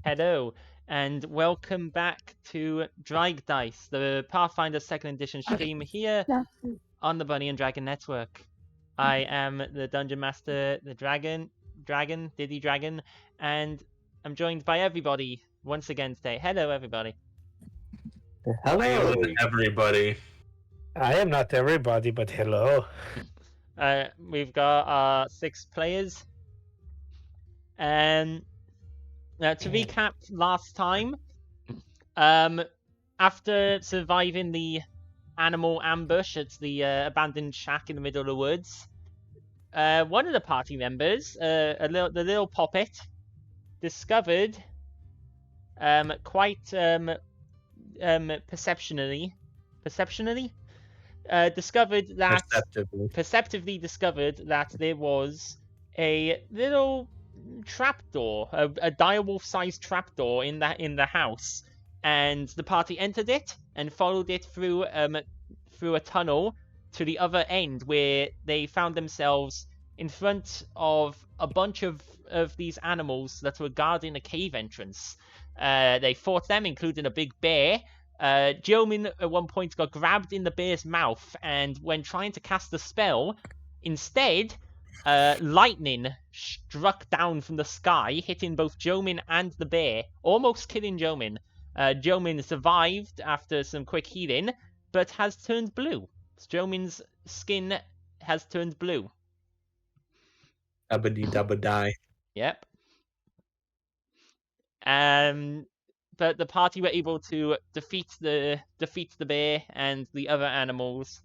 Hello, and welcome back to Draig Dice, the Pathfinder 2nd Edition stream here on the Bunny and Dragon Network. I am the Dungeon Master, the Diddy Dragon, and I'm joined by everybody once again today. Hello, everybody. Hello, everybody. I am not everybody, but hello. We've got our 6 players, and to recap last time, after surviving the animal ambush at the abandoned shack in the middle of the woods, one of the party members, the little poppet, discovered quite perceptively discovered that there was a little trapdoor, a direwolf-sized trapdoor in the house, and the party entered it and followed it through a tunnel to the other end, where they found themselves in front of a bunch of these animals that were guarding a cave entrance. They fought them, including a big bear. Jilmin at one point got grabbed in the bear's mouth, and when trying to cast the spell, instead, lightning struck down from the sky, hitting both Jomin and the bear, almost killing Jomin. Jomin survived after some quick healing, but has turned blue. Jomin's skin has turned blue. Dabba-dee-dabba-die. Yep. But the party were able to defeat the bear and the other animals,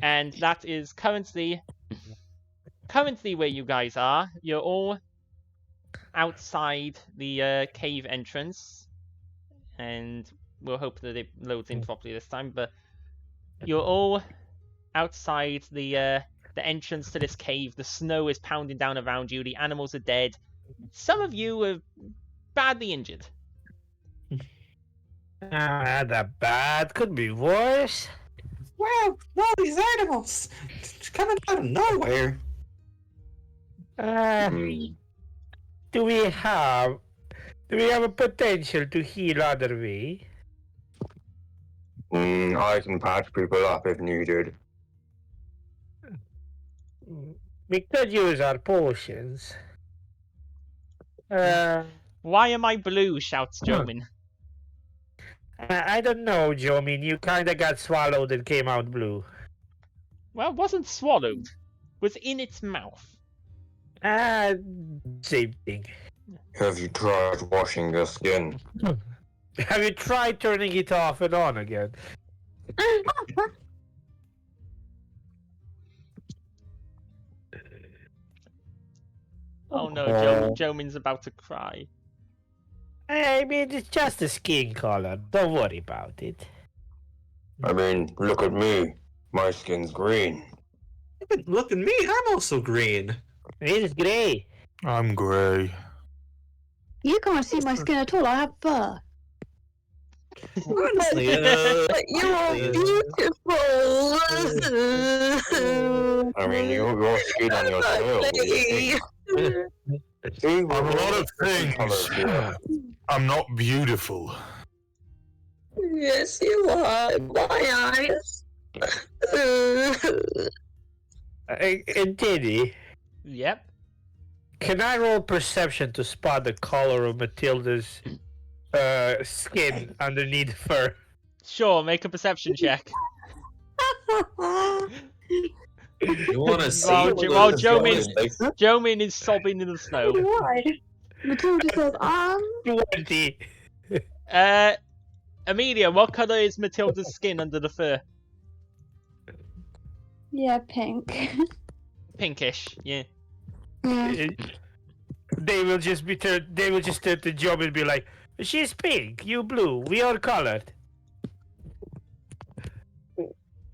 and that is currently where you guys are. You're all outside the cave entrance, and we'll hope that it loads in properly this time. But you're all outside the entrance to this cave. The snow is pounding down around you. The animals are dead. Some of you are badly injured. Not that bad. Could be worse. Wow, all these animals coming out of nowhere. Do we have a potential to heal other way? I can patch people up if needed. We could use our potions. Why am I blue? Shouts Jomin. I don't know, Jomin. You kinda got swallowed and came out blue. Well, it wasn't swallowed. It was in its mouth. Same thing. Have you tried washing your skin? Have you tried turning it off and on again? Oh no, Jomin's about to cry. I mean, it's just a skin color. Don't worry about it. I mean, look at me. My skin's green. Look at me, I'm also green. It's grey. I'm grey. You can't see my skin at all. I have fur. Honestly, But you are beautiful. I mean, your skin on your tail. I'm a lot of things. I'm not beautiful. Yes, you are. My eyes. Diddy, Yep. can I roll perception to spot the color of Matilda's skin underneath fur? Sure, make a perception check. you want to see? Well, what those Jomin is sobbing in the snow. Why? Matilda says, 20. Amelia, what color is Matilda's skin under the fur? yeah, pink. Pinkish, yeah. Yeah. They will just turn to Job and be like, "She's pink, you blue, we are colored.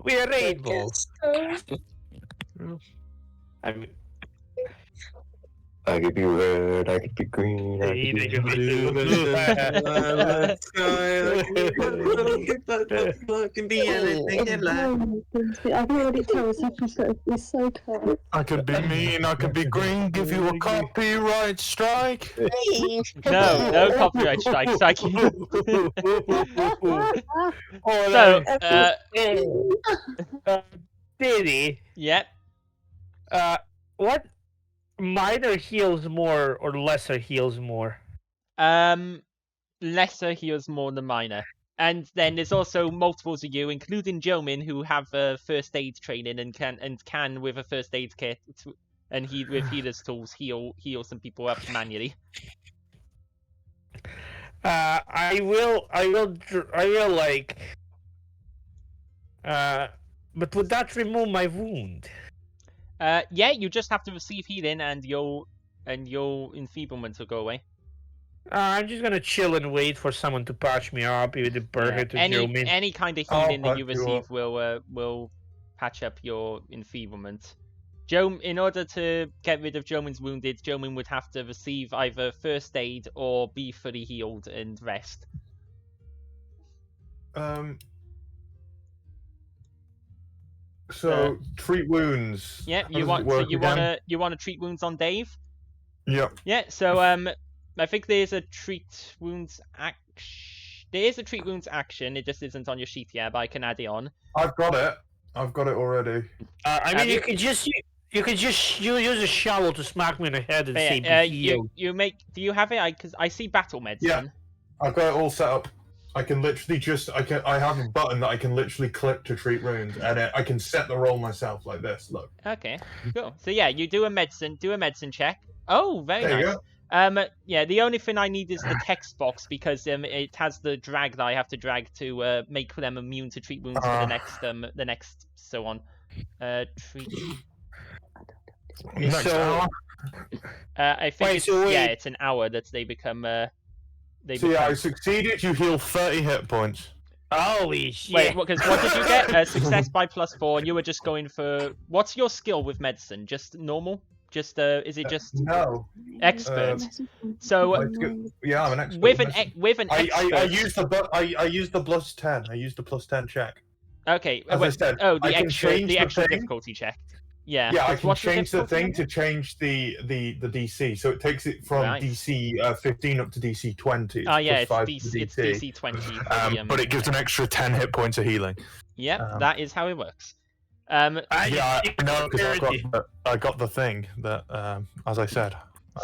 We are rainbow." I mean, I could be red, I could be green, I could be blue. Let's go. Can be anything you like. I can already tell it's so clever. I could be mean, I could be green, give you a copyright strike. No copyright strike. Psyche. Diddy, Yep. what minor heals more or lesser heals more? Lesser heals more than minor. And then there's also multiples of you, including Jomin, who have first aid training and can with a first aid kit and with healer's tools heal some people up manually. I will like. But would that remove my wound? Yeah, you just have to receive healing, and your enfeeblement will go away. I'm just gonna chill and wait for someone to patch me up with the burger to Jomin. Any kind of healing that you receive will patch up your enfeeblement. In order to get rid of Jomin's wounded, Jomin would have to receive either first aid or be fully healed and rest. So treat wounds. Yeah, How you does it work again? want to treat wounds on Dave? Yep. Yeah, so I think there's a treat wounds action. There is a treat wounds action. It just isn't on your sheet yet, but I can add it on. I've got it already. I mean, you could just use a shovel to smack me in the head and say be healed. Do you have it? Because I see battle medicine. Yeah, I've got it all set up. I can literally I have a button that I can literally click to treat wounds, and I can set the roll myself like this. Look. Okay, cool. So yeah, you do a medicine check. Oh, very there nice. You go. Yeah, the only thing I need is the text box because it has the drag that I have to drag to make them immune to treat wounds for the next so on. Treat. Next hour? I think it's an hour that they become. I succeeded. You heal 30 hit points. Holy shit! Wait, because what did you get? Success by +4, and you were just going for. What's your skill with medicine? Just normal? Just is it just no expert? So yeah, I'm an expert. With an expert. I used the +10. I used the +10 check. Okay. As I said, the extra thing. difficulty check. Yeah. Yeah, I can change the thing to change the DC, so it takes it from DC 15 up to DC 20. Oh yeah, it's DC 20. But it gives an extra 10 hit points of healing. Yep, that is how it works. I know because I got the thing that, as I said.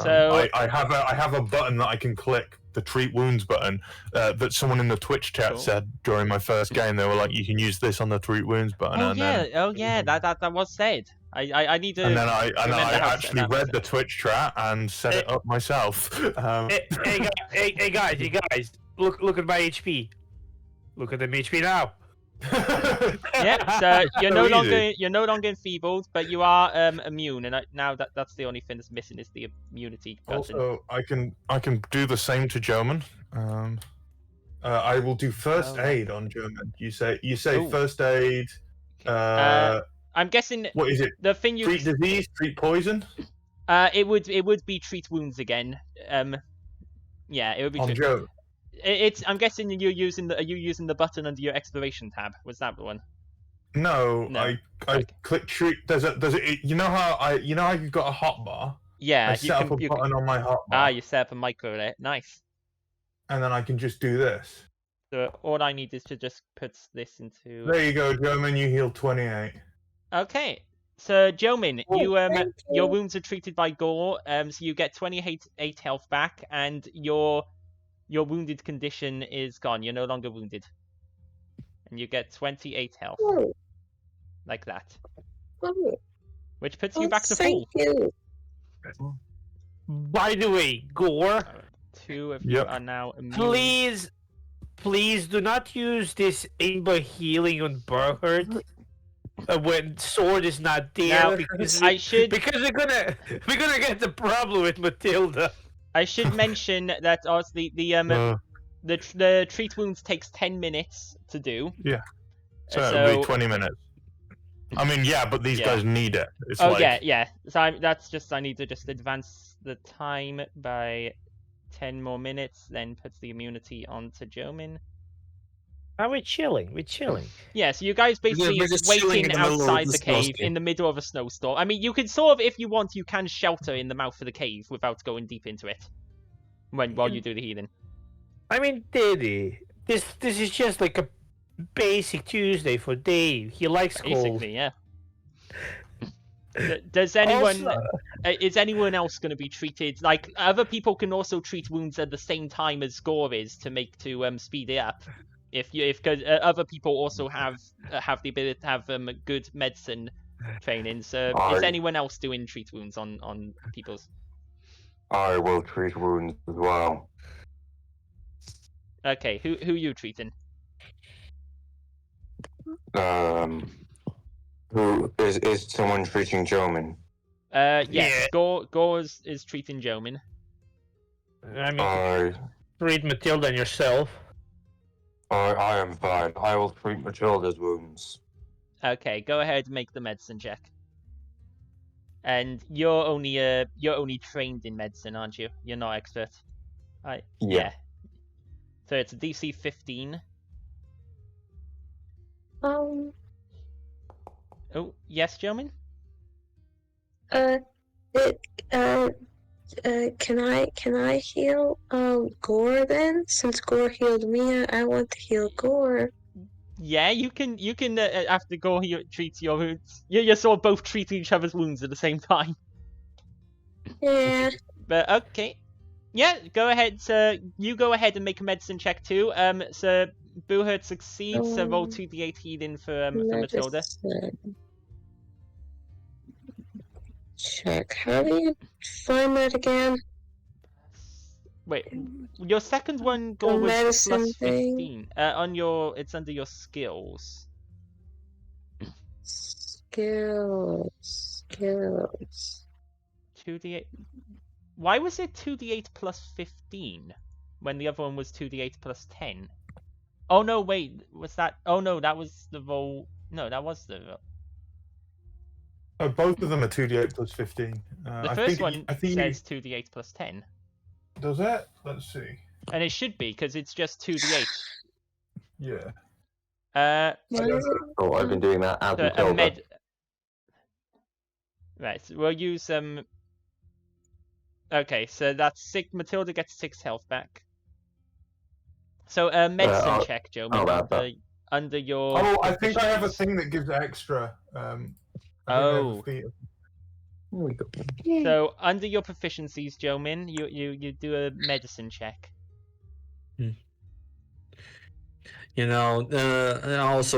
So I have a button that I can click, the treat wounds button, that someone in the Twitch chat said during my first game. They were like, "You can use this on the treat wounds button." That was said. I need to. And then I actually read the Twitch chat and set it up myself. Hey guys! Look at my HP. Look at the HP now. Yeah, so you're no longer enfeebled, but you are immune, and now that's the only thing that's missing is the immunity button. Also, I can do the same to German. I will do first aid on German. You say first aid. I'm guessing. What is it? The thing you treat disease, treat poison. It would be treat wounds again. Yeah, it would be. On Joe. I'm guessing are you using the button under your exploration tab? Was that the one? No. I click treat. There's a. You know how you've got a hotbar. Yeah, I set up a button on my hotbar. You set up a micro there. Nice. And then I can just do this. So all I need is to just put this into. There you go, Jomin. You healed 28. Okay. So Jomin, your wounds are treated by gore. So you get 28 health back, and your wounded condition is gone. You're no longer wounded. And you get 28 health. Oh. Like that. Oh. Which puts you back to full. By the way, Gore. Two of you are now immune. Please do not use this Amber healing on Burhurt when sword is not there. Now, because we're gonna get the problem with Matilda. I should mention that the treat wounds takes 10 minutes to do. Yeah. So it'll be 20 minutes. I mean, yeah, but these Yeah. guys need it. It's Oh like, yeah. So I need to just advance the time by 10 more minutes, then puts the immunity onto Jomin. Are we chilling? We're chilling. Yeah, so you guys basically we're just chilling waiting in the middle of outside the the cave snowstorm. in the middle of a snowstorm. I mean, you can sort of, if you want, you can shelter in the mouth of the cave without going deep into it while you do the healing. I mean, Diddy, this is just like a basic Tuesday for Dave. He likes cold. Basically, yeah. Does anyone... Also- is anyone else going to be treated... Like, other people can also treat wounds at the same time as Gore is to speed it up. Because other people also have the ability to have good medicine training. So is anyone else doing treat wounds on people's? I will treat wounds as well. Okay, who you treating? Who is someone treating Jomin? Yes, Yeah. Gore is treating Jomin. I mean, I treat Matilda and yourself. I am fine. I will treat Matilda's wounds. Okay, go ahead and make the medicine check. And you're only trained in medicine, aren't you? You're not expert. Yeah. So it's a DC 15. Um. Oh, yes, Jomin? Can I heal Gore then? Since Gore healed me, I want to heal Gore. Yeah, you can after Gore treats your wounds. You're sort of both treating each other's wounds at the same time. Yeah. But okay. Yeah, go ahead. So you go ahead and make a medicine check too. So Boohurt succeeds. So roll 2d8 healing for Matilda. Check. How do you find that again? Wait, your second one Gore was medicine plus thing? 15. It's under your skills. Skills. 2d8. Why was it 2d8 plus 15 when the other one was 2d8 plus 10? Oh no, wait, was that? Oh no, that was the roll. No, that was the roll. both of them are 2d8 plus 15. The first one says 2d8 plus 10. Does that? Let's see. And it should be, because it's just 2d8. Yeah. Oh, I've been doing that as So a Matilda. Right, so we'll use Okay, so that's 6. Matilda gets 6 health back. So a medicine check, Joe. Under your. Oh, I think I have a thing that gives extra. So under your proficiencies, Jomin, you do a medicine check. You know,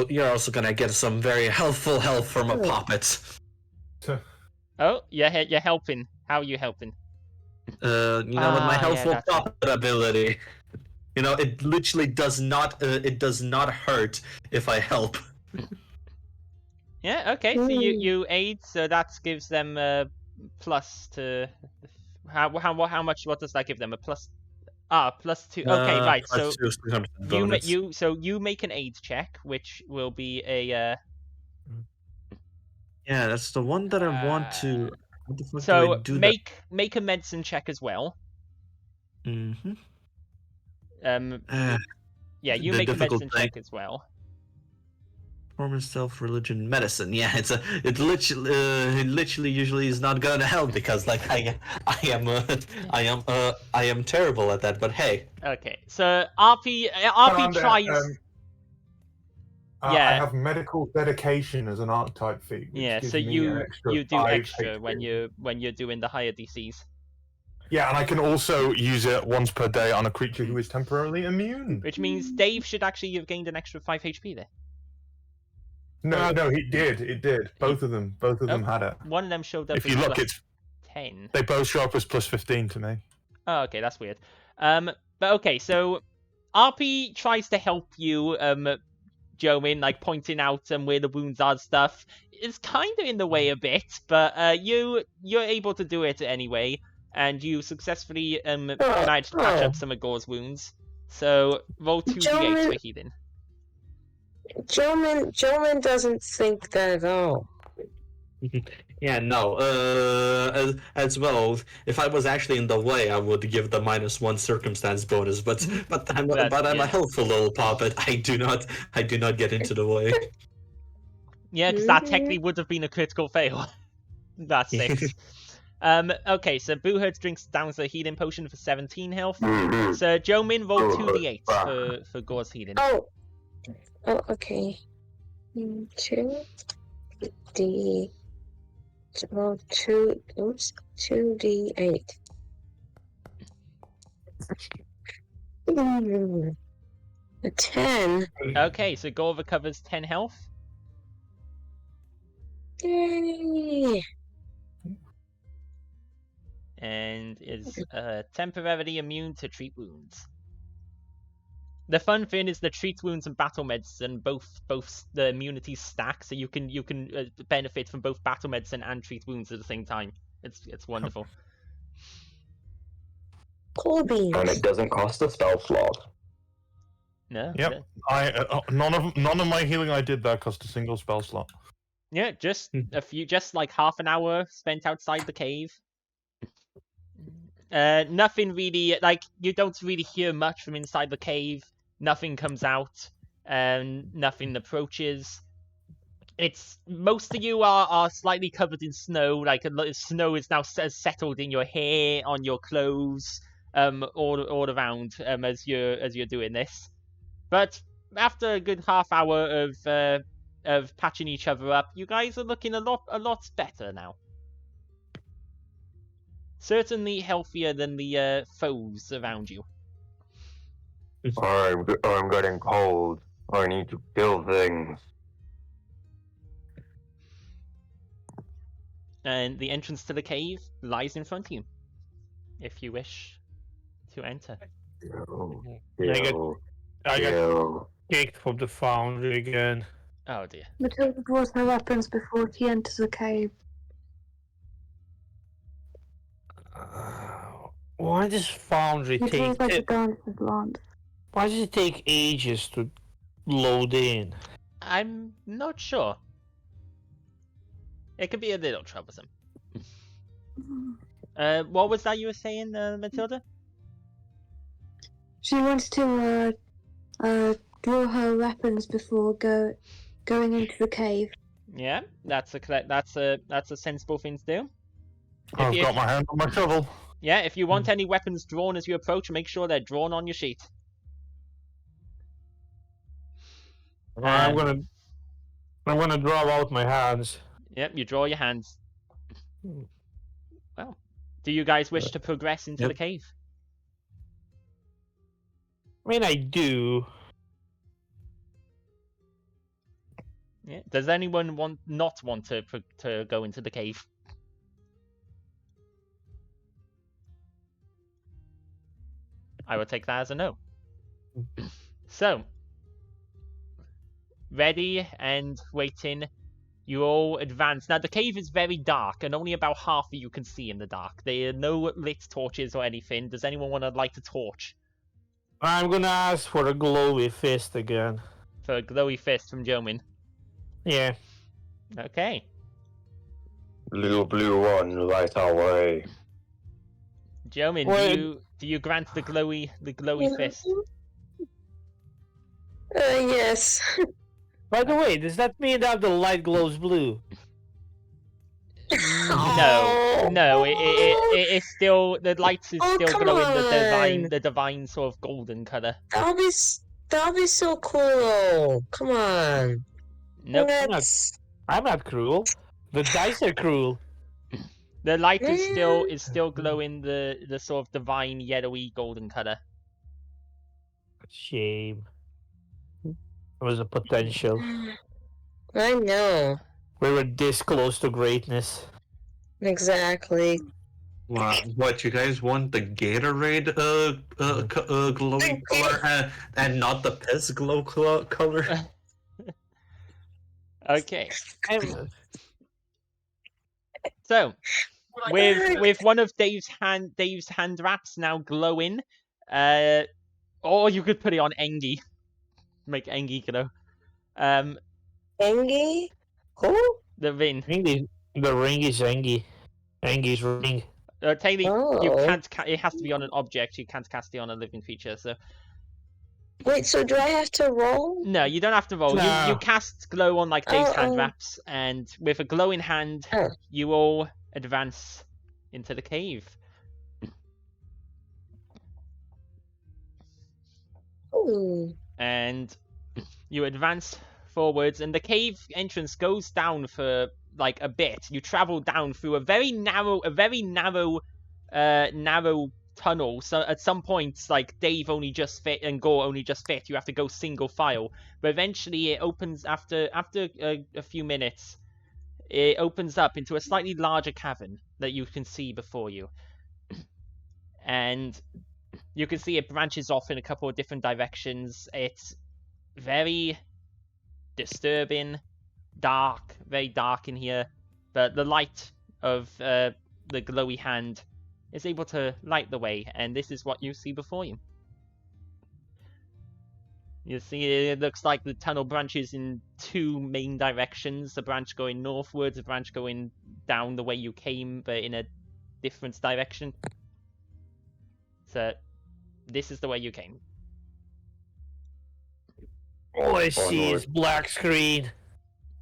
you're also gonna get some very helpful help from a puppet. Oh, you're helping. How are you helping? With my helpful puppet ability. You know, it literally does not hurt if I help. Yeah, okay, so you aid, so that gives them a plus to how much, what does that give them? A plus +2. Okay, right. So you make an aid check, which will be a Yeah, that's the one that I want to. What the fuck so do I do make a medicine check as well. Mm-hmm. Yeah, you make a medicine check as well. Performance, self-religion, medicine. Yeah, it literally usually is not gonna help because like I am terrible at that. But hey. Okay, so RP tries. I have medical dedication as an archetype feat. Yeah, so you do extra when you're doing the higher DCs. Yeah, and I can also use it once per day on a creature who is temporarily immune. Which means Dave should actually have gained an extra 5 HP there. No, he did. It did. Both of them had it. One of them showed up. If you look, it's 10. They both show up as plus 15 to me. Oh, okay, that's weird. But okay, so RP tries to help you, Jomin, like pointing out where the wounds are and stuff. It's kind of in the way a bit, but you're able to do it anyway, and you successfully managed to patch up some of Gore's wounds. So roll 2d8 for healing. Joman doesn't think that at all. Yeah, no. As well, if I was actually in the way, I would give the -1 circumstance bonus. But I'm a helpful little puppet. I do not get into the way. Yeah, because that technically would have been a critical fail. That's 6. Okay, so Boohurd drinks down the healing potion for 17 health. So Jomin, roll 2d8 for Gore's healing. Oh, okay. 2d. Well, 2d8. A 10. Okay, so Gore recovers 10 health. Yay! And is temporarily immune to treat wounds. The fun thing is the treat wounds and battle medicine both the immunities stack, so you can benefit from both battle medicine and treat wounds at the same time. It's wonderful. Cool beans. And it doesn't cost a spell slot. No. Yep. None of my healing I did there cost a single spell slot. Yeah, just a few, just like half an hour spent outside the cave. Nothing really, like, you don't really hear much from inside the cave. Nothing comes out, and nothing approaches. It's most of you are slightly covered in snow, like snow is now settled in your hair, on your clothes, all around as you're doing this. But after a good half hour of patching each other up, you guys are looking a lot better now. Certainly healthier than the foes around you. I'm getting cold. I need to kill things. And the entrance to the cave lies in front of you, if you wish to enter. I got kicked from the foundry again. Oh dear. Matilda draws her weapons before she enters the cave. Why does foundry She take? draws like a dance with blonde. Why does it take ages to load in? I'm not sure. It could be a little troublesome. What was that you were saying, Matilda? She wants to draw her weapons before going into the cave. Yeah, that's a sensible thing to do. I've got my hand on my shovel. Yeah, if you want any weapons drawn as you approach, make sure they're drawn on your sheet. I'm gonna draw out my hands. Yep, you draw your hands. Well, do you guys wish to progress into the cave? I mean, I do. Yeah. Does anyone not want to go into the cave? I will take that as a no. So, ready and waiting, you all advance. Now, the cave is very dark, and only about half of you can see in the dark. There are no lit torches or anything. Does anyone want to light a torch? I'm gonna ask for a glowy fist again. For a glowy fist from Jomin. Yeah. Okay. Blue one, light our way. Jomin, do you grant the glowy fist? Yes. By the way, does that mean that the light glows blue? No, it is still, the lights is still come glowing on. the divine sort of golden color. That'll be so cool. Come on. Nope. I'm not cruel. The dice are cruel. The light is still glowing the sort of divine yellowy golden color. Shame. There was a potential. I know. We were this close to greatness. Exactly. What, you guys want the Gatorade glowing color and not the piss glow color? Okay. So, with one of Dave's hand wraps now glowing, or you could put it on Engi. Make Engi glow. Engie? Who? The ring. The ring is Engie. Engie's ring. Technically, you Oh. can't. It has to be on an object. You can't cast it on a living creature. So Wait, so do I have to roll? no, you don't have to roll. You No. cast glow on like Dave's hand Oh. wraps, and with a glow in hand, Oh. you all advance into the cave. Ooh. And you advance forwards, and the cave entrance goes down for like a bit. You travel down through a very narrow tunnel. So at some points, like Dave only just fit and Gore only just fit. You have to go single file, but eventually it opens after a few minutes. It opens up into a slightly larger cavern that you can see before you, and you can see it branches off in a couple of different directions. It's very disturbing, dark, very dark in here, but the light of the glowy hand is able to light the way, and this is what you see before you. You see, it looks like the tunnel branches in two main directions, a branch going northwards, a branch going down the way you came, but in a different direction. So, this is the way you came. All I see Onward. is black screen.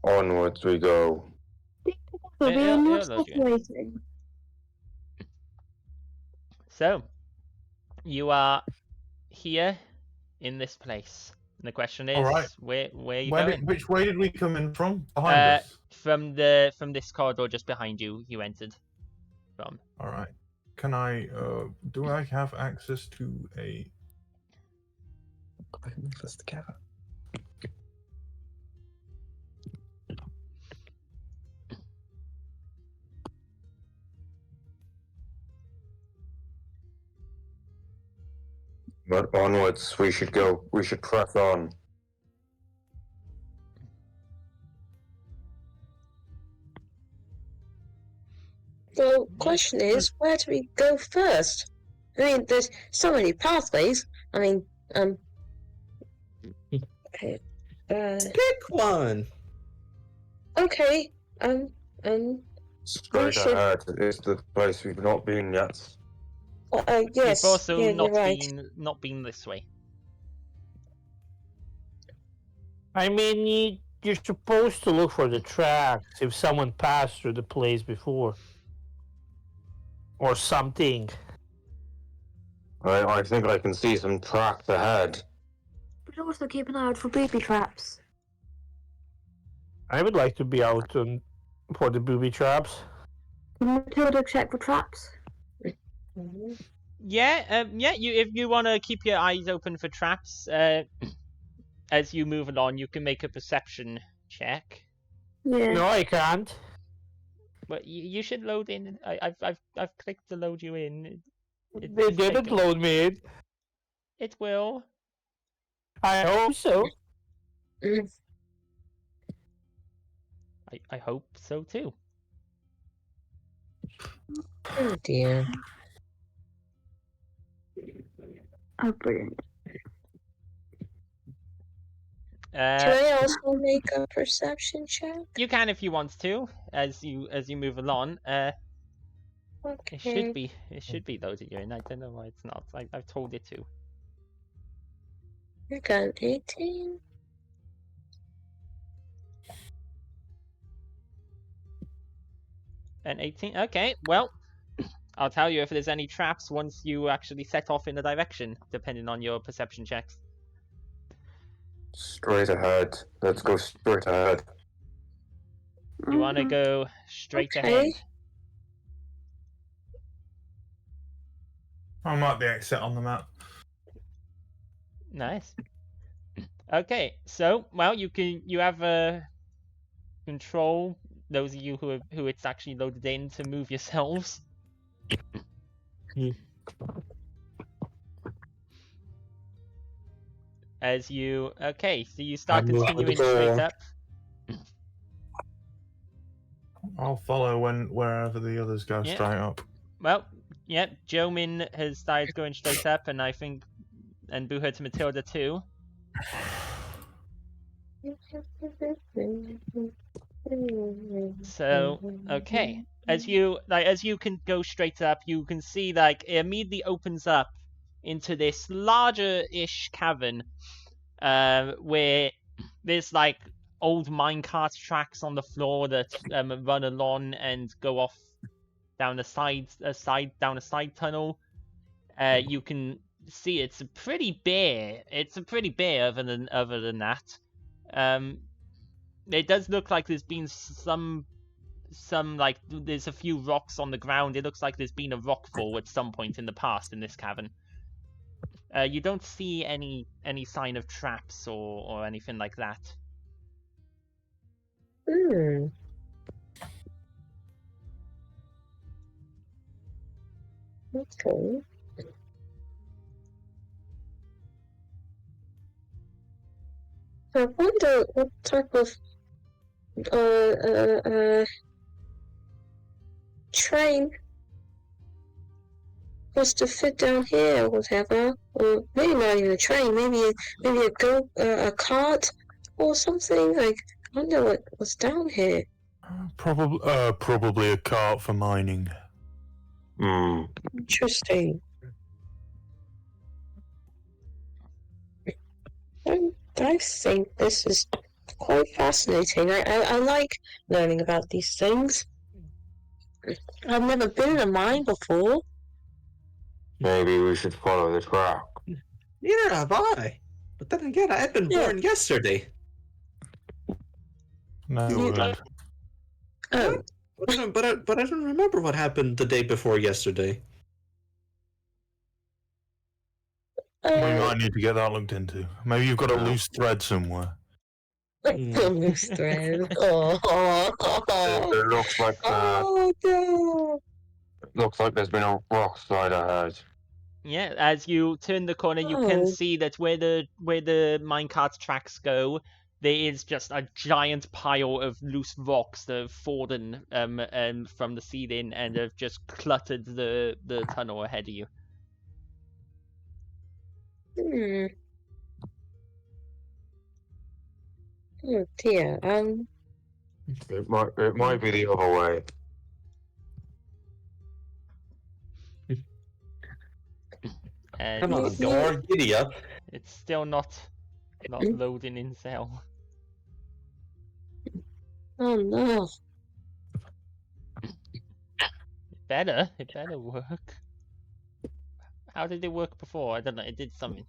Onwards we go. But we Yeah, are yeah, not that's good. separating. So, you are here in this place. And the question is, Alright. where are you going? Which way did we come in from? Behind us. From this corridor just behind you, you entered from. All right. Can I? Do I have access to a? Move us together. But onwards we should go. We should press on. The question is, where do we go first? I mean, there's so many pathways. I mean, okay, Pick one. okay, Straight should- ahead is the place we've not been yet. yes, You've also yeah, not you're right. been this way. I mean, you're supposed to look for the tracks if someone passed through the place before. Or something. I think I can see some tracks ahead. But also keep an eye out for booby traps. I would like to be out for the booby traps. Can Matilda check for traps? Mhm. Yeah, you if you want to keep your eyes open for traps, as you move along, you can make a perception check. Yeah. No, I can't. But you should load in. I've clicked to load you in. They It's didn't taken. load me in. It will. I hope so. Mm. I hope so too. Oh dear. Oh, brilliant. Can I also make a perception check? You can if you want to, as you move along. Okay. It should be loaded you in. I don't know why it's not. I've told it to. You got 18. And 18. Okay, well, I'll tell you if there's any traps once you actually set off in a direction, depending on your perception checks. Straight ahead. Let's go straight ahead. You want to go straight Okay. ahead. I mark the exit on the map. Nice. Okay, so well, you have control. Those of you who it's actually loaded in to move yourselves. As you so you start I'm moving continuing the straight door. up. I'll follow wherever the others go Yeah. straight up. Well, yeah, Jomin has started going straight up, and I think, and Buher to Matilda too. So, okay. As you can go straight up, you can see like it immediately opens up into this larger-ish cavern, where there's like old minecart tracks on the floor that run along and go off down a side tunnel. You can see it's pretty bare. It's a pretty bare other than that. It does look like there's been some like there's a few rocks on the ground. It looks like there's been a rockfall at some point in the past in this cavern. You don't see any sign of traps or anything like that. Okay. I wonder what type of train was to fit down here or whatever. Or maybe not even a train, maybe a cart or something. Like, I wonder what was down here. Probably a cart for mining. Interesting. I think this is quite fascinating. I like learning about these things. I've never been in a mine before. Maybe we should follow the track. Neither have I. But then again, I had been born yesterday. No. Oh. But I don't remember what happened the day before yesterday. We might need to get that looked into. Maybe you've got a loose thread somewhere. Loose thread. Oh. It looks like Oh no. it looks like there's been a rock slide ahead. Yeah, as you turn the corner, you can see that where the minecart tracks go, there is just a giant pile of loose rocks that have fallen from the ceiling and have just cluttered the tunnel ahead of you. Oh dear. It might be the other way. And Come on, door, giddy up. it's still not loading in cell. Oh no. It better work. How did it work before? I don't know. It did something.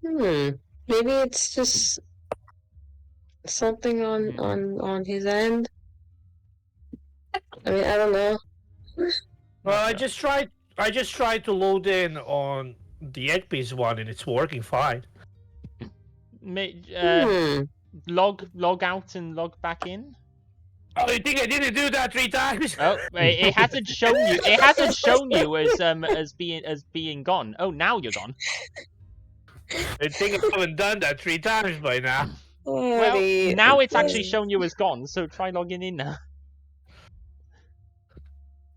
Maybe it's just something on his end. I mean, I don't know. Well, I just tried to load in on the Eggbees one, and it's working fine. Log out and log back in. Oh, you think I didn't do that 3 times? Oh, it hasn't shown you. It hasn't shown you as being gone. Oh, now you're gone. I think I haven't done that 3 times by now. Well, now it's actually shown you as gone. So try logging in now.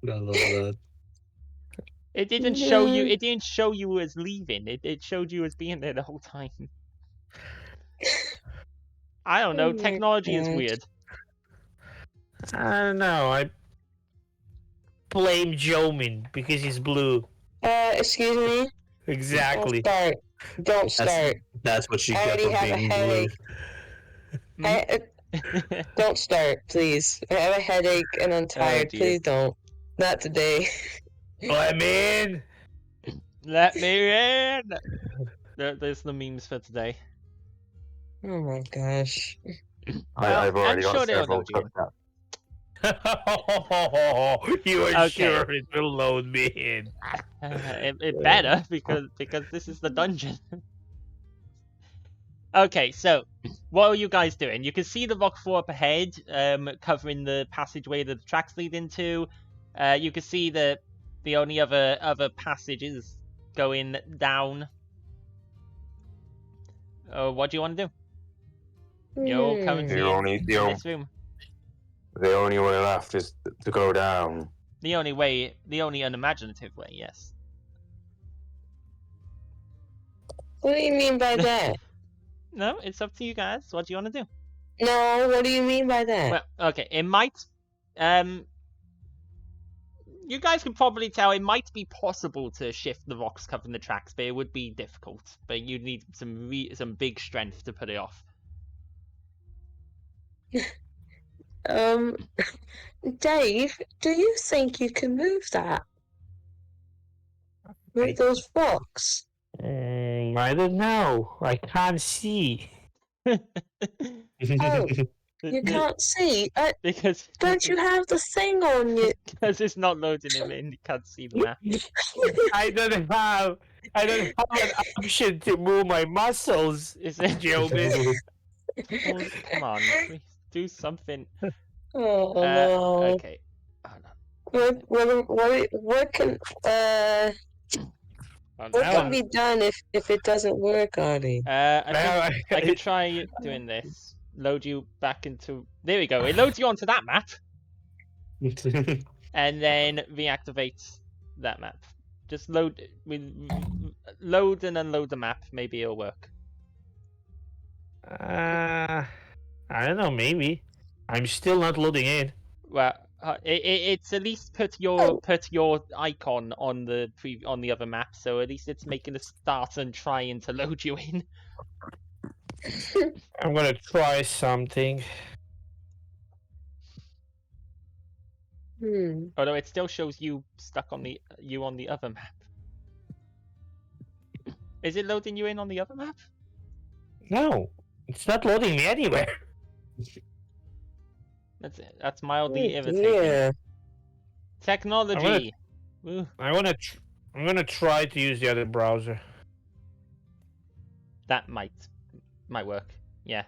I love that. It didn't show you. It didn't show you as leaving. It showed you as being there the whole time. I don't know. Technology is weird. I don't know. I blame Jomin because he's blue. Excuse me? Exactly. Don't start. That's what you I get already for have a being blue. headache. Don't start, please. I have a headache and I'm tired. dear. Please don't. Not today. Let me in. Let me in. There's the memes for today. Oh my gosh. I've already I'm got sure they'll several load you in. cooked up. You are Okay. sure it will load me in? It better because this is the dungeon. Okay, so what are you guys doing? You can see the rock floor up ahead, covering the passageway that the tracks lead into. You can see the only other passages going down. What do you want to do? You're currently in this room. The only way left is to go down. The only unimaginative way, yes. What do you mean by that? No, it's up to you guys. What do you want to do? No, what do you mean by that? Well, okay, it might. You guys can probably tell it might be possible to shift the rocks covering the tracks, but it would be difficult. But you'd need some big strength to put it off. Dave, do you think you can move that? Move those rocks? I don't know. I can't see. Oh, you can't see? Because Don't you have the thing on you? because it's not loading him in, you can't see the map. I don't have an option to move my muscles. Is it? Gilbert. Oh, come on, please do something. Oh no. Okay. Oh, no. What can Oh, what no. can be done if it doesn't work, Artie? I can try doing this. Load you back into. There we go. It loads you onto that map, and then reactivates that map. Just load and unload the map. Maybe it'll work. I don't know. Maybe I'm still not loading in. Well, it's at least put your icon on the other map, so at least it's making a start and trying to load you in. I'm gonna try something. Although it still shows you stuck on the other map. Is it loading you in on the other map? No, it's not loading me anywhere. That's mildly irritating. Yeah. Technology. I'm gonna try to use the other browser. That might work. Yeah.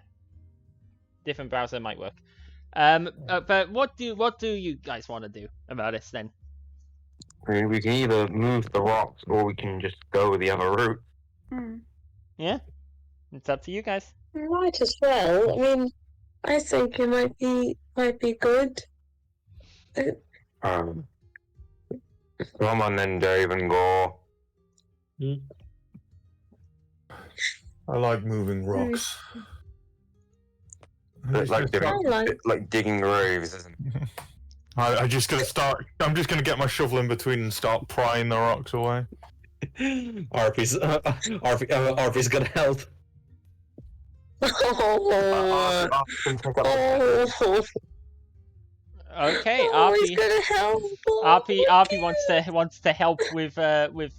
Different browser might work. But what do you guys want to do about this then? I mean, we can either move the rocks or we can just go the other route. Yeah. It's up to you guys. Might as well. I mean, I think it might be good. Come on then, Dave and Gore. I like moving rocks. It's like digging graves, isn't it? I'm just gonna get my shovel in between and start prying the rocks away. RP's gonna help. Okay, he's gonna help. RP wants to help with.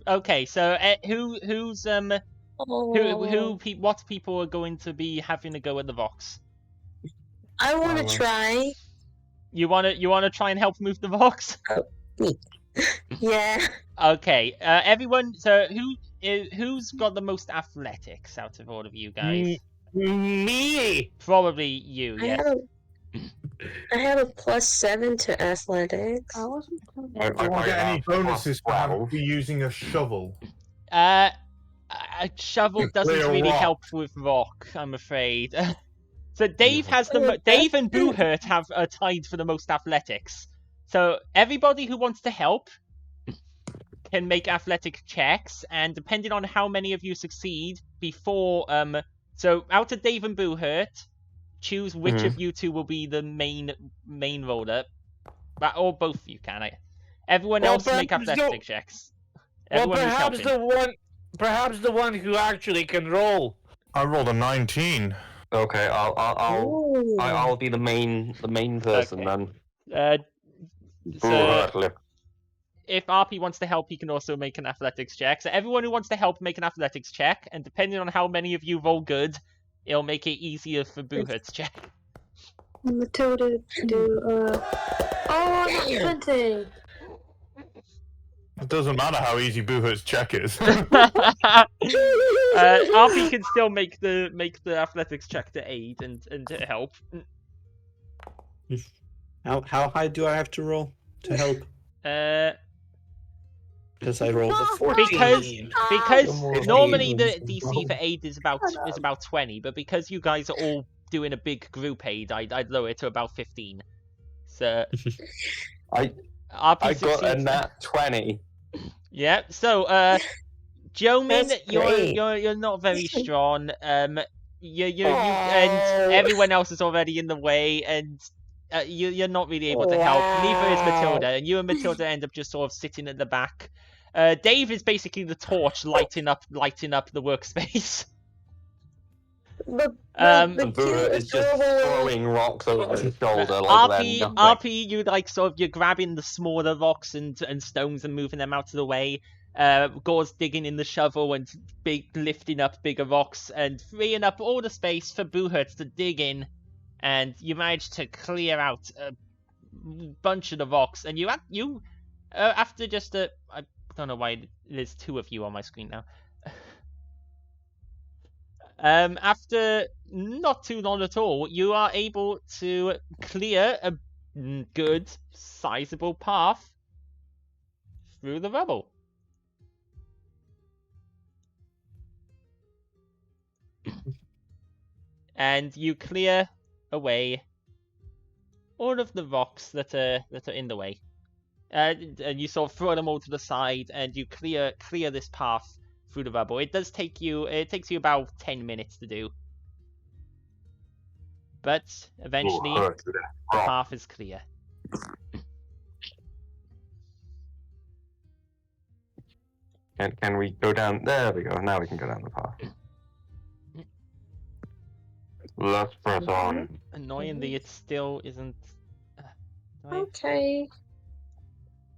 Okay, so what people are going to be having a go at the rocks? I want to try. You want to try and help move the rocks? Yeah. Okay, everyone. So who's got the most athletics out of all of you guys? Me. Probably you. Yes. I have a +7 to athletics. Do I get any bonuses for using a shovel? A shovel doesn't Clear really rock. help with rock, I'm afraid. So Dave Dave and Boohurt are tied for the most athletics. So everybody who wants to help can make athletic checks, and depending on how many of you succeed before so out of Dave and Boohurt, choose which of you two will be the main roller. Or both of you can. Everyone else make athletic checks. Everyone who's helping. Perhaps the one who actually can roll. I rolled a 19. Okay, I'll be the main person then. So if RP wants to help, he can also make an athletics check. So everyone who wants to help, make an athletics check, and depending on how many of you roll good, it'll make it easier for Boohurt's check. Matilda do I got 20. It doesn't matter how easy Boohurt's check is. RP can still make the athletics check to aid and to help. How high do I have to roll to help? Because I rolled a 14. Because normally the DC for aid is about 20, but because you guys are all doing a big group aid, I'd lower it to about 15. So I got a nat 20. Yeah. So Jomin, you're not very strong. and everyone else is already in the way, and you're not really able to help. Neither is Matilda, and you and Matilda end up just sort of sitting at the back. Dave is basically the torch lighting up the workspace. The Buddha is just throwing rocks over his shoulder RP, you're grabbing the smaller rocks and stones and moving them out of the way. Gore's digging in the shovel and lifting up bigger rocks and freeing up all the space for Buhut to dig in. And you manage to clear out a bunch of the rocks. And after just I don't know why there's two of you on my screen now. After not too long at all, you are able to clear a good, sizable path through the rubble. And you clear away all of the rocks that are in the way. And you sort of throw them all to the side, and you clear this path through the rubble. It takes you about 10 minutes to do. But eventually the path is clear. Can we go down? There we go. Now we can go down the path. Let's press on. Annoyingly, it still isn't. Okay.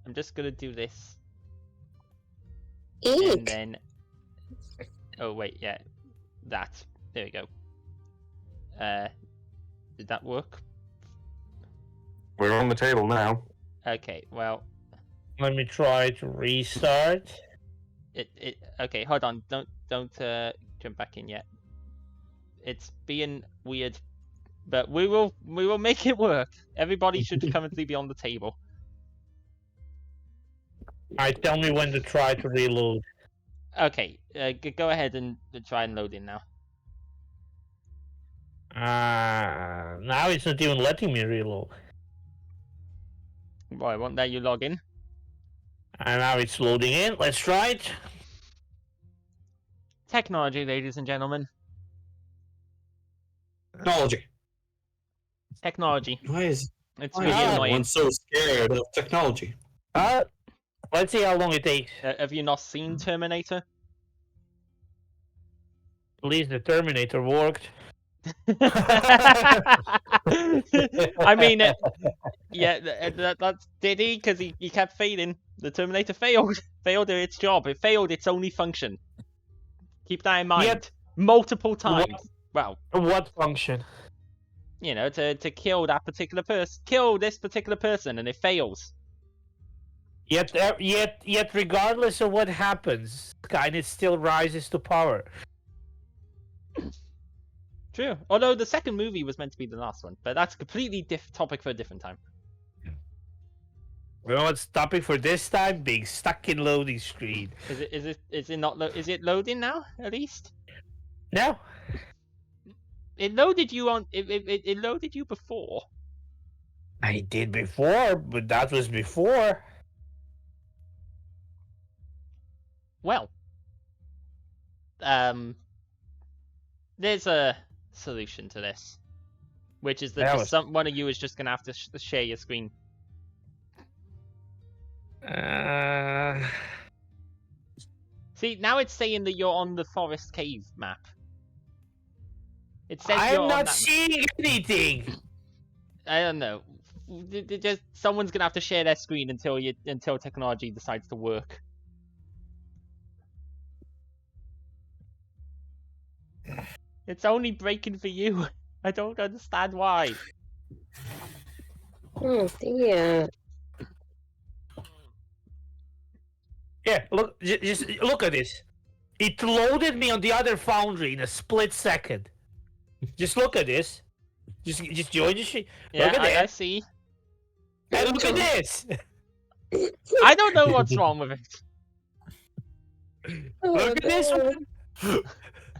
I'm just gonna do this. Eek. And then. Oh wait, yeah, that. There we go. Did that work? We're on the table now. Okay, well. Let me try to restart. Okay, hold on. Don't jump back in yet. It's being weird, but we will make it work. Everybody should currently be on the table. Alright, tell me when to try to reload. Okay, go ahead and try and load in now. Now it's not even letting me reload. Why won't let you log in? And now it's loading in. Let's try it. Technology, ladies and gentlemen. Technology. Why is It's really annoying. everyone so scared of technology? Let's see how long it takes. Have you not seen Terminator? At least the Terminator worked. I mean, yeah, that's did he? Because he kept failing. The Terminator failed its job. It failed its only function. Keep that in mind. Yet, multiple times. Well, what function? You know, to kill that particular person, kill this particular person, and it fails. Yet, regardless of what happens, Skynet still rises to power. True. Although the second movie was meant to be the last one, but that's a completely topic for a different time. Well, what's topic for this time? Being stuck in loading screen. Is it loading now? At least. No. It loaded you on. It loaded you before. I did before, but that was before. Well. There's a solution to this, which is that one of you is just gonna have to share your screen. See, now it's saying that you're on the forest cave map. It says I'm not seeing anything. I don't know. Just someone's gonna have to share their screen until technology decides to work. It's only breaking for you. I don't understand why. Oh dear. Yeah, look, just look at this. It loaded me on the other foundry in a split second. Just look at this. Just join the shit. Yeah, I see. And look at this. I don't know what's wrong with it. Look at this one.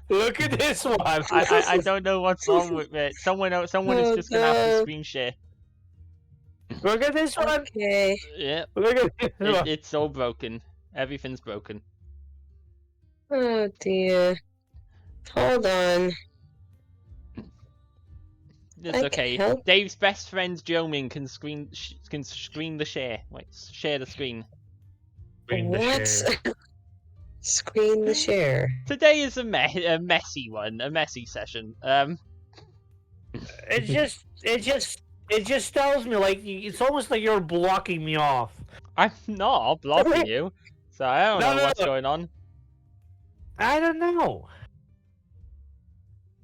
Look at this one. I don't know what's wrong with it. Someone is just gonna have to screen share. Look at this one. Okay. Yeah. Look at this one. It's all broken. Everything's broken. Oh dear. Hold on. It's I okay. can help. Dave's best friend Jomin can screen the share. Wait, share the screen. Bring What? Screen the share. Today is a messy one, a messy session. It just tells me like it's almost like you're blocking me off. I'm not blocking you, so I don't know what's going on. I don't know.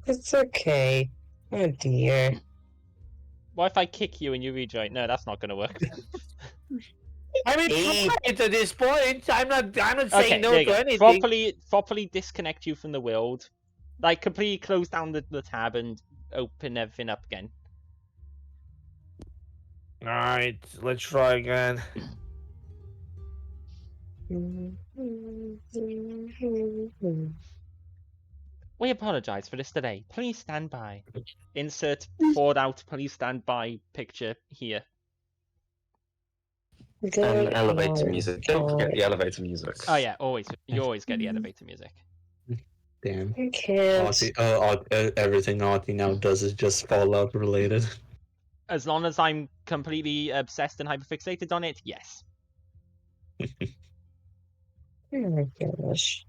It's okay. Oh dear. What if I kick you and you rejoin? No, that's not gonna work. I mean, Hey. fine, at this point, I'm not saying Okay, no there you to go. anything. Properly disconnect you from the world, like completely close down the tab and open everything up again. All right, let's try again. We apologize for this delay. Please stand by. Insert forward out. Please stand by picture here. And elevator music. Don't forget the elevator music. Oh yeah, you always get the elevator music. Damn. I can't. Everything Artie now does is just Fallout related. As long as I'm completely obsessed and hyperfixated on it, yes. Oh my gosh.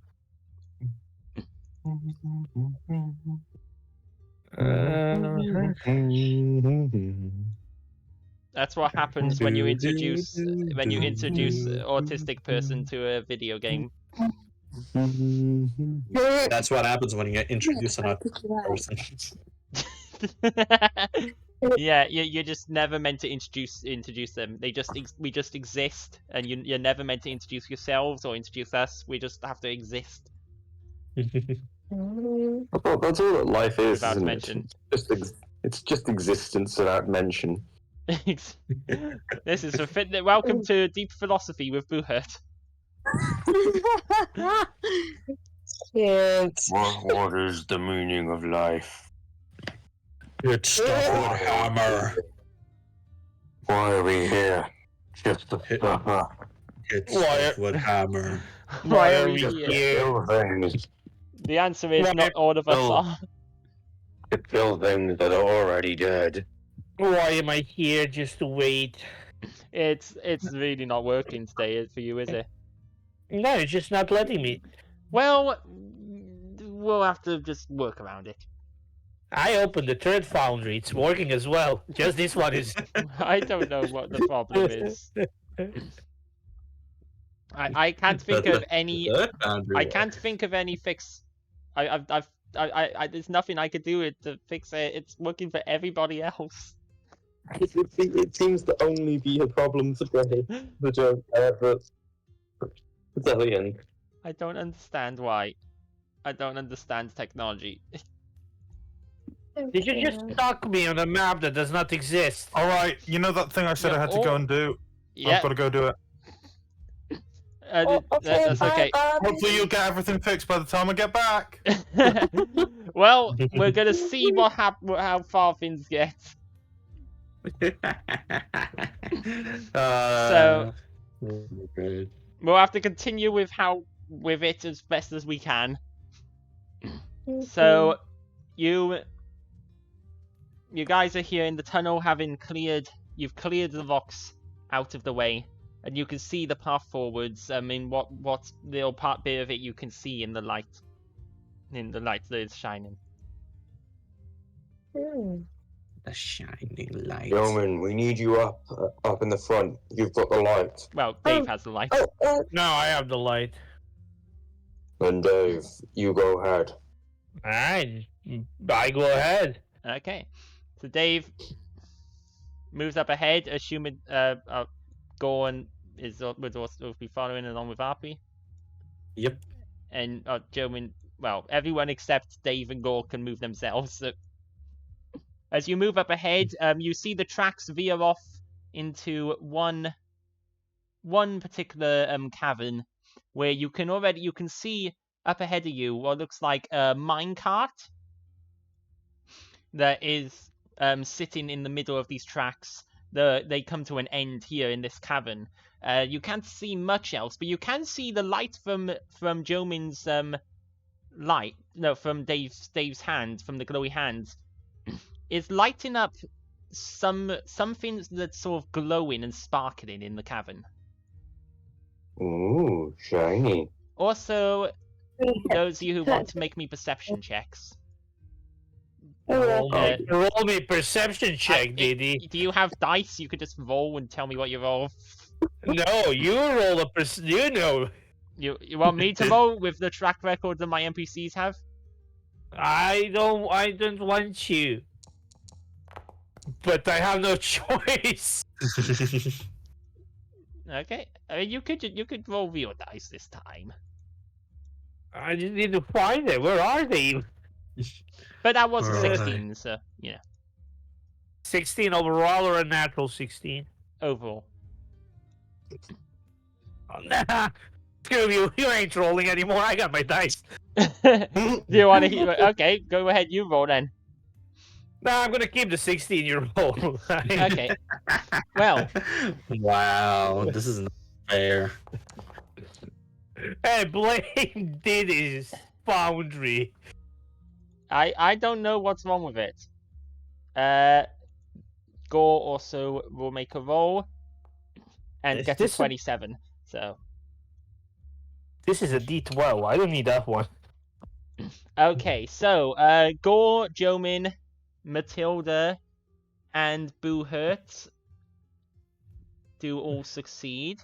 That's what happens when you introduce autistic person to a video game. That's what happens when you introduce an autistic person. Yeah, you're just never meant to introduce them. We just exist, and you're never meant to introduce yourselves or introduce us. We just have to exist. Well, that's all that life is, Without isn't mention. it? It's just existence without mention. This is welcome to Deep Philosophy with Buhurt. Can't. What is the meaning of life? It's the wood hammer. Why are we here? Just to It's Why- the wood hammer. Why are we just here? kill things. The answer is not all of us are. To kill things that are already dead. Why am I here just to wait? It's really not working today for you, is it? No, it's just not letting me. Well, we'll have to just work around it. I opened the third foundry. It's working as well. Just this one is. I don't know what the problem is. I can't think of any. I can't think of any fix. There's nothing I could do to fix it. It's working for everybody else. It seems to only be a problem today. The joke, but brilliant. I don't understand why. I don't understand technology. Did you just stuck me on a map that does not exist? All right, you know that thing I said I had to go and do? Yeah, I've got to go do it. that's okay. Hopefully you'll get everything fixed by the time I get back. Well, we're gonna see how far things get. So we'll have to continue with it as best as we can. So you guys are here in the tunnel, you've cleared the rocks out of the way, and you can see the path forwards. I mean, what little bit of it you can see in the light that is shining. The shining light. Yeoman, we need you up in the front. You've got the light. Well, Dave has the light. No, I have the light. Then Dave, you go ahead. Alright, I go ahead. Okay, so Dave moves up ahead, assuming Gorn would also be following along with Arpy. Yep. And Jomin, well, everyone except Dave and Gore can move themselves. So as you move up ahead, you see the tracks veer off into one particular cavern where you can see up ahead of you what looks like a minecart that is sitting in the middle of these tracks. They come to an end here in this cavern. You can't see much else, but you can see the light from Jomin's from Dave's hand, from the glowy hand, is lighting up something that's sort of glowing and sparkling in the cavern. Ooh, shiny. Also, those of you who want to make me perception checks. Roll me perception check, Didi. Do you have dice? You could just roll and tell me what you roll. No, you roll you know. You want me to roll with the track record that my NPCs have? I don't want you. But I have no choice. Okay, you could roll real dice this time. I just need to find it. Where are they? But that was a Alright. 16, so 16 overall or a natural 16? overall. Oh, nah. Screw you. You ain't trolling anymore. I got my dice. Do you want to hear? Okay, go ahead. You roll then. Nah, I'm gonna keep the 16-year-old. Okay. Well, Wow, this is not fair. Hey, blame Diddy's foundry. I don't know what's wrong with it. Gore also will make a roll and get a 27. So This is a D12. I don't need that one. okay, so Gore, Jomin, Matilda, and Boo Hurt do all succeed.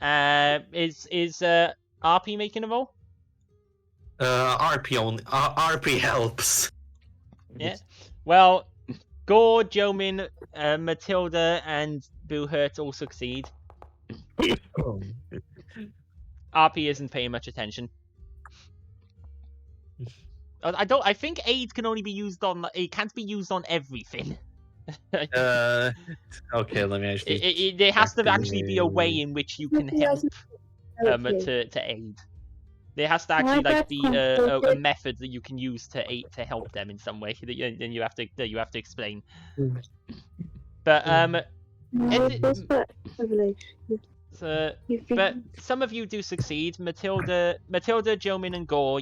Is RP making a roll? RP helps. Yeah. Well, Gore, Jomin, Matilda, and Boo Hurt all succeed. RP isn't paying much attention. I think aid can only be used on. It can't be used on everything. Okay, let me actually. There has to actually be a way in which you can help Okay. to aid. There has to actually like be a method that you can use to aid to help them in some way that you have to explain. But so, but some of you do succeed. Matilda, Jomin, and Gore.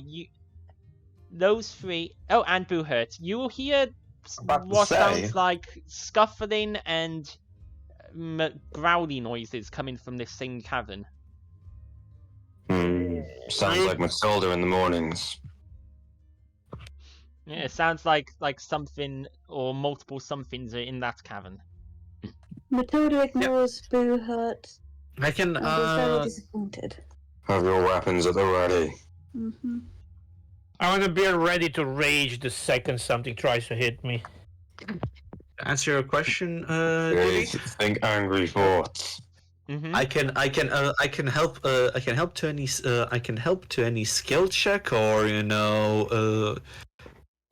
Those three. Oh, and Boo Hurt. You will hear what sounds like scuffling and growly noises coming from this same cavern. Sounds like Matilda in the mornings. Yeah, it sounds like something or multiple somethings are in that cavern. Matilda ignores Boo Hurt I can. and is very disappointed. Have your weapons at the ready. Mm-hmm. I want to be ready to rage the second something tries to hit me. Answer your question, Ready Diddy? to think angry thoughts. Mm-hmm. I can help to any skill check or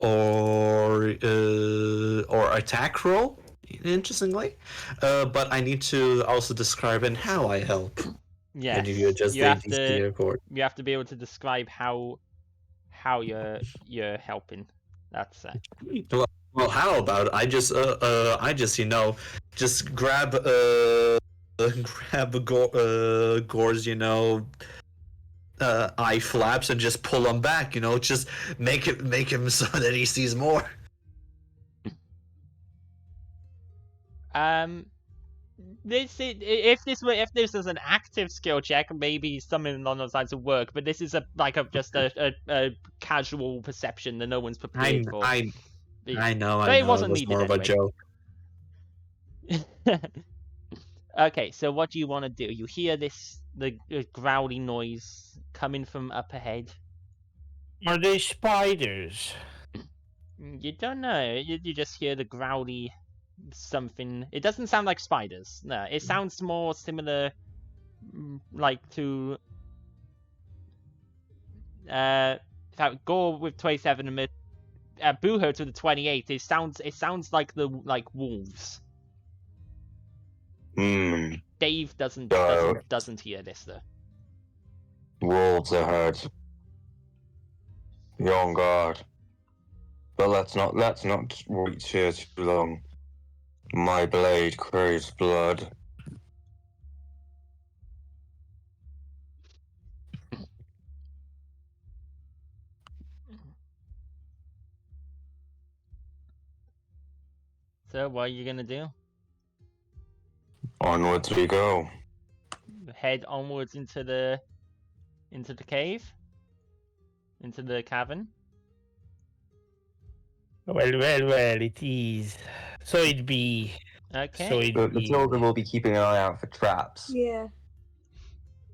or attack roll. Interestingly, but I need to also describe in how I help. Yes. And you adjust You the have DC record. You have to be able to describe how you're helping. That's Well, how about I just just grab Gore's eye flaps and just pull him back, just make him so that he sees more. If this is an active skill check, maybe something along those lines would work. But this is just a casual perception that no one's prepared for. I know. But it wasn't it was needed more of a anyway. joke. Okay, so what do you want to do? You hear the growly noise coming from up ahead. Are they spiders? You don't know. You just hear the growly something. It doesn't sound like spiders. No, it sounds more similar, like to Gore with 27 and Boo Hurt with the 28. It sounds like wolves. Dave doesn't hear this though. Wolves ahead. You're on guard. But let's not wait here too long. My blade craves blood. So what are you gonna do? Onwards we go. Head onwards into the cave? Into the cavern? Well, it is. So it be. Okay. So it But be. Matilda will be keeping an eye out for traps. Yeah.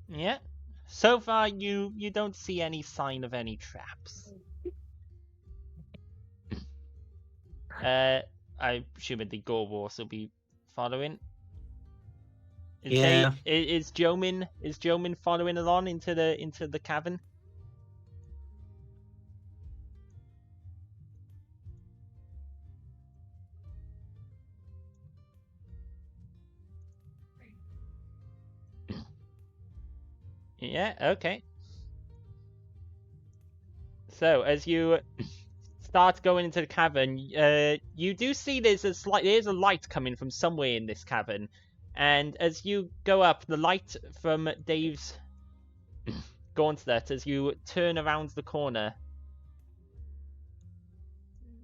Yeah. So far, you don't see any sign of any traps. I assume the Gore will also be following. Yeah. Is Jomin following along into the cavern? Yeah, okay. So as you start going into the cavern, you do see there's a light coming from somewhere in this cavern, and as you go up, the light from Dave's gauntlet, as you turn around the corner,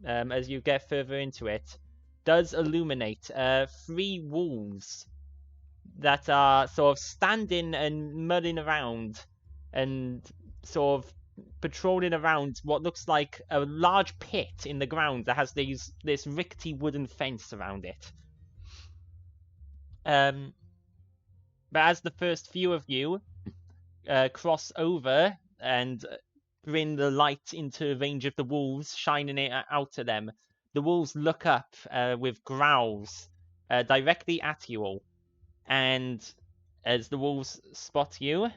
as you get further into it, does illuminate 3 wolves that are sort of standing and mulling around and sort of patrolling around what looks like a large pit in the ground that has this rickety wooden fence around it. But as the first few of you cross over and bring the light into range of the wolves, shining it out to them, the wolves look up with growls directly at you all. And as the wolves spot you,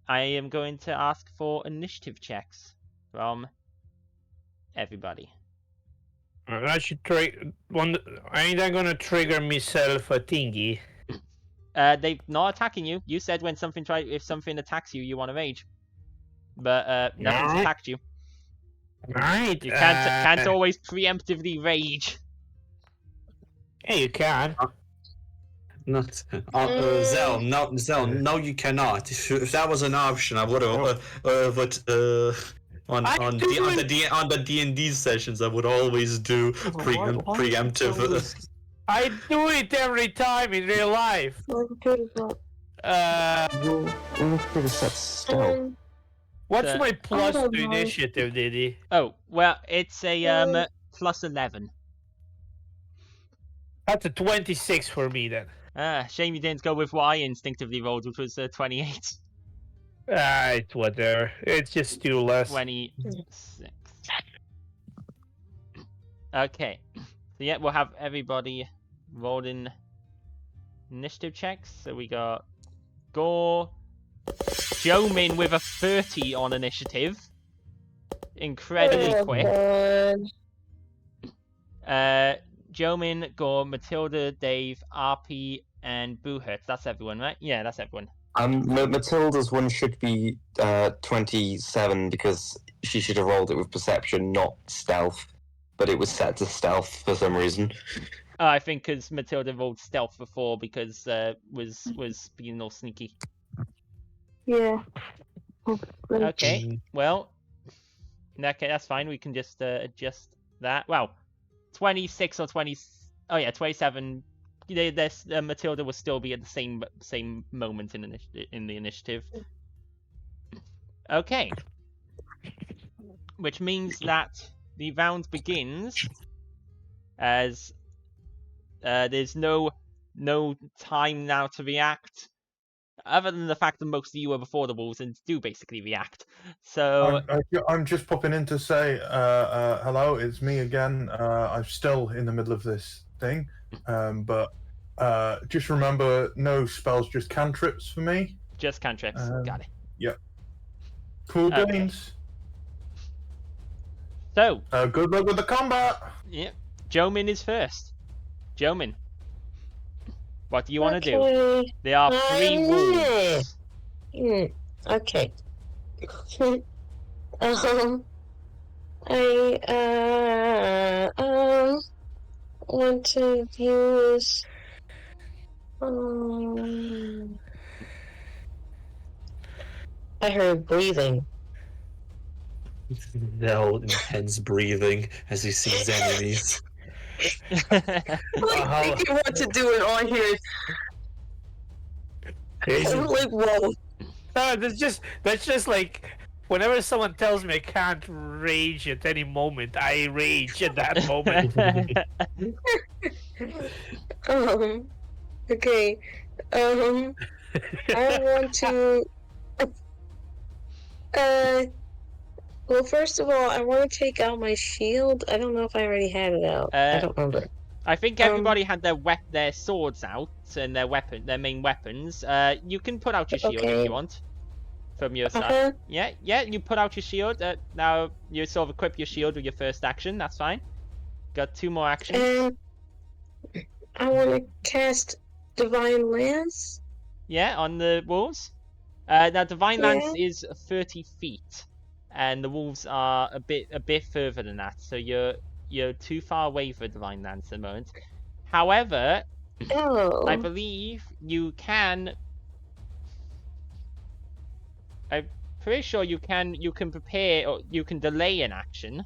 I am going to ask for initiative checks from everybody. I should try one. Ain't I gonna trigger myself a thingy? They're not attacking you. You said when if something attacks you, you want to rage. But nothing's attacked you. Right. You can't always preemptively rage. Yeah, you can. Not Zell. No, you cannot. If that was an option, I would have. On the D&D sessions, I would always do preemptive. I do it every time in real life. What good is that? What's my plus don't to know. initiative, Diddy? Oh, well, it's a plus 11. That's a 26 for me then. Shame you didn't go with what I instinctively rolled, which was 28. It's whatever. It's just 2 less. 26. Okay. So yeah, we'll have everybody rolling initiative checks. So we got Gore, Jomin with a 30 on initiative. Incredibly quick. Jomin, Gore, Matilda, Dave, RP, and Boohurt. That's everyone, right? Yeah, that's everyone. Matilda's one should be 27 because she should have rolled it with perception, not stealth. But it was set to stealth for some reason. I think because Matilda rolled stealth before because was being all sneaky. Yeah. Okay, well, okay, that's fine. We can just adjust that. Wow, 26 or 20. Oh yeah, 27. This Matilda will still be at the same moment in the initiative. Okay, which means that the round begins as there's no time now to react, other than the fact that most of you are before the wolves and do basically react. So I'm just popping in to say hello. It's me again. I'm still in the middle of this thing, but just remember, no spells, just cantrips for me. Just cantrips. Got it. Yep. Cool beans. So good luck with the combat. Yeah, Jomin is first. Jomin, what do you want to do? There are 3 wolves. Okay. I want to use. I heard breathing. Zell intense breathing as he sees enemies. thinking what to do, and all I hear is I'm like, whoa. No, that's just like whenever someone tells me I can't rage at any moment, I rage at that moment. Okay. I want to. Well, first of all, I want to take out my shield. I don't know if I already had it out. I don't remember. I think everybody had their swords out and their main weapons. You can put out your shield if you want. From your side. Yeah, you put out your shield. Now you sort of equip your shield with your first action. That's fine. Got 2 more actions. I want to cast Divine Lance. Yeah, on the wolves. Now Divine Lance is 30 feet, and the wolves are a bit further than that. So you're too far away for Divine Lance at the moment. However, I believe you can. I'm pretty sure you can prepare, or you can delay an action.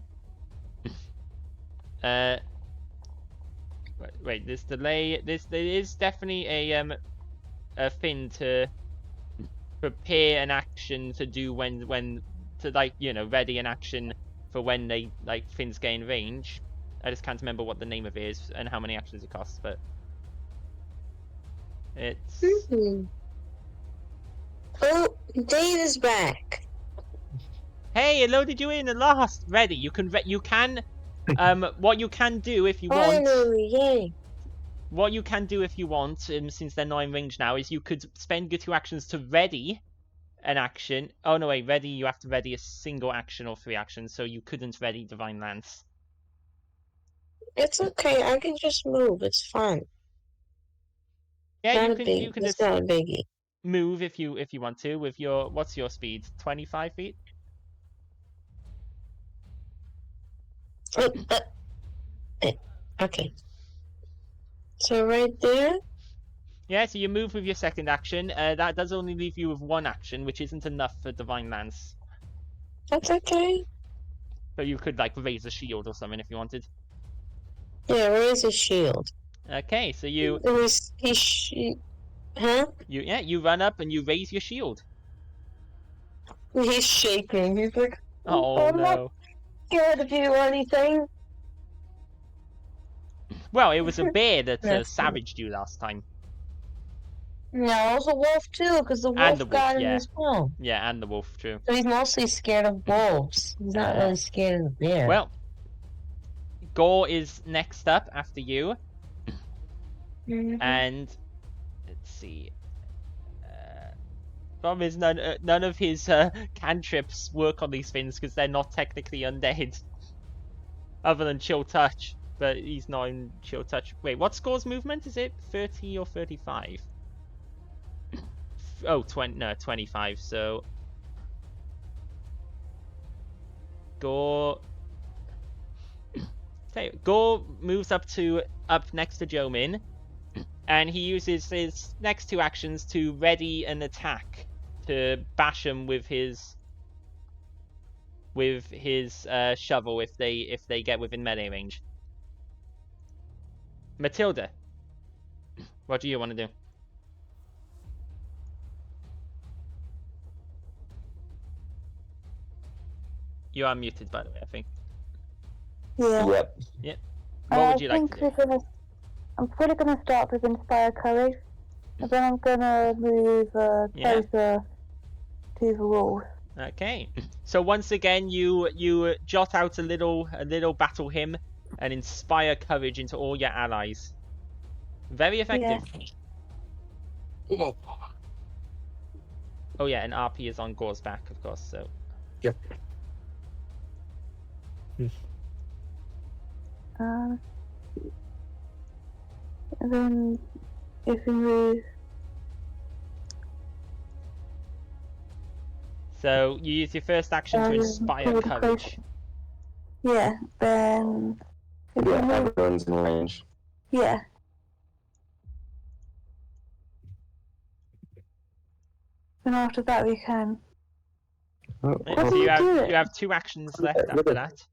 Wait, this delay, there is definitely a thing to prepare an action to do when to, like, you know, ready an action for when they, like, things gain range. I just can't remember what the name of it is and how many actions it costs, but it's. Oh, Dave is back. Hey, I loaded you in at last. Ready. You can what you can do if you want. Finally, yay. What you can do if you want, since they're not in range now, is you could spend your 2 actions to ready an action. Oh no, wait, ready. You have to ready a single action or 3 actions, so you couldn't ready Divine Lance. It's okay. I can just move. It's fine. Yeah, you can just not a biggie. Move if you want to with your, what's your speed? 25 feet? Okay. So right there? Yeah, so you move with your second action. That does only leave you with 1 action, which isn't enough for Divine Lance. That's okay. But you could, like, raise a shield or something if you wanted. Yeah, raise a shield. Okay, so you... Huh? You run up and you raise your shield. He's shaking. He's like, oh I'm no. not scared to do anything. Well, it was a bear that savaged you last time. Yeah, it was a wolf too, because the wolf got him as well. Yeah, and the wolf, true. So he's mostly scared of wolves. He's not really scared of the bear. Well, Gore is next up after you. And let's see. Problem is, none of his cantrips work on these things because they're not technically undead. Other than Chill Touch, but he's not in Chill Touch. Wait, what's Gore's movement? Is it 30 or 35? Oh, 25. So Gore moves up next to Jomin, and he uses his next 2 actions to ready an attack to bash him with his shovel if they get within melee range. Matilda, what do you want to do? You are muted, by the way, I think. Yeah. Yep. What would you like to do? I'm probably going to start with Inspire Courage, and then I'm going to move closer to the walls. Okay. So once again, you jot out a little battle hymn and inspire courage into all your allies. Very effective. Yeah. Oh yeah, and RP is on Gore's back, of course. So. Yep. And then if we move. So you use your first action to inspire courage. Yeah, then. Yeah, everyone's in range. Yeah. Then after that we can. So you have 2 actions left after that.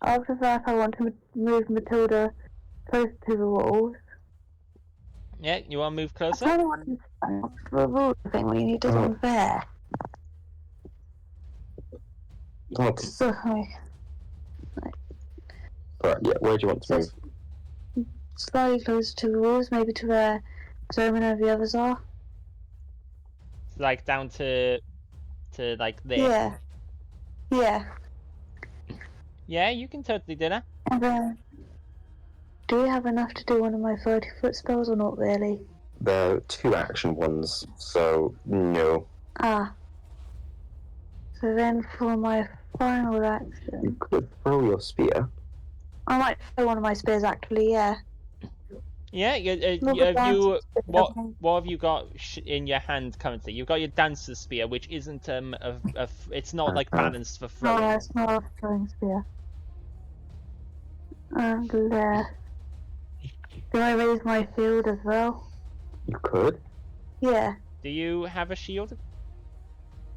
After that, I want to move Matilda close to the walls. Yeah, you want to move I closer? kind of want to stand up for a rule thing when you do something fair. Okay. So, Right, yeah, where do you want to move? slightly closer to the walls, maybe to where Zoman and the others are. Like down to like there. Yeah. Yeah. Yeah, you can totally do that. And then, do we have enough to do one of my 30-foot spells or not really? They're 2 action ones, so no. Ah. So then for my final You action, could throw your spear. I might throw one of my spears actually, yeah. Yeah, Look have at you that. what have you got in your hand currently? You've got your dancer's spear, which isn't it's not like balanced for No, throwing. it's not a throwing spear. And do I raise my shield as well? You could. Yeah. Do you have a shield?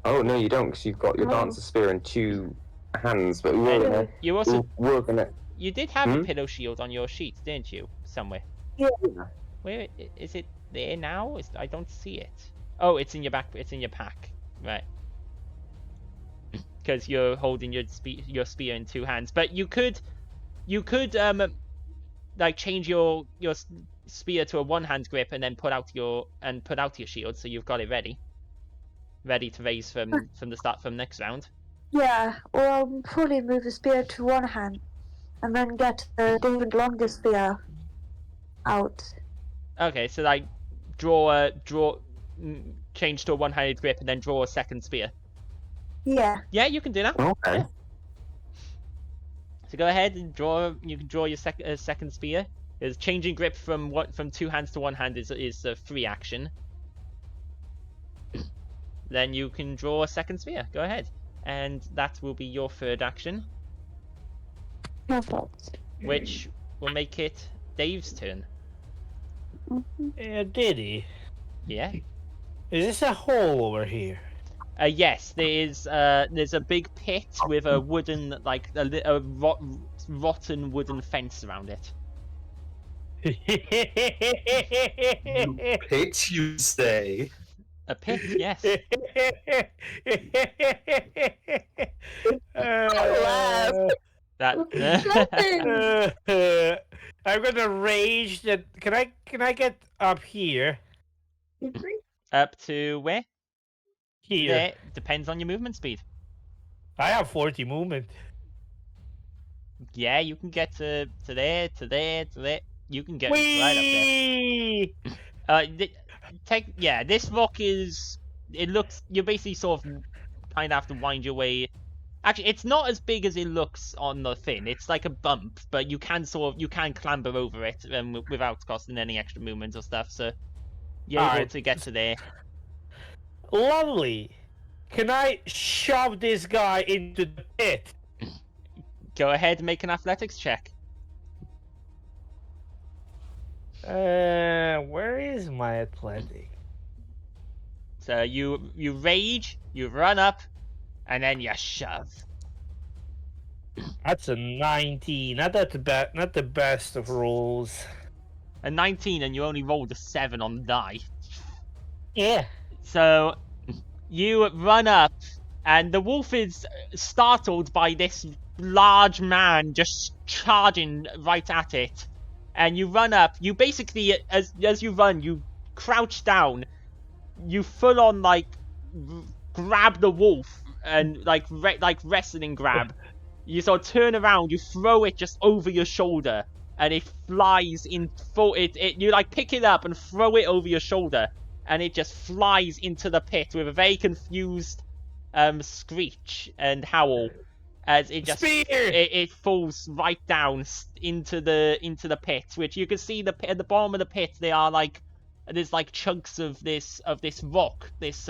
Oh, no, you don't, because you've got your No. dancer spear in 2 hands, but And you also we're gonna... you did have a pillow shield on your sheet, didn't you? Somewhere. Yeah. Where is it? There now? I don't see it. Oh, it's in your back. It's in your pack, right? Because you're holding your spear in 2 hands. But you could like change your spear to a 1-hand grip and then put out your shield, so you've got it ready to raise from the start from next round. Yeah, or I'll probably move the spear to one hand and then get the even longer spear out. Okay, so like change to a 1-handed grip and then draw a second spear. Yeah. Yeah, you can do that. Okay. Yeah. So go ahead and draw. You can draw your second spear. Is changing grip from 2 hands to 1 hand is a free action. Then you can draw a second spear. Go ahead, and that will be your 3rd action, Perfect. which will make it Dave's turn. Did he? Yeah. Is this a hole over here? Yes, there's a big pit with a wooden rotten wooden fence around it. Pit, you say? A pit, yes. I'm gonna rage that. Can I get up here? Up to where? Here. There. Depends on your movement speed. I have 40 movement. Yeah, you can get to there, to there, to there. You can get Whee! right up there. This rock is. It looks. You basically sort of kind of have to wind your way. Actually, it's not as big as it looks on the thing. It's like a bump, but you can clamber over it without costing any extra movement or stuff. So you're able to get to there. Lovely. Can I shove this guy into the pit? Go ahead and make an athletics check. Where is my athletic? So you rage, you run up, and then you shove. That's a 19. Not the best of rolls. A 19, and you only rolled a 7 on the die. Yeah. So you run up, and the wolf is startled by this large man just charging right at it. And you run up. You basically, as you run, you crouch down. You full on grab the wolf and like wrestling grab. You sort of turn around. You throw it just over your shoulder, and it flies in full. You like pick it up and throw it over your shoulder, and it just flies into the pit with a very confused screech and howl as it just it falls right down into the pit, which you can see at the bottom of the pit there's chunks of this rock, this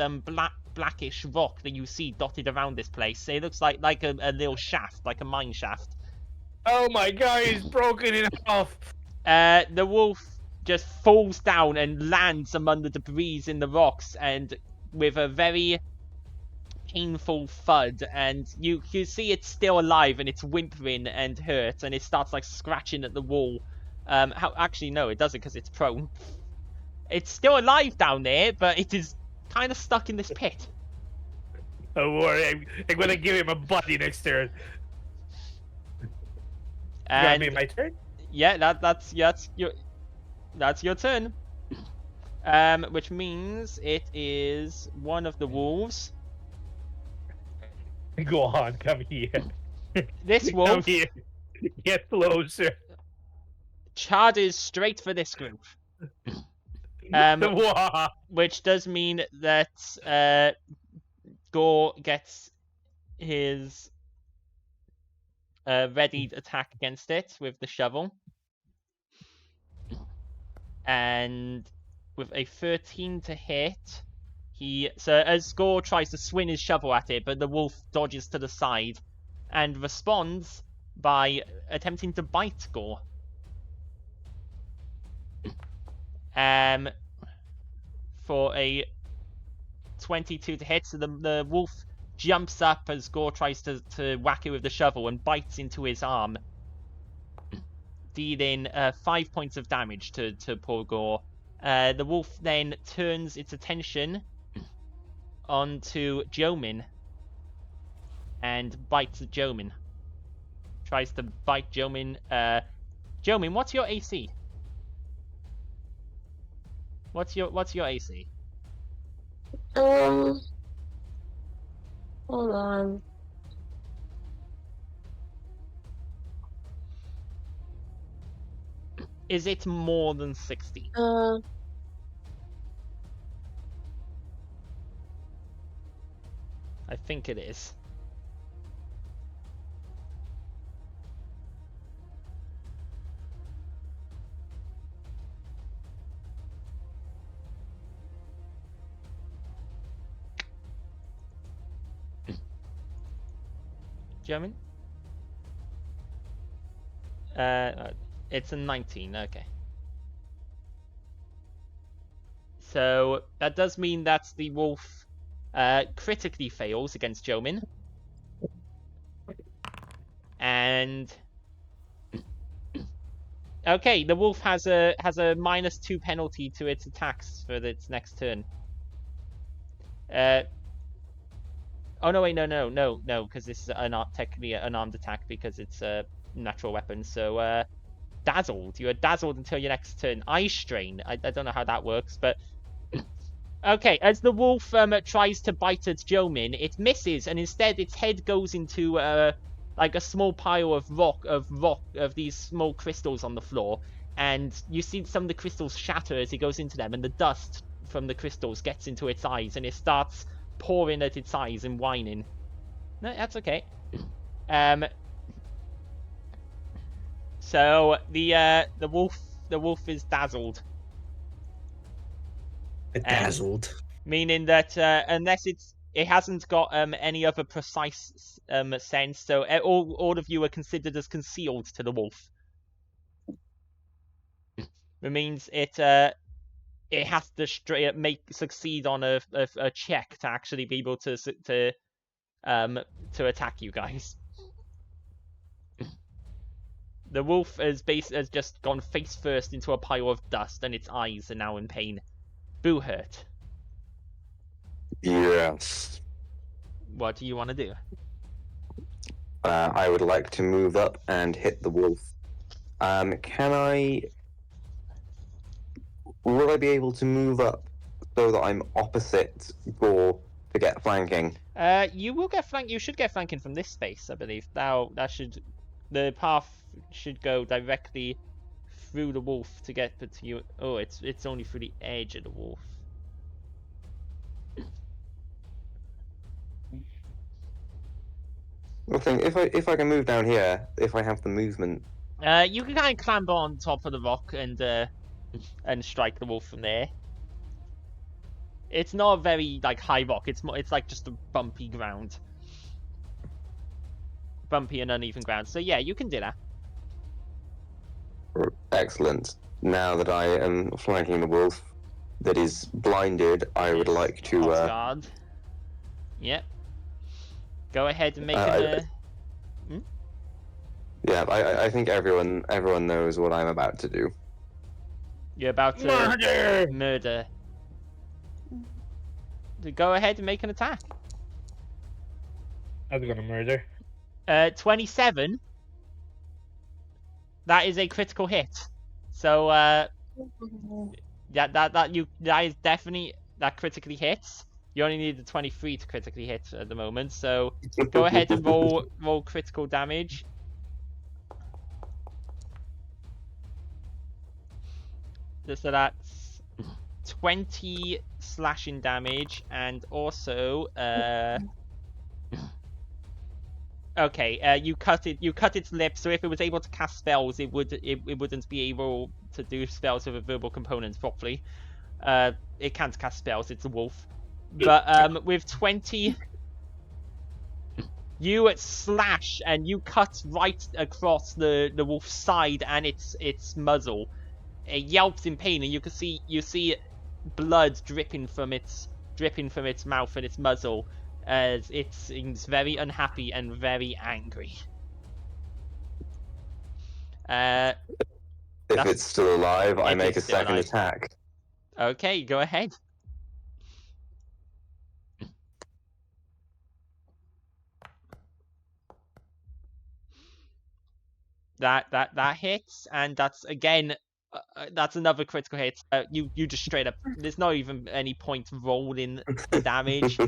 blackish rock that you see dotted around this place. It looks like a little shaft, like a mine shaft. Oh my god, he's broken in half. The wolf just falls down and lands among the debris in the rocks, and with a very painful thud, and you see it's still alive and it's whimpering and hurt, and it starts like scratching at the wall. Actually no, it doesn't because it's prone. It's still alive down there, but it is kind of stuck in this pit. Don't worry, I'm gonna give him a buddy next turn. And Gonna be my turn? yeah, that's your turn. Which means it is one of the wolves. Go on, come here. This Come wolf here. Get closer. charges straight for this group. Which does mean that Gore gets his readied attack against it with the shovel. And with a 13 to hit, as Gore tries to swing his shovel at it, but the wolf dodges to the side and responds by attempting to bite Gore. For a 22 to hit, so the wolf jumps up as Gore tries to whack it with the shovel and bites into his arm, dealing 5 points of damage to poor Gore. The wolf then turns its attention onto Jomin and bites at Jomin. Tries to bite Jomin. Jomin, what's your AC? What's your AC? Hold on. Is it more than 60? I think it is. German? It's a 19, okay. So that does mean that the wolf critically fails against Jomin. And okay, the wolf has a -2 penalty to its attacks for its next turn. Oh no, wait, no, because this is technically an unarmed attack because it's a natural weapon. So dazzled. You are dazzled until your next turn. Eye strain. I don't know how that works, but okay. As the wolf tries to bite at Jomin, it misses, and instead its head goes into like a small pile of these small crystals on the floor, and you see some of the crystals shatter as it goes into them, and the dust from the crystals gets into its eyes, and it starts pouring at its eyes and whining. No, that's okay. So the wolf is dazzled. Dazzled. Meaning that unless it hasn't got any other precise sense, so all of you are considered as concealed to the wolf. It means it has to succeed on a check to actually be able to attack you guys. The wolf has just gone face first into a pile of dust, and its eyes are now in pain. Boo hurt. Yes. What do you want to do? I would like to move up and hit the wolf. Will I be able to move up so that I'm opposite Gore to get flanking? You will get flank. You should get flanking from this space, I believe. The path should go directly through the wolf to get to you. Oh, it's only through the edge of the wolf. I think if I can move down here, if I have the movement. You can kind of clamber on top of the rock and strike the wolf from there. It's not a very high rock. It's like just a bumpy ground, bumpy and uneven ground. So yeah, you can do that. Excellent. Now that I am flanking the wolf that is blinded, I would like to. Guard. Yep. Go ahead and make an. Yeah, I think everyone knows what I'm about to do. You're about to murder. Go ahead and make an attack. I'm gonna murder. 27. That is a critical hit. So that is definitely that critically hits. You only need the 23 to critically hit at the moment. So go ahead and roll critical damage. So that's 20 slashing damage, and also okay, you cut its lips, so if it was able to cast spells, it wouldn't be able to do spells with a verbal component properly. It can't cast spells, it's a wolf. But with 20, you slash and you cut right across the wolf's side and its muzzle. It yelps in pain, and you see blood dripping from its mouth and its muzzle, as it seems very unhappy and very angry. If it's still alive, I make a second alive. attack. Okay, go ahead. That hits, and that's again. That's another critical hit. You just straight up. There's not even any point rolling the damage.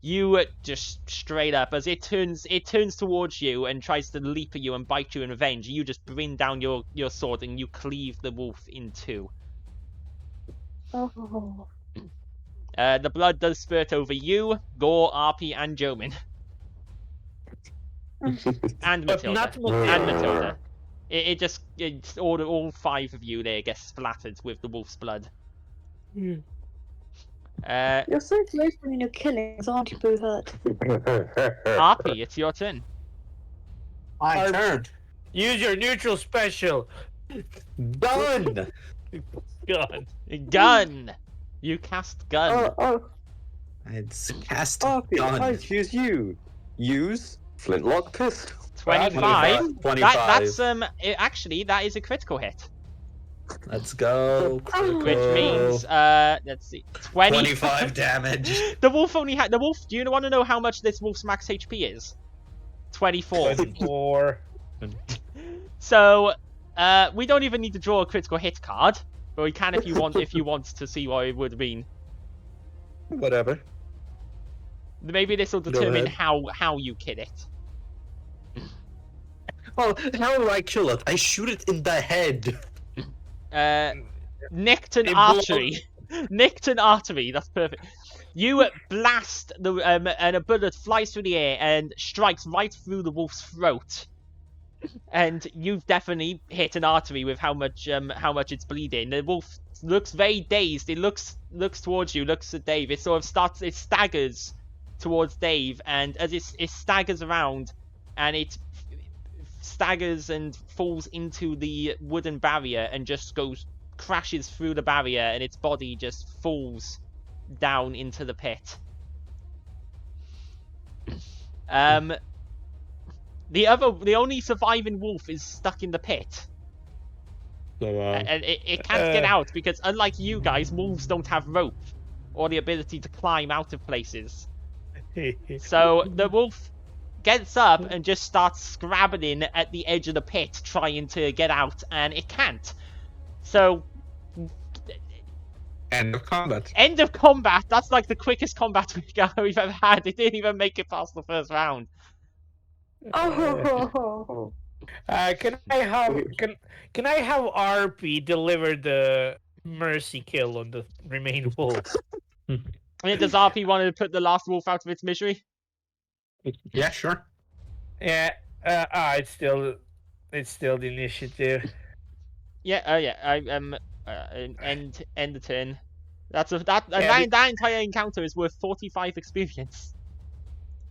You just straight up, as it turns towards you and tries to leap at you and bite you in revenge. You just bring down your sword and you cleave the wolf in two. Oh. The blood does spurt over you, Gore, RP, and Jomin. And Matilda. And Matilda. It's all 5 of you there get splattered with the wolf's blood. You're so close when you're killing, aren't you, Boo Hurt? RP, it's your turn. My turn. Use your neutral special. Done. Gun. You cast gun. It's cast RP, gun. I choose you. Use flintlock pistol. 25. 25. That's actually that is a critical hit. Let's go. Critical. Which means let's see, 25 damage. The wolf only had do you want to know how much this wolf's max HP is? 24. 24. So we don't even need to draw a critical hit card, but we can if you want to see what it would have been. Whatever. Maybe this will determine how you kill it. Well, how do I kill it? I shoot it in the head. Nicked an artery. Nicked an artery. That's perfect. You blast and a bullet flies through the air and strikes right through the wolf's throat. And you've definitely hit an artery with how much it's bleeding. The wolf looks very dazed. It looks towards you. Looks at Dave. It staggers towards Dave, and as it staggers around, and it staggers and falls into the wooden barrier and just crashes through the barrier, and its body just falls down into the pit. The only surviving wolf is stuck in the pit. And it can't get out because, unlike you guys, wolves don't have rope or the ability to climb out of places. So the wolf gets up and just starts scrabbling at the edge of the pit, trying to get out, and it can't. So end of combat. End of combat. That's like the quickest combat we've ever had. It didn't even make it past the first round. Oh. Can I have RP deliver the mercy kill on the remaining wolf? Does RP want to put the last wolf out of its misery? Yeah, sure. Yeah. It's still the initiative. Yeah. Yeah. I end the turn. That entire encounter is worth 45 experience,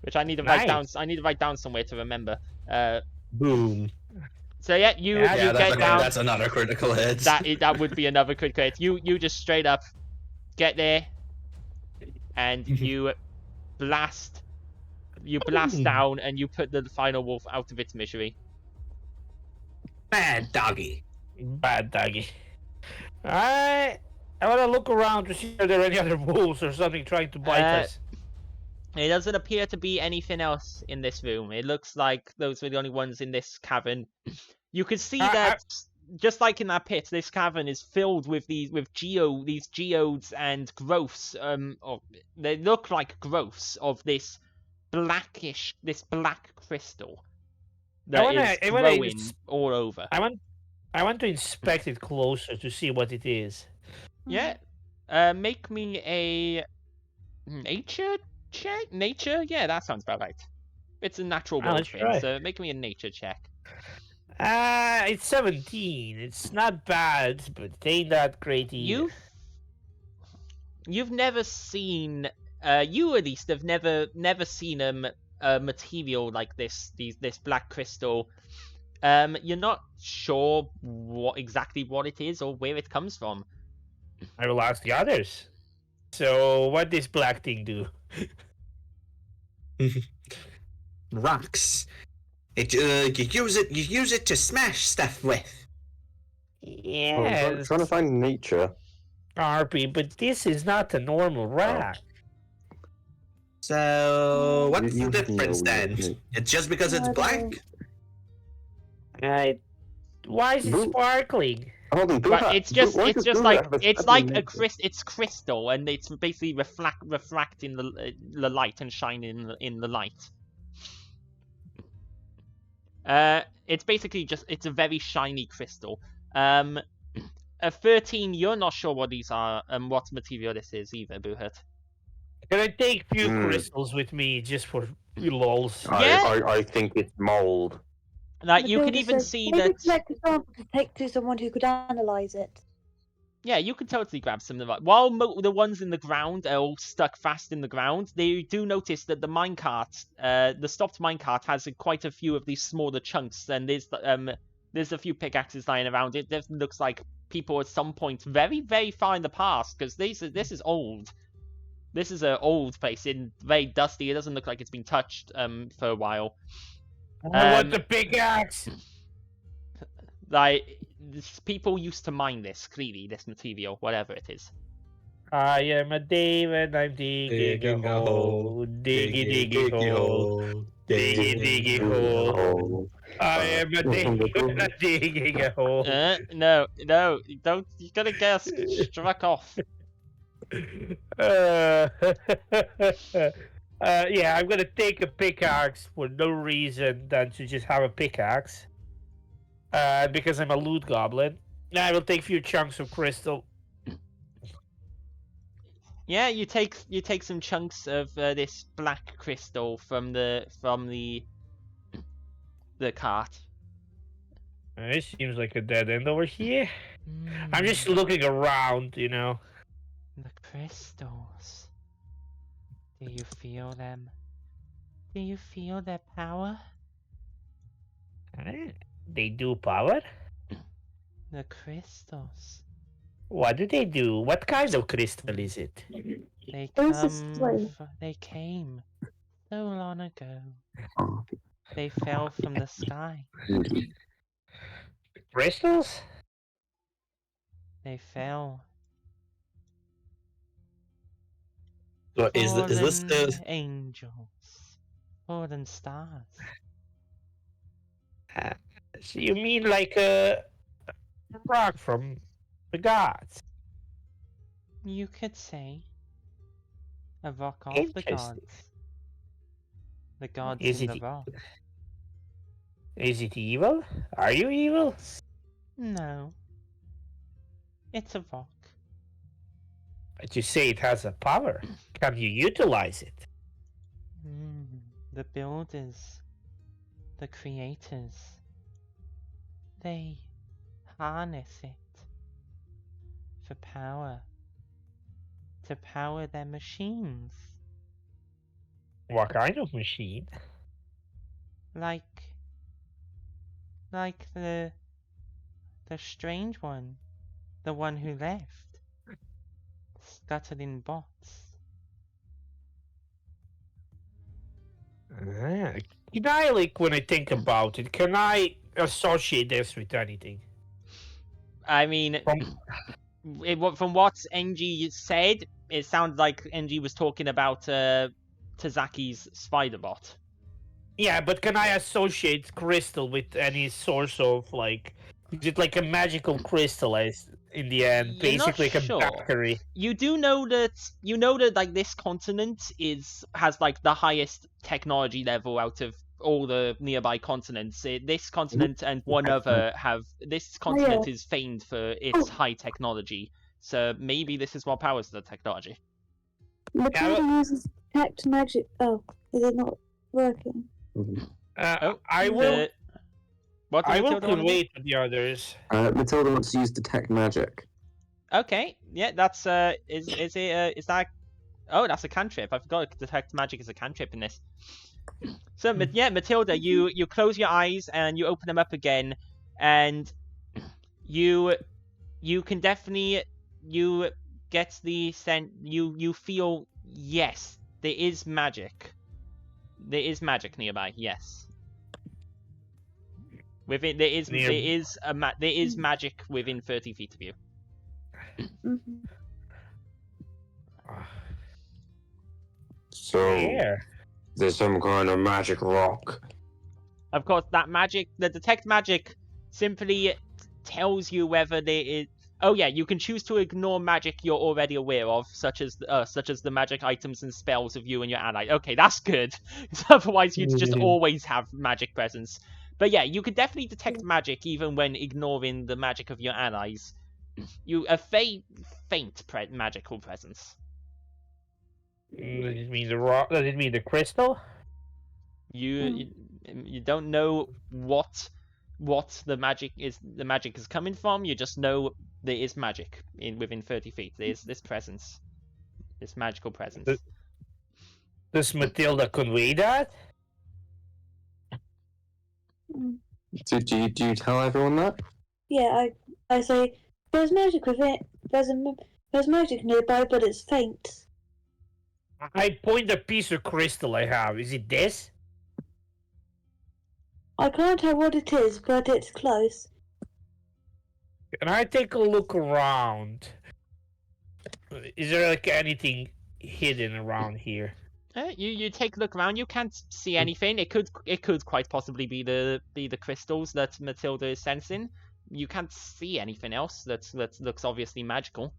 which I need to write down. I need to write down somewhere to remember. Boom. So yeah, you get down. That's another critical hit. That would be another critical hit. You just straight up get there, and you blast you blast down and you put the final wolf out of its misery. Bad doggy. Bad doggy. I want to look around to see if there are any other wolves or something trying to bite us. It doesn't appear to be anything else in this room. It looks like those were the only ones in this cavern. You can see that, just like in that pit, this cavern is filled with these geodes and growths. They look like growths of this black crystal that is growing all over. I want to inspect it closer to see what it is. Yeah. Make me a nature check. Nature? Yeah, that sounds about right. It's a natural world thing, so make me a nature check. It's 17. It's not bad, but it ain't that great either. You've never seen. You at least have never seen a material like this black crystal. You're not sure exactly what it is or where it comes from. I will ask the others. So, what does black thing do? Rocks. You use it to smash stuff with. Yeah. I'm trying to find nature. RP, but this is not a normal rock. So what's the difference then? It's just because it's black? Why is it sparkling? It's crystal, and it's basically refracting the light and shining in the light. It's basically it's a very shiny crystal. A 13, you're not sure what these are and what material this is either, Buhut. Can I take a few crystals with me just for lols? Yeah. I think it's mold. Like, you can even see that. Collect a sample to take to someone who could analyze it. Yeah, you can totally grab some of them. While the ones in the ground are all stuck fast in the ground, they do notice that the minecart, the stopped minecart, has quite a few of these smaller chunks, and there's a few pickaxes lying around. It definitely looks like people at some point very, very far in the past, because this is old. This is an old place, very dusty. It doesn't look like it's been touched for a while. I want the pickaxe! Like, people used to mine this, clearly, this material, whatever it is. I am a Dave and I'm digging a hole. Diggy hole. Diggy hole. I am a Dave and I'm digging a hole. No, don't. You gotta get us struck off. Yeah, I'm gonna take a pickaxe for no reason than to just have a pickaxe. Because I'm a loot goblin. Now I will take a few chunks of crystal. Yeah, you take some chunks of this black crystal from the cart. It seems like a dead end over here. I'm just looking around, you know. The crystals. Do you feel them? Do you feel their power? They do power? The crystals. What do they do? What kind of crystal is it? They came so long ago. They fell from the sky. Crystals? They fell. So is this the angels? Fallen stars. So you mean like a rock from the gods? You could say a rock of the gods. The gods in the rock. Is it evil? Are you evil? No. It's a rock. But you say it has a power. Can you utilize it? The builders, the creators, they harness it for power, to power their machines. What kind of machine? Like the strange one, the one who left, scattered in bots. Can I, like, when I think about it, can I associate this with anything? I mean, from what NG said, it sounded like NG was talking about Tazaki's spider bot. Yeah, but can I associate crystal with any source of, like, is it like a magical crystal in the end, You're basically not like sure. a battery? You do know that like this continent has like the highest technology level out of all the nearby continents. This continent and one other have. This continent is famed for its high technology. So maybe this is what powers the technology. Matilda uses detect magic. Oh, is it not working? I will. What I will Matilda want to do? convey to the others. Matilda wants to use detect magic. Okay, yeah, that's is that? Oh, that's a cantrip. I forgot detect magic is a cantrip in this. So yeah, Matilda, you close your eyes and you open them up again, and you can definitely get the sense you feel, yes, there is magic. There is magic nearby. Yes. Within there is magic within 30 feet of you. So there's some kind of magic rock. Of course, that magic, the detect magic, simply tells you whether there is. Oh yeah, you can choose to ignore magic you're already aware of, such as the magic items and spells of you and your ally. Okay, that's good. Otherwise, you'd just always have magic presence. But yeah, you could definitely detect magic even when ignoring the magic of your allies. A faint magical presence. Does it mean the rock? Does it mean the crystal? You don't know what the magic is. The magic is coming from. You just know there is magic within 30 feet. There is this presence, this magical presence. Does Matilda convey that? Do you tell everyone that? Yeah, I say there's magic with it. There's magic nearby, but it's faint. I point a piece of crystal I have. Is it this? I can't tell what it is, but it's close. Can I take a look around? Is there like anything hidden around here? You take a look around. You can't see anything. It could quite possibly be the crystals that Matilda is sensing. You can't see anything else that looks obviously magical.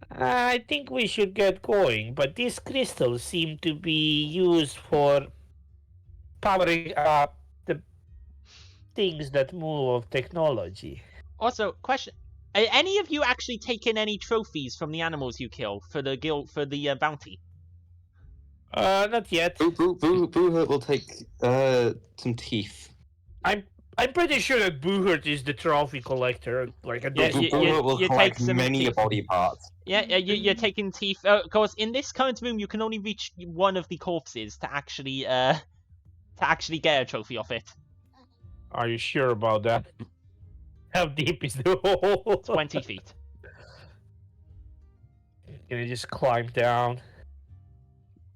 I think we should get going, but these crystals seem to be used for powering up the things that move of technology. Also, question: are any of you actually taking any trophies from the animals you kill for the bounty? Not yet. Boo will take some teeth. I'm pretty sure that Boohurt is the trophy collector. Like Boo will collect take some many teeth. body parts. Yeah, you're taking teeth. Of course, in this current room, you can only reach one of the corpses to actually get a trophy off it. Are you sure about that? How deep is the hole? 20 feet. Can I just climb down?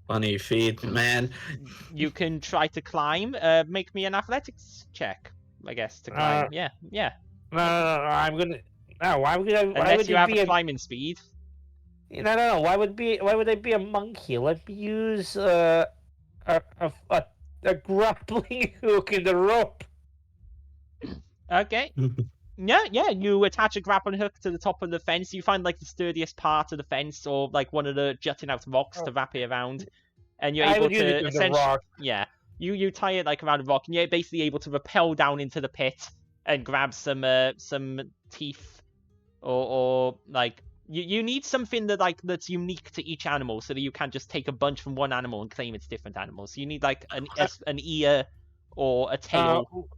20 feet, man. You can try to climb. Make me an athletics check, I guess, to climb. Yeah. No, I'm gonna. No, why would Unless you have a climbing speed. No. Why would I be a monkey? Let me use a grappling hook in the rope. Okay. Yeah. You attach a grappling hook to the top of the fence. You find like the sturdiest part of the fence, or like one of the jutting out rocks to wrap it around, and you're able to essentially. Yeah. You tie it like around a rock, and you're basically able to rappel down into the pit and grab some teeth, or like. You need something that's unique to each animal, so that you can't just take a bunch from one animal and claim it's different animals. You need like an ear or a tail.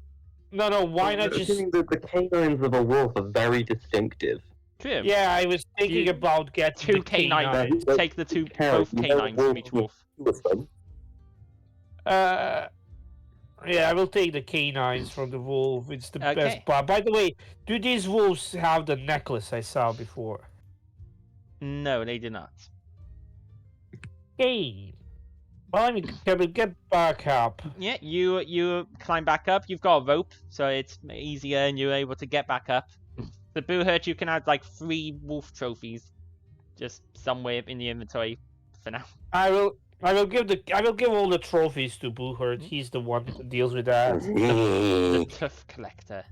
No. Why not just? The canines of a wolf are very distinctive. True. Yeah, I was thinking about getting two canines. Take the both canines from each wolf. Yeah, I will take the canines from the wolf. It's the best part. By the way, do these wolves have the necklace I saw before? No, they do not. Hey. Well, I mean, can we get back up? Yeah, you climb back up. You've got a rope, so it's easier, and you're able to get back up. The Boo Hurt, you can add like 3 wolf trophies, just somewhere in the inventory for now. I will give all the trophies to Boohurt. He's the one who deals with that. The Tuff Collector.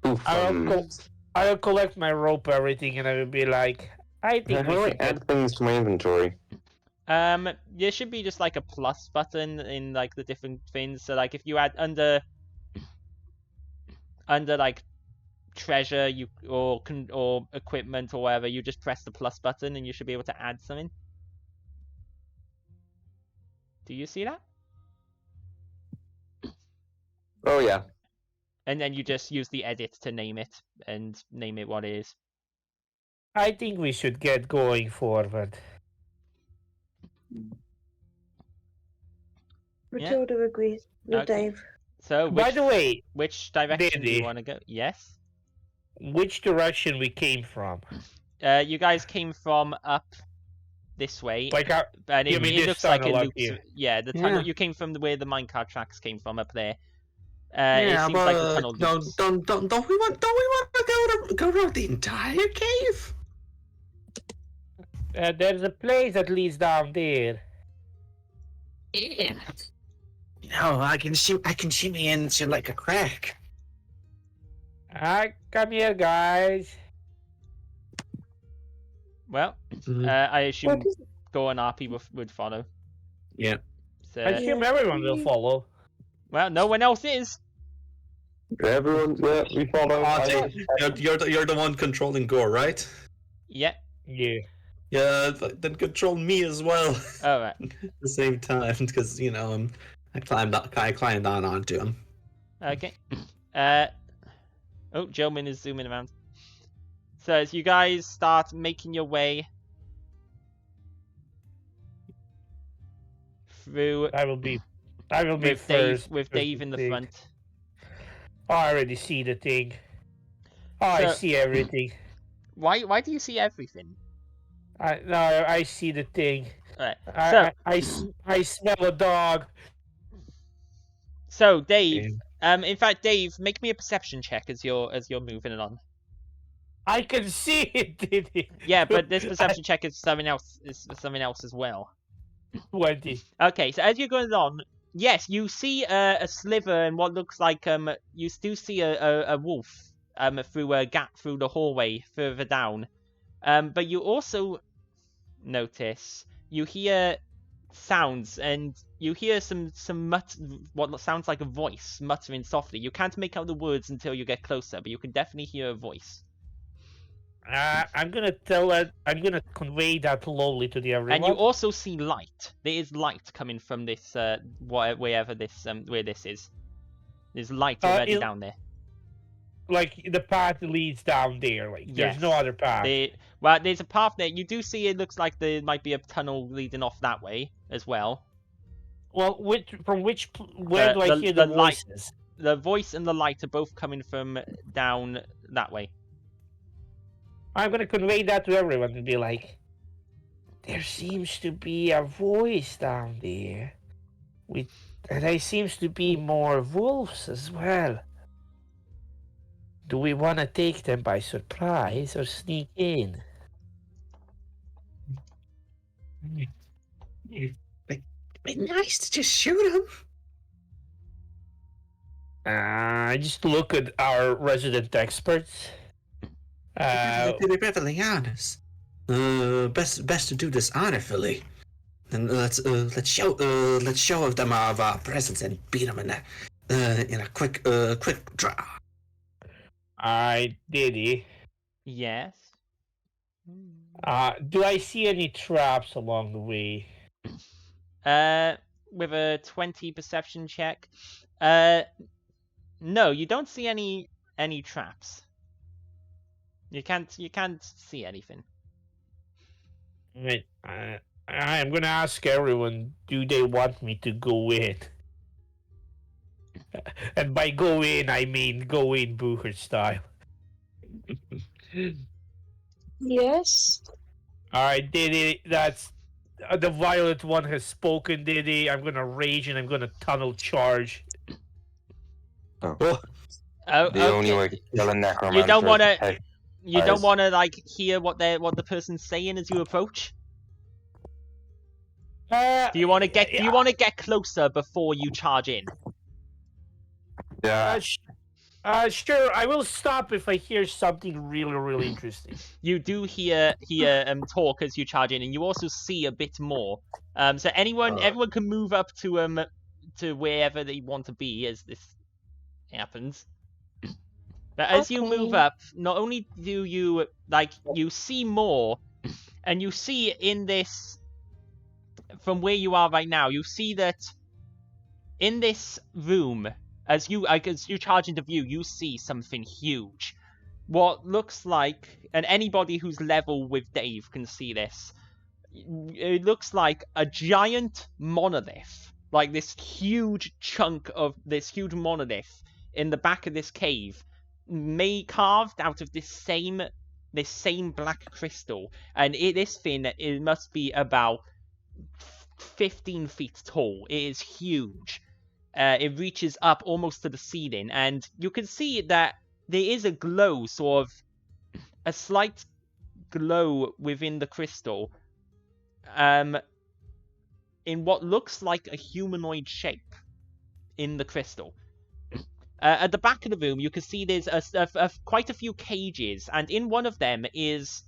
I will collect my rope, everything, and I will be like, I think How do I add things to my inventory? There should be just like a plus button in like the different things. So like if you add under like treasure or equipment or whatever, you just press the plus button and you should be able to add something. Do you see that? Oh yeah. And then you just use the edit to name it and name it what it is. I think we should get going forward. Matilda agrees with Okay. Dave. So By the way, which direction do you Diddy. want to go? Yes. which direction we came from? You guys came from up this way, Like, and you mean it this looks like it tunnel up loops. here? Yeah, the tunnel. Yeah. You came from where the minecart tracks came from up there. It Yeah, seems but like the tunnel loops. don't we want to go around the entire cave? there's a place that leads down there. Yeah. You know, I can see me into like a crack. Come here, guys. Well, Mhm. I assume What is Go and RP would follow. Yeah. So, I assume everyone will follow. well, no one else is. Everyone, yeah, we follow. Marty, you're the one controlling Gore, right? Yeah. Yeah. Yeah, then control me as well All right. at the same time, because you know I climbed on onto him. Okay. Oh, Gentleman is zooming around. So as you guys start making your way through I will be with first. With Dave in the thing. front. Oh, I already see the thing. Oh, I So- see everything. Why do you see everything? I see the thing. Alright. So I smell a dog. so Dave, in fact Dave, make me a perception check as you're moving along. I can see it, Diddy. Yeah, but this perception check is something else as well. 20. Okay, so as you're going along, yes, you see a sliver and what looks like you still see a wolf through a gap through the hallway further down. But you also notice you hear sounds and you hear some what sounds like a voice muttering softly. You can't make out the words until you get closer, but you can definitely hear a voice. I'm gonna convey that slowly to the everyone. And you also see light. There is light coming from this wherever this where this is. There's light already down there. Like the path leads down there. Like there's no Yes. other path. Well, there's a path there. You do see it looks like there might be a tunnel leading off that way as well. Well, where do I hear the light- voices? The voice and the light are both coming from down that way. I'm gonna convey that to everyone and be like, there seems to be a voice down there, and there seems to be more wolves as well. Do we want to take them by surprise or sneak in? It'd be nice to just shoot him. I just look at our resident experts. To be perfectly honest, best to do this honorably. And let's show them our presence and beat them in a quick draw. Diddy. Yes. Do I see any traps along the way? With a 20 perception check. No, you don't see any traps. You can't see anything. Wait, I'm gonna ask everyone, do they want me to go in? And by go in, I mean go in Booher style. Yes. Alright, Diddy, that's The violent one has spoken, Diddy. I'm gonna rage and I'm gonna tunnel charge. Oh, Oh, The only okay. way to kill a necromancer You don't is want to to. take You don't eyes. want to like hear what the person's saying as you approach. Do you want to get? Do you want to get closer before you charge in? Yeah. Sure. I will stop if I hear something really, really interesting. You do hear talk as you charge in, and you also see a bit more. So everyone can move up to wherever they want to be as this happens. But as you move Okay. up, not only do you you see more, and you see in this from where you are right now, you see that in this room, as you charge into view, you see something huge. What looks like, and anybody who's level with Dave can see this, it looks like a giant monolith, like this huge chunk of this huge monolith in the back of this cave, carved out of this same black crystal, and this thing, it must be about 15 feet tall. It is huge. It reaches up almost to the ceiling, and you can see that there is a glow, sort of a slight glow within the crystal, in what looks like a humanoid shape in the crystal. At the back of the room, you can see there's quite a few cages, and in one of them is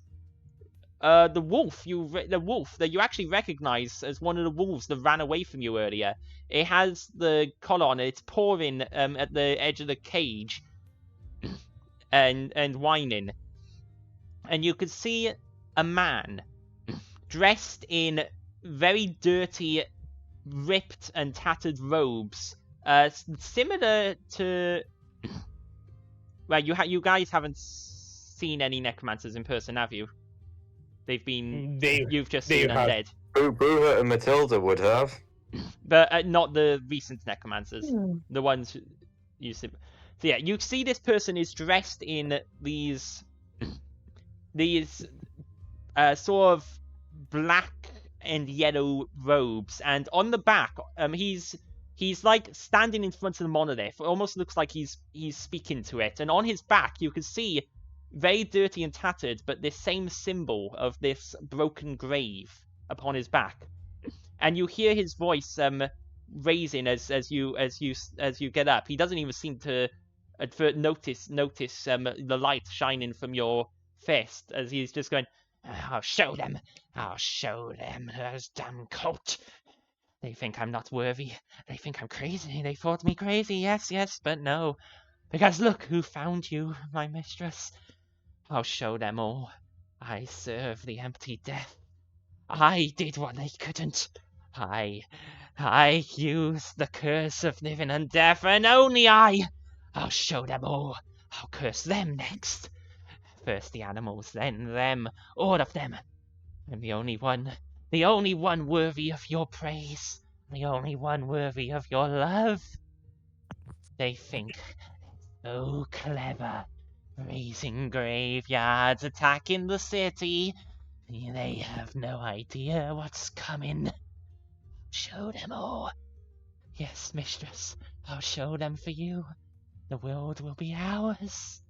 the wolf that you actually recognize as one of the wolves that ran away from you earlier. It has the collar on it. It's pawing at the edge of the cage and whining. And you can see a man dressed in very dirty, ripped and tattered robes, similar to. Well, you guys haven't seen any necromancers in person, have you? They've been. You've just seen undead. Bruja and Matilda would have. But not the recent necromancers. Hmm. The ones you see. So yeah, you see this person is dressed in these sort of black and yellow robes, and on the back, he's like standing in front of the monolith. It almost looks like he's speaking to it, and on his back you can see, very dirty and tattered, but this same symbol of this broken grave upon his back. And you hear his voice raising as you get up. He doesn't even seem to notice the light shining from your fist, as he's just going, I'll show them those damn cult. They think I'm not worthy. They think I'm crazy. They thought me crazy. Yes, but no. Because look who found you, my mistress. I'll show them all. I serve the empty death. I did what they couldn't. I used the curse of living and death, and only I. I'll show them all. I'll curse them next. First the animals, then them, all of them. I'm the only one worthy of your praise, the only one worthy of your love. They think they're so clever, raising graveyards, attacking the city. They have no idea what's coming. Show them all. Yes, mistress, I'll show them for you. The world will be ours.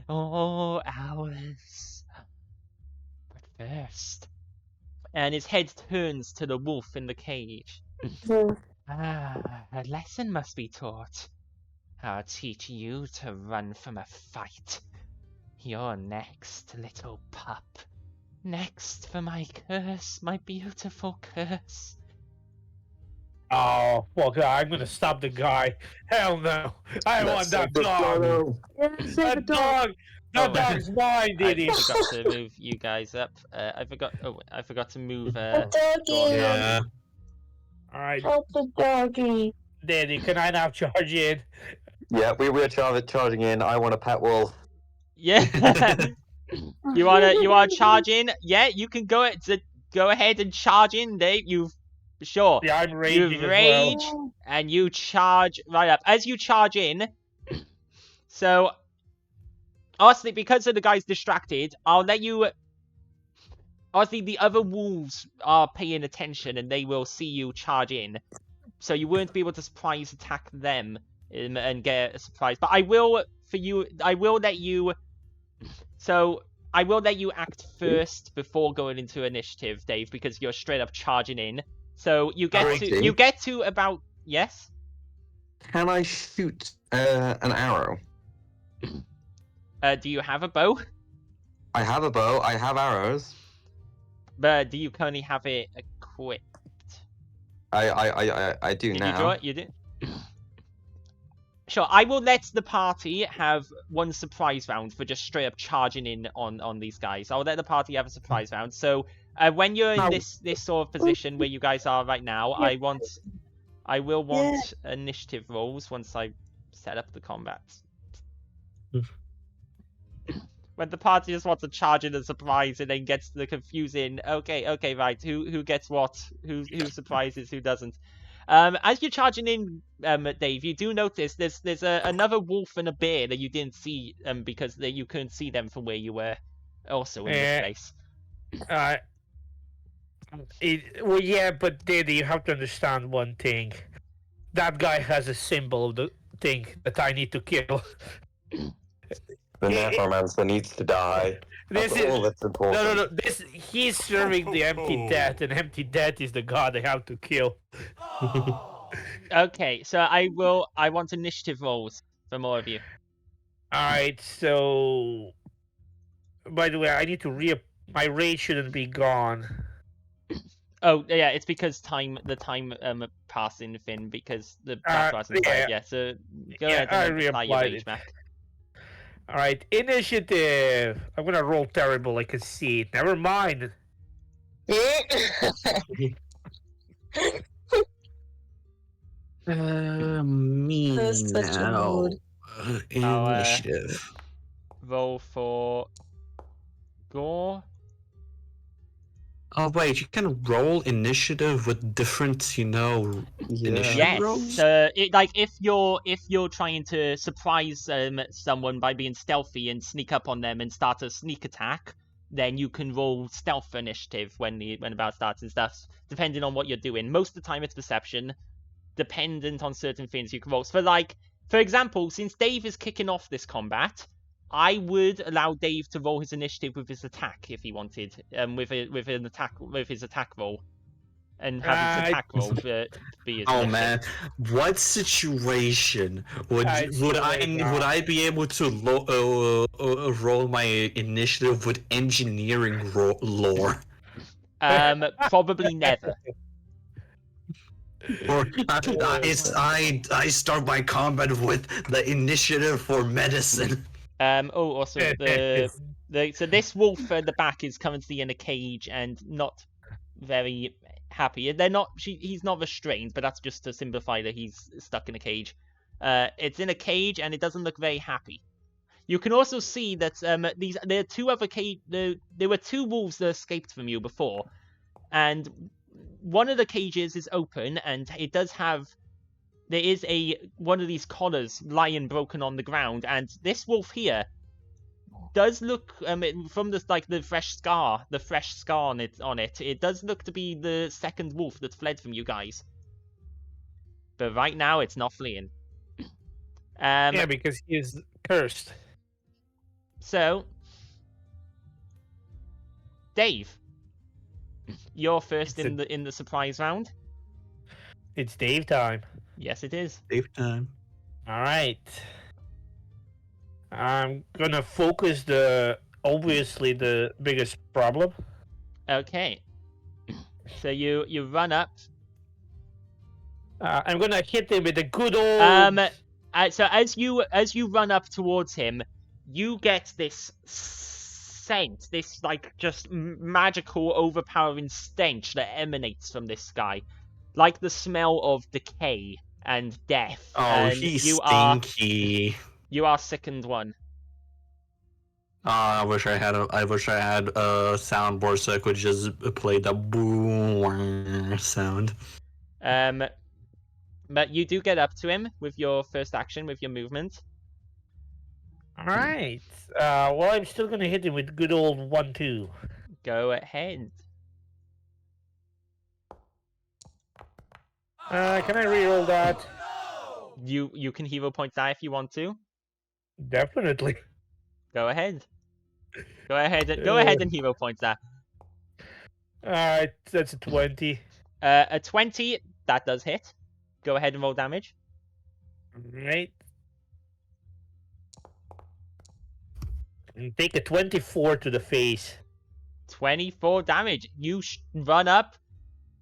All ours. But first. And his head turns to the wolf in the cage. A lesson must be taught. I'll teach you to run from a fight. You're next, little pup. Next for my curse, my beautiful curse. Oh, fuck, I'm gonna stop the guy. Hell no. I want that dog. That dog. That dog's mine, Diddy. I forgot to move you guys up. I forgot to move The doggy. yeah. Alright. Help the doggy. Diddy, can I now charge in? Yeah, we're charging in. I want a pet wolf. Yeah. You wanna charge in? Yeah, you can go ahead and charge in, Dave. Sure. Yeah, I'm raging You as rage well. and you charge right up. As you charge in, so honestly, because of the guy's distracted, I'll let you obviously the other wolves are paying attention and they will see you charge in, so you won't be able to surprise attack them and get a surprise. But I will let you. So I will let you act first before going into initiative, Dave, because you're straight up charging in. So you get to about yes. Can I shoot an arrow? Do you have a bow? I have a bow. I have arrows. But do you currently have it equipped? I do Did now. you draw it? You did. Sure, I will let the party have one surprise round for just straight up charging in on these guys. I'll let the party have a surprise round. So when you're in this sort of position where you guys are right now, I will want initiative rolls once I set up the combat. When the party just wants to charge in a surprise and then gets the confusing, okay, right, who gets what, who surprises, who doesn't. As you're charging in, Dave, you do notice there's another wolf and a bear that you didn't see because you couldn't see them from where you were also in this place. Well, yeah, but Daddy, you have to understand one thing. That guy has a symbol of the thing that I need to kill. The necromancer needs to die. That's all that's important. No. He's serving the empty death, and empty death is the god I have to kill. Okay, so I want initiative rolls from all of you. Alright, so by the way, I need to my rage shouldn't be gone. Oh yeah, it's because the time passing Finn because the battle hasn't started yet. So go ahead and apply your rage back. Alright, initiative. I'm gonna roll terrible, I can see it. Never mind. Me That's such a now. mood. Initiative. Roll for Gore. Oh wait, you can roll initiative with different, initiative rolls? Yes. If you're trying to surprise someone by being stealthy and sneak up on them and start a sneak attack, then you can roll stealth initiative when the battle starts and stuff, depending on what you're doing. Most of the time it's perception, dependent on certain things you can roll. For example, since Dave is kicking off this combat, I would allow Dave to roll his initiative with his attack if he wanted, with his attack roll, and have his attack roll be his Oh initiative. man, what situation would I be able to roll my initiative with engineering lore? Probably never. Or I start my combat with the initiative for medicine. Also so this wolf at the back is currently in a cage and not very happy. He's not restrained, but that's just to simplify that he's stuck in a cage. It's in a cage and it doesn't look very happy. You can also see that there were two wolves that escaped from you before, and one of the cages is open and it does have. There is one of these collars lying broken on the ground, and this wolf here does look from the fresh scar on it. It does look to be the second wolf that fled from you guys, but right now it's not fleeing. Yeah, because he is cursed. So, Dave, you're first in the surprise round. It's Dave time. Yes, it is. Dave time. All right. I'm gonna focus obviously the biggest problem. Okay. So you run up. I'm gonna hit him with a good old. So as you run up towards him, you get this scent, this just magical, overpowering stench that emanates from this guy, like the smell of decay and death. Oh, and he's stinky. You are sickened one. I wish I had a soundboard so I could just play the boom sound. But you do get up to him with your first action, with your movement. All right. Well, I'm still gonna hit him with good old 1-2. Go ahead. Can I reroll that? You can hero point that if you want to. Definitely. Go ahead. Go ahead and hero point that. Alright, that's a 20. A 20, that does hit. Go ahead and roll damage. Right. And take a 24 to the face. 24 damage. You run up,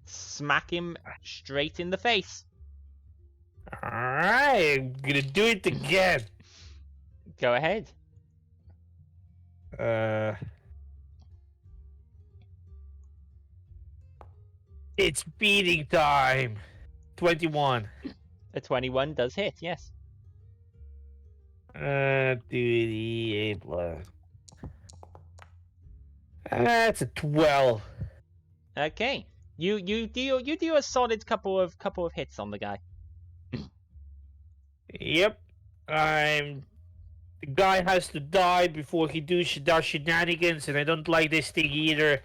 smack him straight in the face. Alright, I'm gonna do it again. Go ahead. It's beating time. 21. A 21 does hit, yes. 2d8 plus. That's a 12. Okay. You do a solid couple of hits on the guy. Yep. The guy has to die before he does shenanigans, and I don't like this thing either.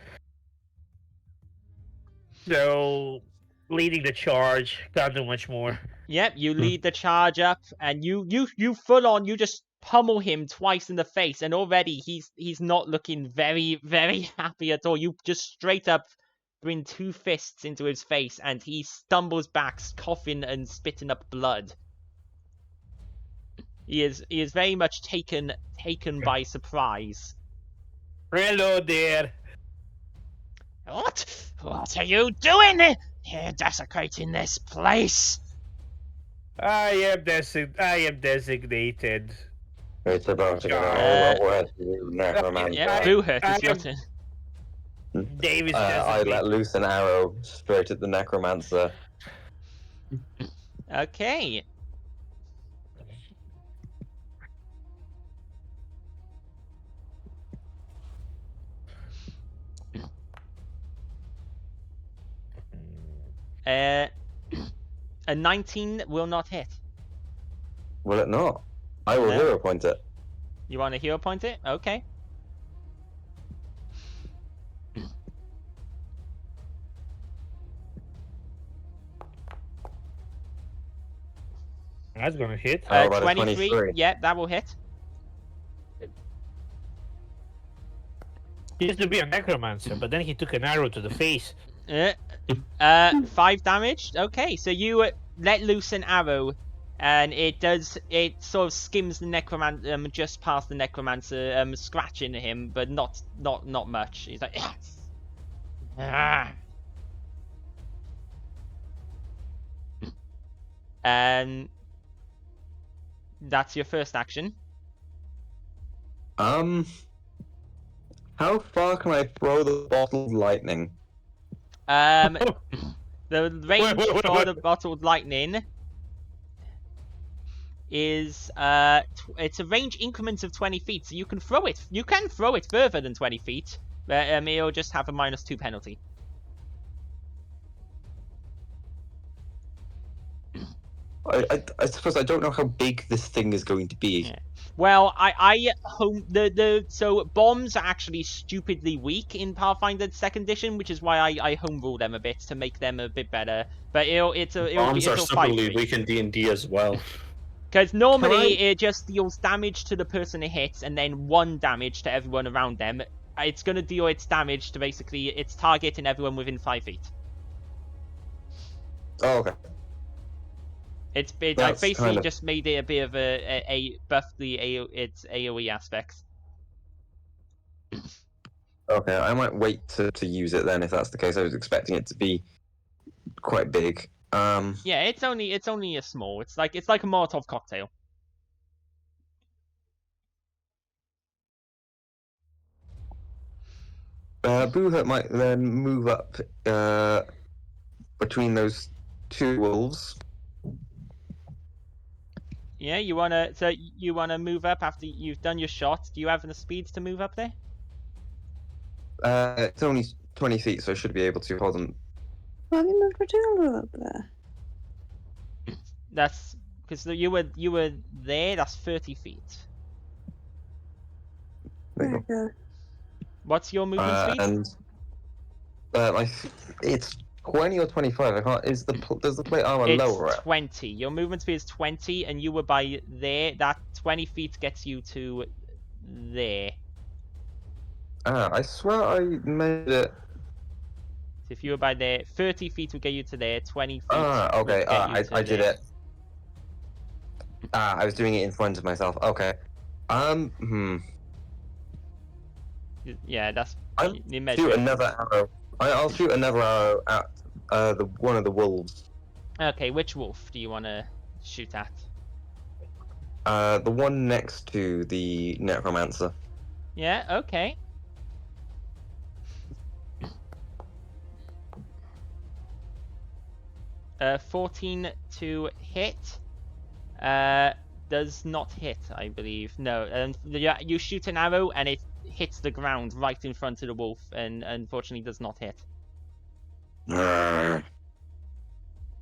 So, leading the charge, can't do much more. Yep, you lead the charge up, and you full on, you just pummel him twice in the face, and already he's not looking very, very happy at all. You just straight up bring 2 fists into his face, and he stumbles back, coughing and spitting up blood. He is very much taken by surprise. Hello there. What are you doing? You're desecrating this place. I am designated. It's about to get a lot worse. Necromancer. Yeah, Boohurt, it's your turn. David's I let loose an arrow straight at the necromancer. Okay. A 19 will not hit. Will it not? I will No. hero point it. You want to hero point it? Okay. That's gonna hit. How about a 23. 23? Yeah, that will hit. He used to be a necromancer, but then he took an arrow to the face. 5 damage. Okay, so you let loose an arrow, and it sort of skims the necromancer, just past the necromancer, scratching him, but not much. He's like, ah. And that's your first action. How far can I throw the bottle of lightning? The range for the bottled lightning is it's a range increment of 20 feet, so you can throw it. You can throw it further than 20 feet, but it'll just have a -2 penalty. I suppose I don't know how big this thing is going to be. Yeah. Well, so bombs are actually stupidly weak in Pathfinder 2nd edition, which is why I home-rule them a bit to make them a bit better. But Bombs are 5 stupidly feet. weak in D&D as well. Because normally it just deals damage to the person it hits, and then 1 damage to everyone around them. It's going to deal its damage to basically its target and everyone within 5 feet. Oh, okay. I basically just made it a bit of a buff its AoE aspects. Okay, I might wait to use it then if that's the case. I was expecting it to be quite big. Yeah, it's only a small. It's like a Molotov cocktail. Boohurt might then move up between those 2 wolves. Yeah, you wanna move up after you've done your shot. Do you have the speeds to move up there? It's only 20 feet, so I should be able to hold them. Why have you moved Matilda up there? That's because you were there. That's 30 feet. There you There go. we go. What's your movement speed? And it's 20 or 25. I can't. Does the plate armor It's lower it? 20. Your movement speed is 20, and you were by there. That 20 feet gets you to there. I swear I made it. So if you were by there, 30 feet would get you to there. 20 feet. Okay. would get you to I did there. it. I was doing it in front of myself. Okay. Yeah, that's. I'll You measure shoot it. another arrow. I'll shoot another arrow at one of the wolves. Okay, which wolf do you want to shoot at? The one next to the necromancer. Yeah, okay. Uh, 14 to hit. Does not hit, I believe. No, and you shoot an arrow and it hits the ground right in front of the wolf, and unfortunately does not hit.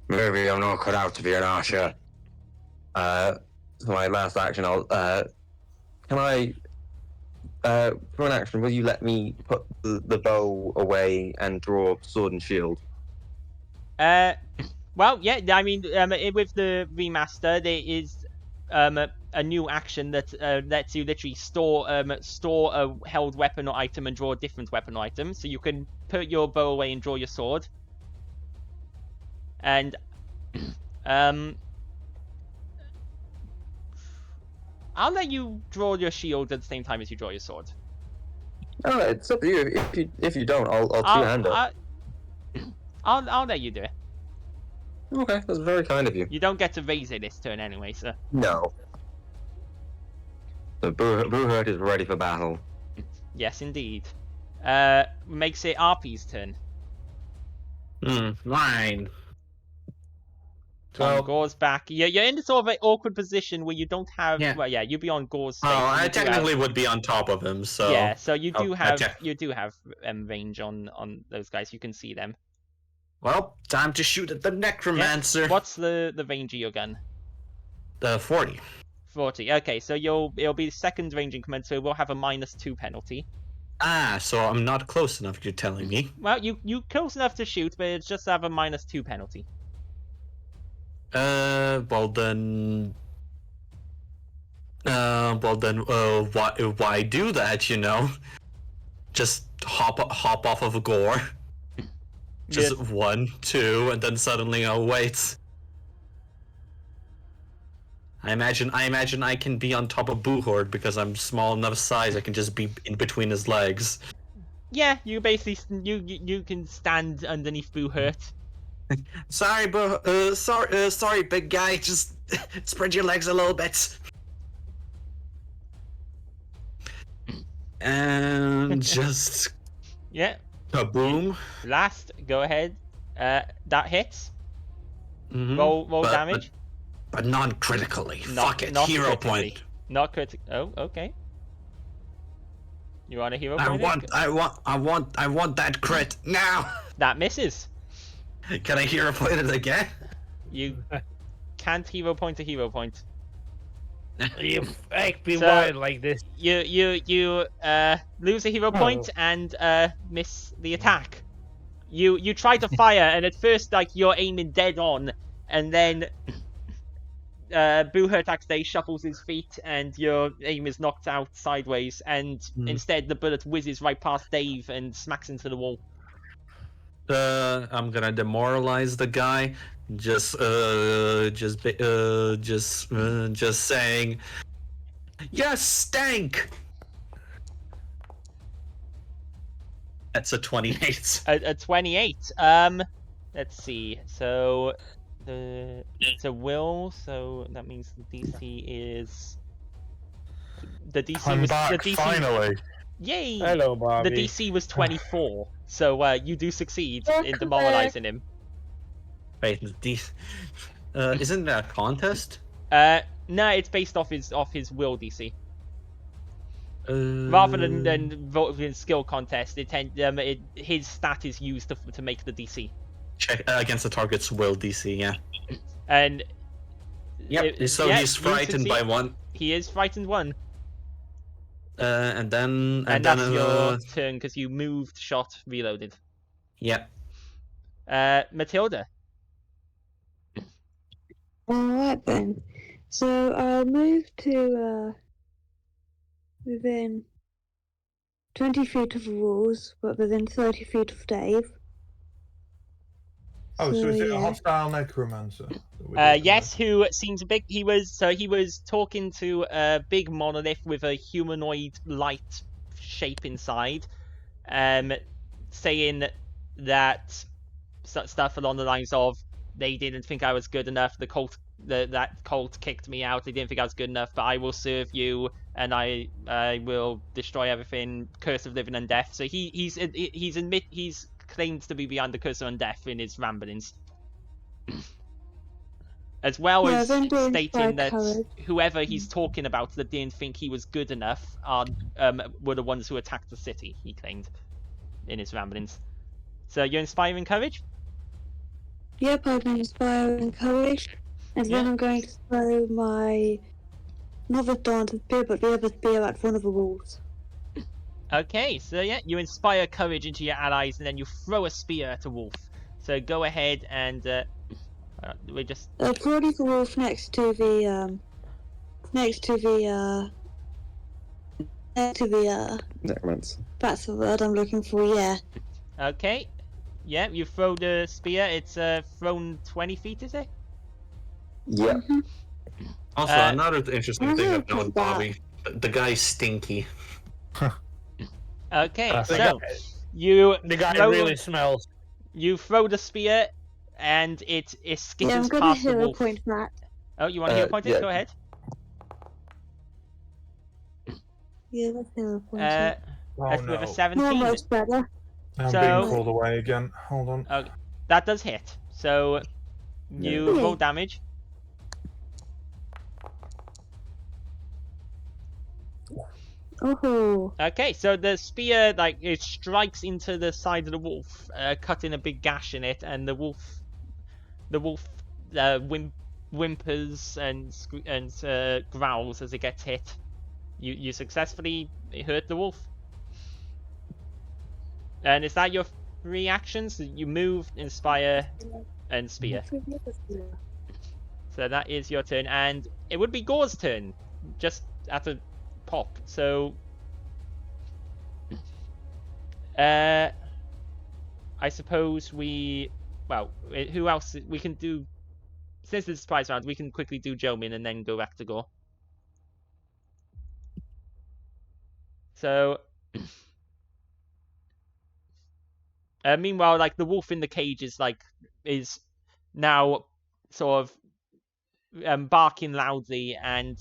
Maybe I'm not cut out to be an archer. So my last action, I'll can I for an action, will you let me put the bow away and draw sword and shield? Well, yeah, I mean, with the remaster, there is a new action that lets you literally store a held weapon or item and draw a different weapon or item. So you can put your bow away and draw your sword. And I'll let you draw your shield at the same time as you draw your sword. Oh, it's up to you. If you don't, I'll two-hand it. I'll let you do it. Okay, that's very kind of you. You don't get to raise it this turn anyway, so. No. The Boohurt is ready for battle. Yes, indeed. Makes it RP's turn. Fine. So Gore's back. You're in sort of an awkward position where you don't have. Yeah. Well, yeah, you'd be on Gore's space. Oh, I you do technically have, would be on top of him, so. Yeah, so you do have okay. you do have range on those guys. You can see them. Well, time to shoot at the necromancer. What's the range of your gun? 40. 40. Okay, so it'll be the second range increment, so we'll have a -2 penalty. Ah, so I'm not close enough, you're telling me. Well, you close enough to shoot, but it's just have a -2 penalty. Well then, why do that? You know, just hop off of a gore. Just 1, 2, and then suddenly, oh wait. I imagine I can be on top of Boohord because I'm small enough size. I can just be in between his legs. Yeah, you basically you can stand underneath Boohurt. Sorry, sorry, big guy. Just spread your legs a little bit. And just Yeah. kaboom. Last, go ahead. That hits. Mm-hmm. Roll damage. But non-critically. Not- Fuck it. not Hero critically. point. Not critical. Oh, okay. You want a hero I point? want that crit now. That misses. Can I hero point it again? You can't hero point a hero point. You make me So- wild like this. You lose a hero point and miss the attack. You try to fire, and at first like you're aiming dead on, and then Boohurt accidentally shuffles his feet, and your aim is knocked out sideways, and instead the bullet whizzes right past Dave and smacks into the wall. I'm gonna demoralize the guy. Just saying, you stink. That's a 28. A 28. Let's see. So it's a will. So that means the DC is the DC I'm was back, the DC. finally. Yay! Hello, Bobby. The DC was 24. So you do succeed in demoralizing him. Wait, isn't that a contest? No, it's based off his will DC. Rather than vote in skill contest, his stat is used to make the DC. Check against the target's will DC, yeah. And Yep. So yeah, he's you frightened by succeed. 1. He is frightened 1. And then that's your turn because you moved, shot, reloaded. Yeah. Matilda. Alright then. So I'll move to within 20 feet of the walls, but within 30 feet of Dave. Oh, so is it a yeah. hostile necromancer? Yes, who seems big. He was talking to a big monolith with a humanoid light shape inside, saying that stuff along the lines of they didn't think I was good enough. The cult, that cult kicked me out. They didn't think I was good enough, but I will serve you and I will destroy everything. Curse of living and death. So he's claimed to be behind the curse of undeath in his ramblings. As well as stating that whoever he's talking about that didn't think he was good enough were the ones who attacked the city, he claimed in his ramblings. So you're inspiring courage? Yep, I'm inspiring courage. And then I'm going to throw my... not the dancing spear, but the other spear at one of the walls. Okay, so yeah, you inspire courage into your allies and then you throw a spear at a wolf. So go ahead and... we just... Probably the wolf next to the necromancer. That's the word I'm looking for, yeah. Okay. Yeah, you throw the spear. It's thrown 20 feet, is it? Yeah. Mm-hmm. Also, another interesting thing about Bobby, the guy's stinky. Okay, so you... The guy really smells. You throw the spear, and it skitters past the wolf. Yeah, I'm gonna hero point that. Oh, you want to hero point it? Go ahead. Yeah, that's hero point it. That's with a 17. Almost better. I'm being called away again. Hold on. Okay, that does hit. So you roll damage. Oh. Okay, so the spear, like, it strikes into the side of the wolf, cutting a big gash in it, and the wolf whimpers and growls as it gets hit. You successfully hurt the wolf. And is that your 3 actions? You move, inspire, and spear. So that is your turn, and it would be Gore's turn, just at a pop. So, I suppose who else? We can do, since it's a surprise round, we can quickly do Jomin and then go back to Gore. So, meanwhile, like, the wolf in the cage is now sort of barking loudly and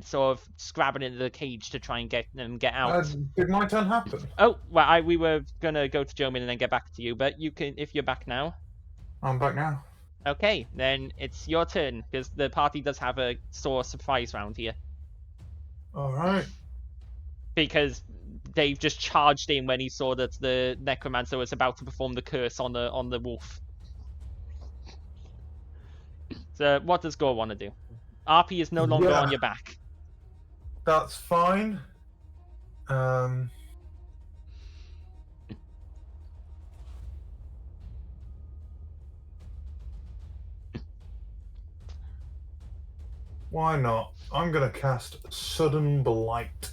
sort of scrabbling into the cage to try and get out. Did my turn happen? Oh, well, we were gonna go to Jomin and then get back to you, but you can, if you're back now. I'm back now. Okay, then it's your turn, because the party does have a sort of surprise round here. Alright. Because Dave just charged in when he saw that the necromancer was about to perform the curse on the wolf. So what does Gore want to do? RP is no longer on your back. That's fine. Why not? I'm gonna cast Sudden Blight.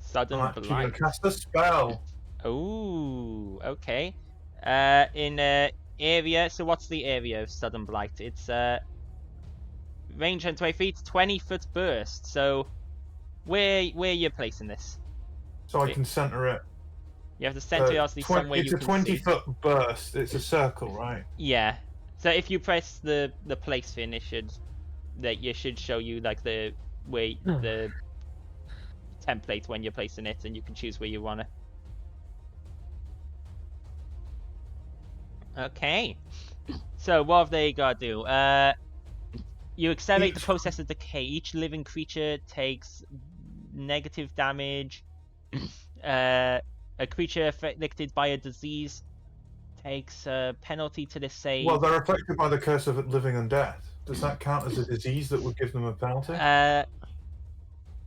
Sudden Blight. I'm gonna cast a spell. Ooh, okay. In area. So what's the area of Sudden Blight? It's range 120 feet, 20-foot burst. So where you're placing this? So I can center it. You have to center it obviously somewhere you can see. It's a 20-foot burst. It's a circle, right? Yeah. So if you press the place pin, it should show you like the template when you're placing it, and you can choose where you want it. Okay. So what have they got to do? You accelerate the process of decay. Each living creature takes negative damage. A creature afflicted by a disease takes a penalty to this save. Well, they're afflicted by the curse of living and death. Does that count as a disease that would give them a penalty?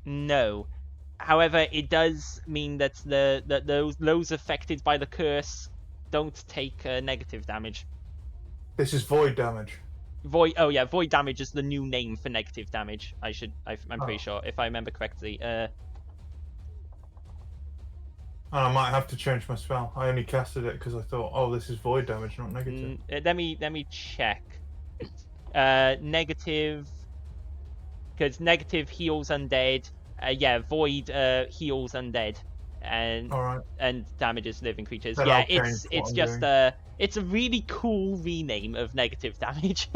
No. However, it does mean that those affected by the curse don't take negative damage. This is void damage. Void. Oh yeah, void damage is the new name for negative damage. I'm pretty sure, if I remember correctly. I might have to change my spell. I only casted it because I thought, oh, this is void damage, not negative. Let me check. Negative, because negative heals undead. Yeah, void heals undead, and damages living creatures. Then yeah, I'll it's just it's a really cool rename of negative damage.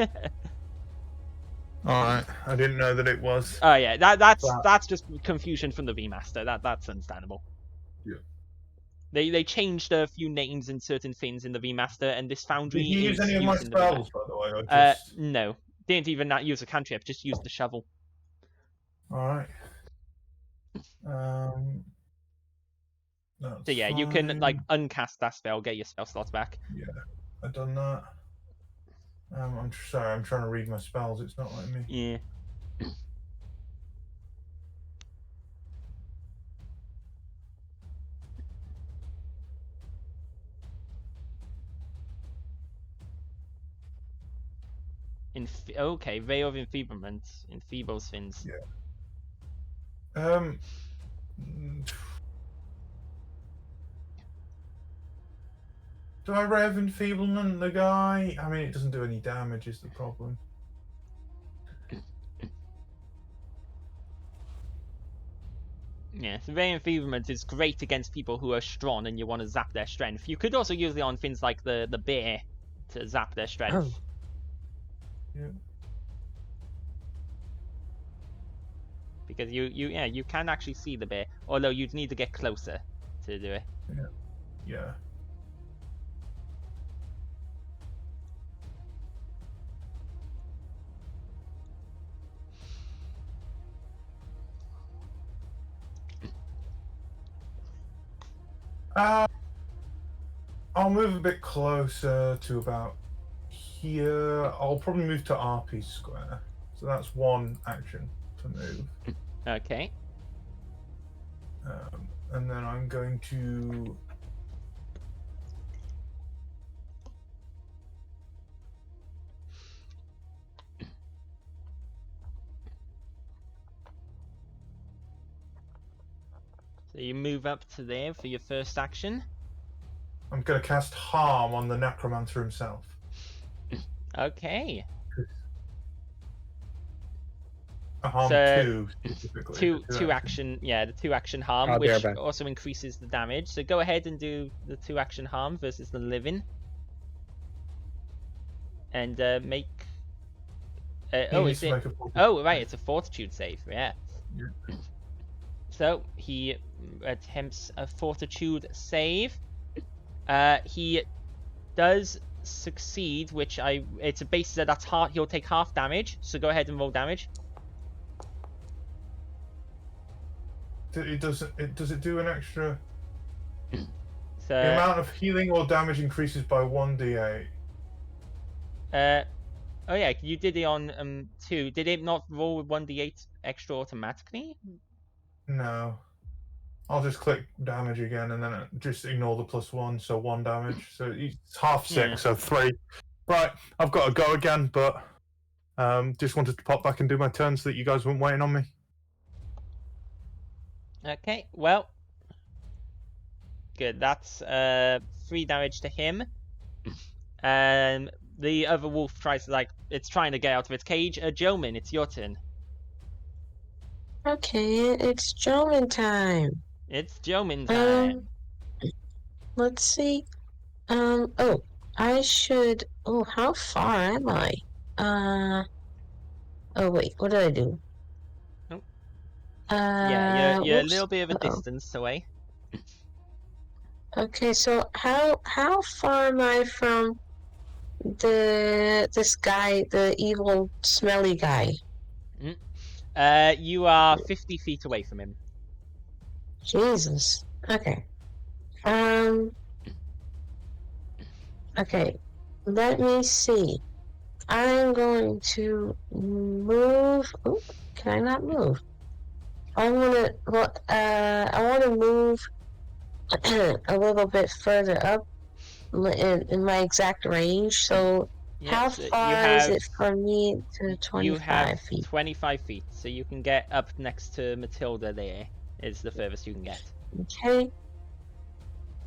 Alright, I didn't know that it was. Oh yeah, that's just confusion from the remaster. That's understandable. Yeah. They changed a few names and certain things in the remaster, and this foundry. Did you use any of my spells, by the way? Or just... No, didn't even not use a cantrip. Just used the shovel. Alright. So yeah, you can like uncast that spell, get your spell slots back. Yeah, I've done that. I'm sorry, I'm trying to read my spells. It's not letting me. Yeah. Okay, Veil of Enfeeblement, enfeebles things. Yeah. Do I Ray of Enfeeblement the guy? I mean, it doesn't do any damage, is the problem. Yeah, so Veil of Enfeeblement is great against people who are strong and you want to zap their strength. You could also use it on things like the bear to zap their strength. Oh. Yeah. Because you can actually see the bear, although you'd need to get closer to do it. Yeah. Yeah. I'll move a bit closer to about here. I'll probably move to RP square. So that's one action to move. Okay. And then I'm going to... So you move up to there for your first action. I'm going to cast Harm on the Necromancer himself. Okay. Harm so 2 specifically. Two action, yeah, the 2-action harm, which also increases the damage. So go ahead and do the 2-action harm versus the living. And make... Oh, right, it's a fortitude save, yeah. So he attempts a fortitude save. He does succeed, which it's a basis that that's half. He'll take half damage. So go ahead and roll damage. Does it do an extra? So the amount of healing or damage increases by 1d8. Oh yeah, you did it on 2. Did it not roll with 1d8 extra automatically? No. I'll just click damage again and then just ignore the +1, so 1 damage. So it's half 6, so 3. Right, I've got to go again, but just wanted to pop back and do my turn so that you guys weren't waiting on me. Okay, well, good. That's 3 damage to him. The other wolf tries to it's trying to get out of its cage. Jomin, it's your turn. Okay, it's Jomin time. It's Jomin time. Let's see. Oh, I should. Oh, how far am I? Oh wait, what did I do? Yeah, you're a little bit of a distance away. Okay, so how far am I from this guy, the evil, smelly guy? You are 50 feet away from him. Jesus. Okay. Okay. Let me see. I'm going to move. Ooh, can I not move? I want to move a little bit further up in my exact range. So how So far is it from me to you have 25 feet? 25 feet, so you can get up next to Matilda. There is the furthest you can get. Okay.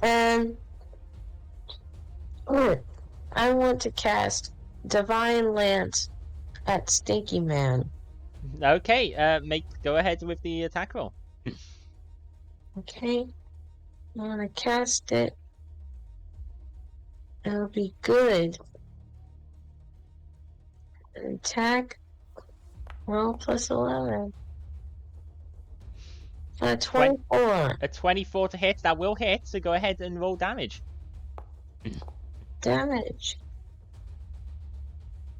And I want to cast Divine Lance at Stinky Man. Okay, go ahead with the attack roll. Okay. I want to cast it. It'll be good. Attack. Roll plus 11. A 24. A 24 to hit. That will hit, so go ahead and roll damage. Damage.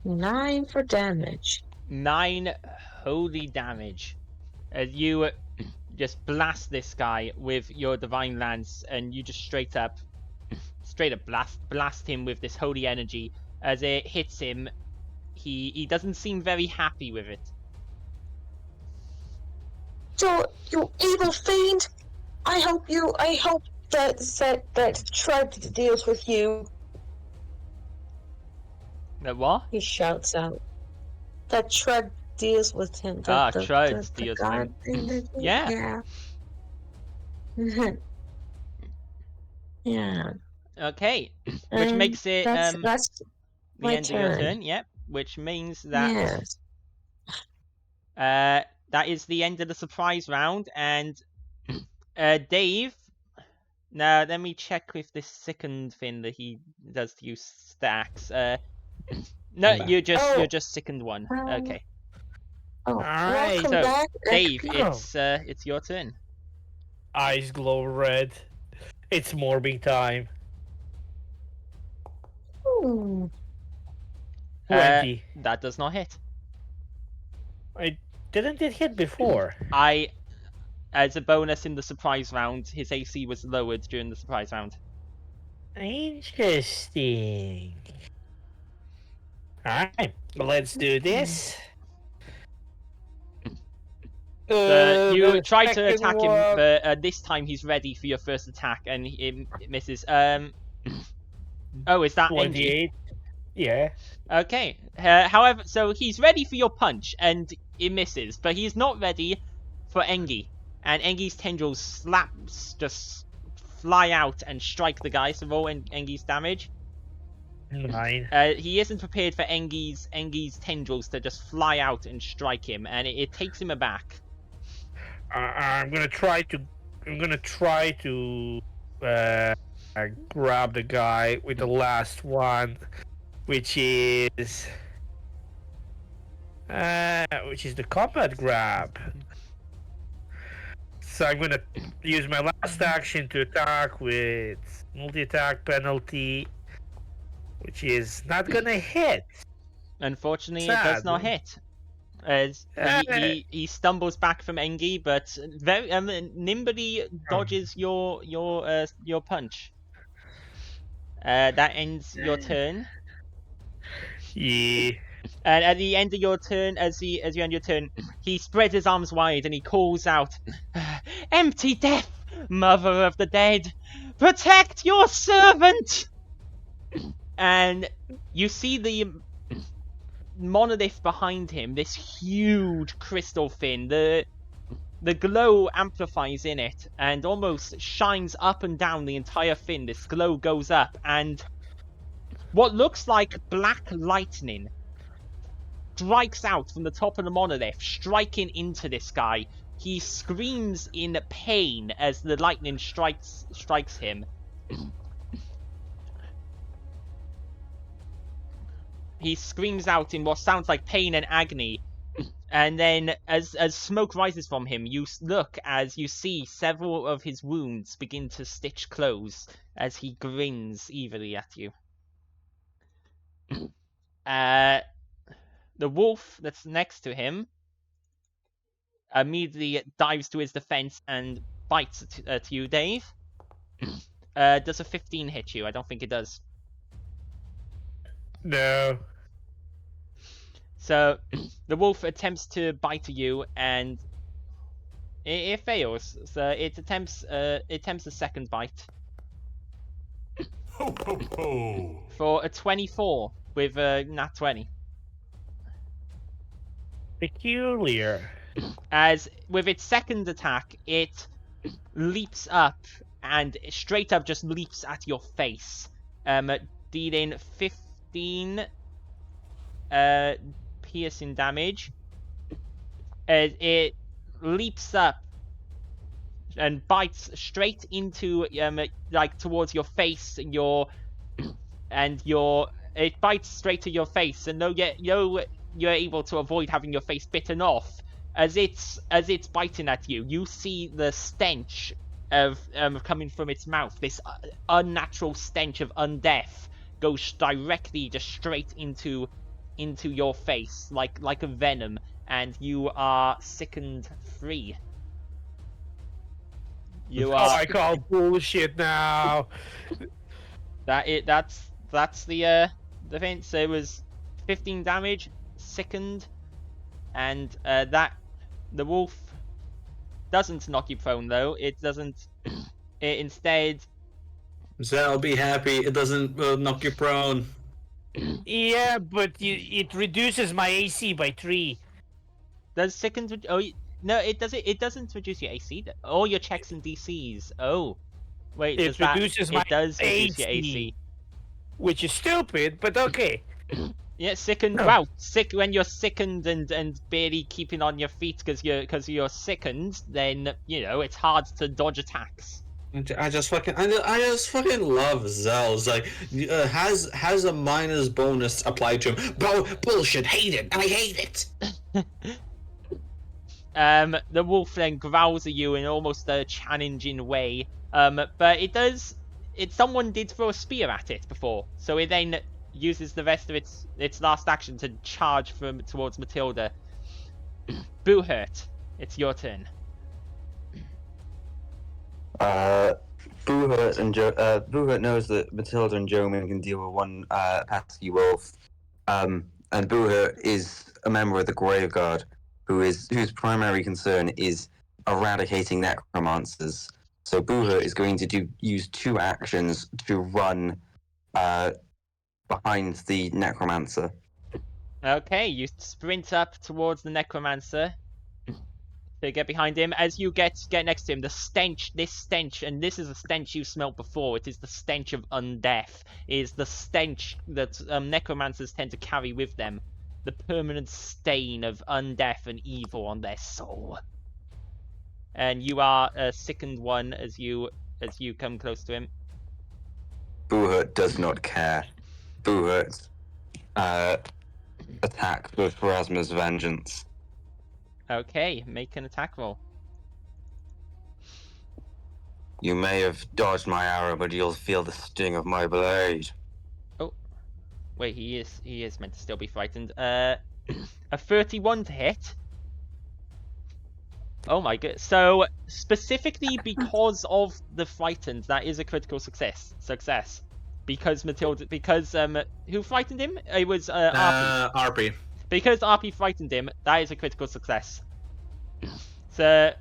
9 for damage. 9 holy damage. As you just blast this guy with your divine lance, and you just straight up blast him with this holy energy. As it hits him, he doesn't seem very happy with it. So, you evil fiend! I hope that Draig deals with you. What? He shouts out. That Draig deals with him. Draig deals with him. Yeah. Yeah. Yeah. Okay. Which makes it that's the end of your turn. Yep. Which means that yes. That is the end of the surprise round, and Dave. Now let me check with this second thing that he does to you stacks. No, you're just second one. Okay. Oh, Alright. welcome back. Dave, it's your turn. Eyes glow red. It's morbing time. 20. That does not hit. Didn't it hit before? As a bonus in the surprise round, his AC was lowered during the surprise round. Interesting. Alright, let's do this. You try to attack him, but this time he's ready for your first attack, and it misses. Oh, is that 28? Yeah. Okay. However, so he's ready for your punch, and it misses, but he's not ready for Engi. And Engi's tendrils just fly out and strike the guy. So roll Engi's damage. 9. He isn't prepared for Engi's tendrils to just fly out and strike him, and it takes him aback. I'm gonna try to grab the guy with the last one, which is the combat grab. So I'm gonna use my last action to attack with multi-attack penalty, which is not gonna hit. Unfortunately, it does not hit. As he stumbles back from Engi, but very nimbly dodges your punch. That ends your turn. Yeah. And at the end of your turn, as you end your turn, he spreads his arms wide and he calls out, "Empty death, mother of the dead, protect your servant!" And you see the monolith behind him, this huge crystal fin. The glow amplifies in it and almost shines up and down the entire fin. This glow goes up, and what looks like black lightning strikes out from the top of the monolith, striking into this guy. He screams in pain as the lightning strikes him. He screams out in what sounds like pain and agony, and then as smoke rises from him, you look as you see several of his wounds begin to stitch close as he grins evilly at you. The wolf that's next to him immediately dives to his defense and bites at you, Dave. Does a 15 hit you? I don't think it does. No. So the wolf attempts to bite at you, and It fails. So it attempts a second bite. Ho ho ho! For a 24 with a nat 20. Peculiar. As with its second attack, it leaps up and straight up just leaps at your face, dealing 15 piercing damage. It leaps up and bites straight into like towards your face and it bites straight to your face, and you're able to avoid having your face bitten off. As it's biting at you, you see the stench of coming from its mouth. This unnatural stench of undeath goes directly just straight into your face like a venom, and you are sickened free. I call bullshit now. That's the defense. So it was 15 damage, sickened, and that the wolf doesn't knock you prone though. It doesn't. It instead. Zell, be happy. It doesn't knock you prone. Yeah, but it reduces my AC by 3. Does sickened? Oh no, it does it. It doesn't reduce your AC. All your checks and DCs. Oh, wait. It reduces my It does reduce your AC. AC. Which is stupid, but okay. Yeah, sickened. No. Wow, sick when you're sickened and barely keeping on your feet because you're sickened. Then it's hard to dodge attacks. I just fucking love Zell's like has a minus bonus applied to him. Bullshit, hate it. I hate it. The wolf then growls at you in almost a challenging way. But it does. Someone did throw a spear at it before, so it then uses the rest of its last action to charge towards Matilda. Boohurt, it's your turn. Boohurt knows that Matilda and Joman can deal with one pesky wolf. And Boohurt is a member of the Graveguard, whose primary concern is eradicating necromancers. So Boohurt is going to use 2 actions to run behind the necromancer. Okay, you sprint up towards the necromancer to get behind him. As you get next to him, this stench, and this is a stench you smelt before. It is the stench of undeath. It is the stench that necromancers tend to carry with them. The permanent stain of undeath and evil on their soul. And you are a sickened one as you come close to him. Boohurt does not care. Boohurt attack with Pharasma's Vengeance. Okay, make an attack roll. You may have dodged my arrow, but you'll feel the sting of my blade. Oh, wait, he is meant to still be frightened. A 31 to hit. Oh my god! So specifically because of the frightened, that is a critical success. Because who frightened him? It was RP. Because RP frightened him, that is a critical success. So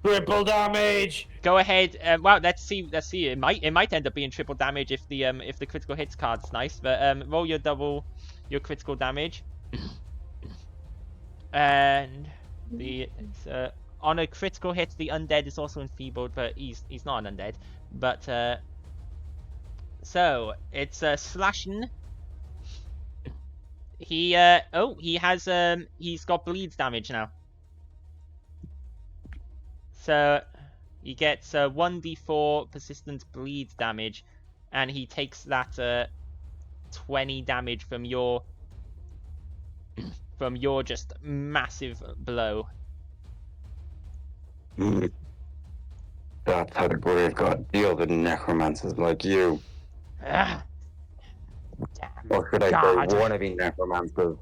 triple damage. Go ahead. Well, let's see. It might end up being triple damage if the critical hits card's nice. But roll your critical damage. And on a critical hit, the undead is also enfeebled, but he's not an undead. But so it's slashing. He's got bleeds damage now. So he gets 1d4 persistent bleed damage, and he takes that 20 damage from your just massive blow. That's how the Graveguard deal with necromancers like you. Damn Or should I God. say wannabe necromancers?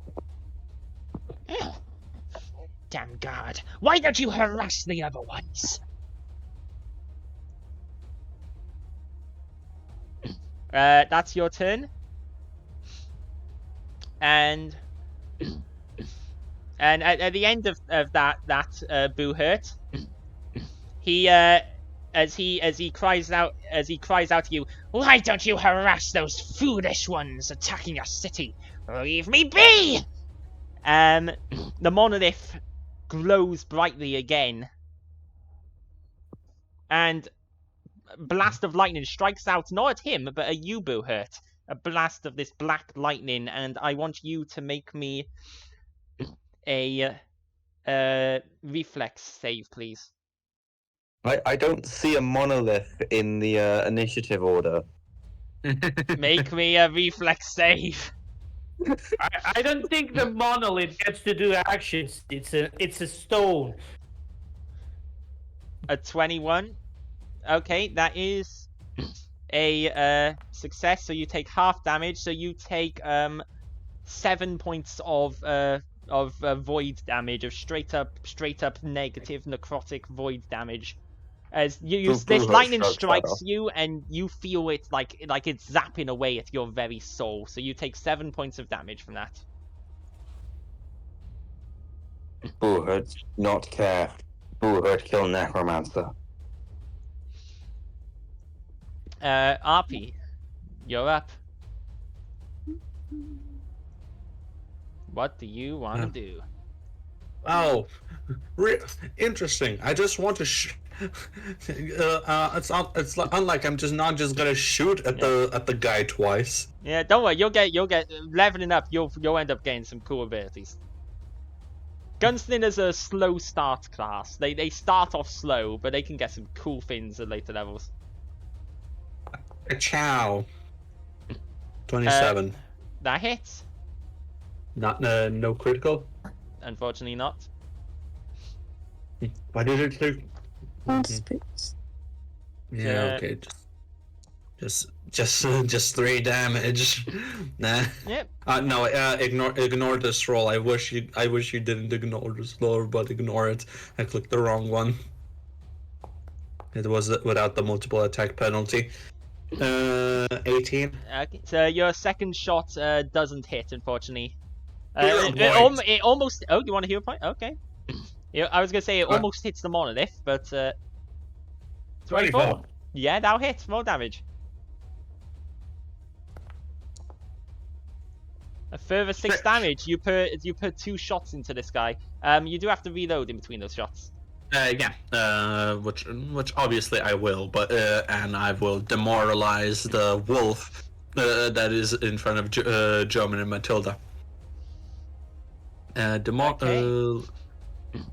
Damn God. Why don't you harass the other ones? That's your turn. And And at the end of that boo hurt, he as he cries out to you, "Why don't you harass those foolish ones attacking our city? Leave me be!" The monolith glows brightly again, and a blast of lightning strikes out not at him but at you, boo hurt. A blast of this black lightning, and I want you to make me a reflex save, please. I don't see a monolith in the initiative order. Make me a reflex save. I don't think the monolith gets to do actions. It's a stone. A 21. Okay, that is a success. So you take half damage. So you take 7 points of void damage, of straight up negative necrotic void damage. As this lightning strikes you, and you feel it like it's zapping away at your very soul. So you take 7 points of damage from that. Boo-hood, not care. Boo-hood, kill necromancer. RP, you're up. What do you want to do? Oh, interesting. I just want to. It's unlike I'm not just gonna shoot at the guy twice. Yeah, don't worry. You'll get leveling up. You'll end up getting some cool abilities. Gunslinger's a slow start class. They start off slow, but they can get some cool things at later levels. Ciao. 27. That hits. Not no critical. Unfortunately, not. Why did it do? Yeah. Okay. Just 3 damage. Nah. Yep. No. Ignore this roll. I wish you didn't ignore this roll, but ignore it. I clicked the wrong one. It was without the multiple attack penalty. 18. Okay. So your second shot doesn't hit, unfortunately. It almost. Oh, you want to heal a point? Okay. Yeah, I was gonna say it almost hits the monolith, but 24. Yeah, that'll hit. More damage. A further 6 damage. You put 2 shots into this guy. You do have to reload in between those shots. Yeah. Which obviously I will, but and I will demoralize the wolf that is in front of German and Matilda. Okay.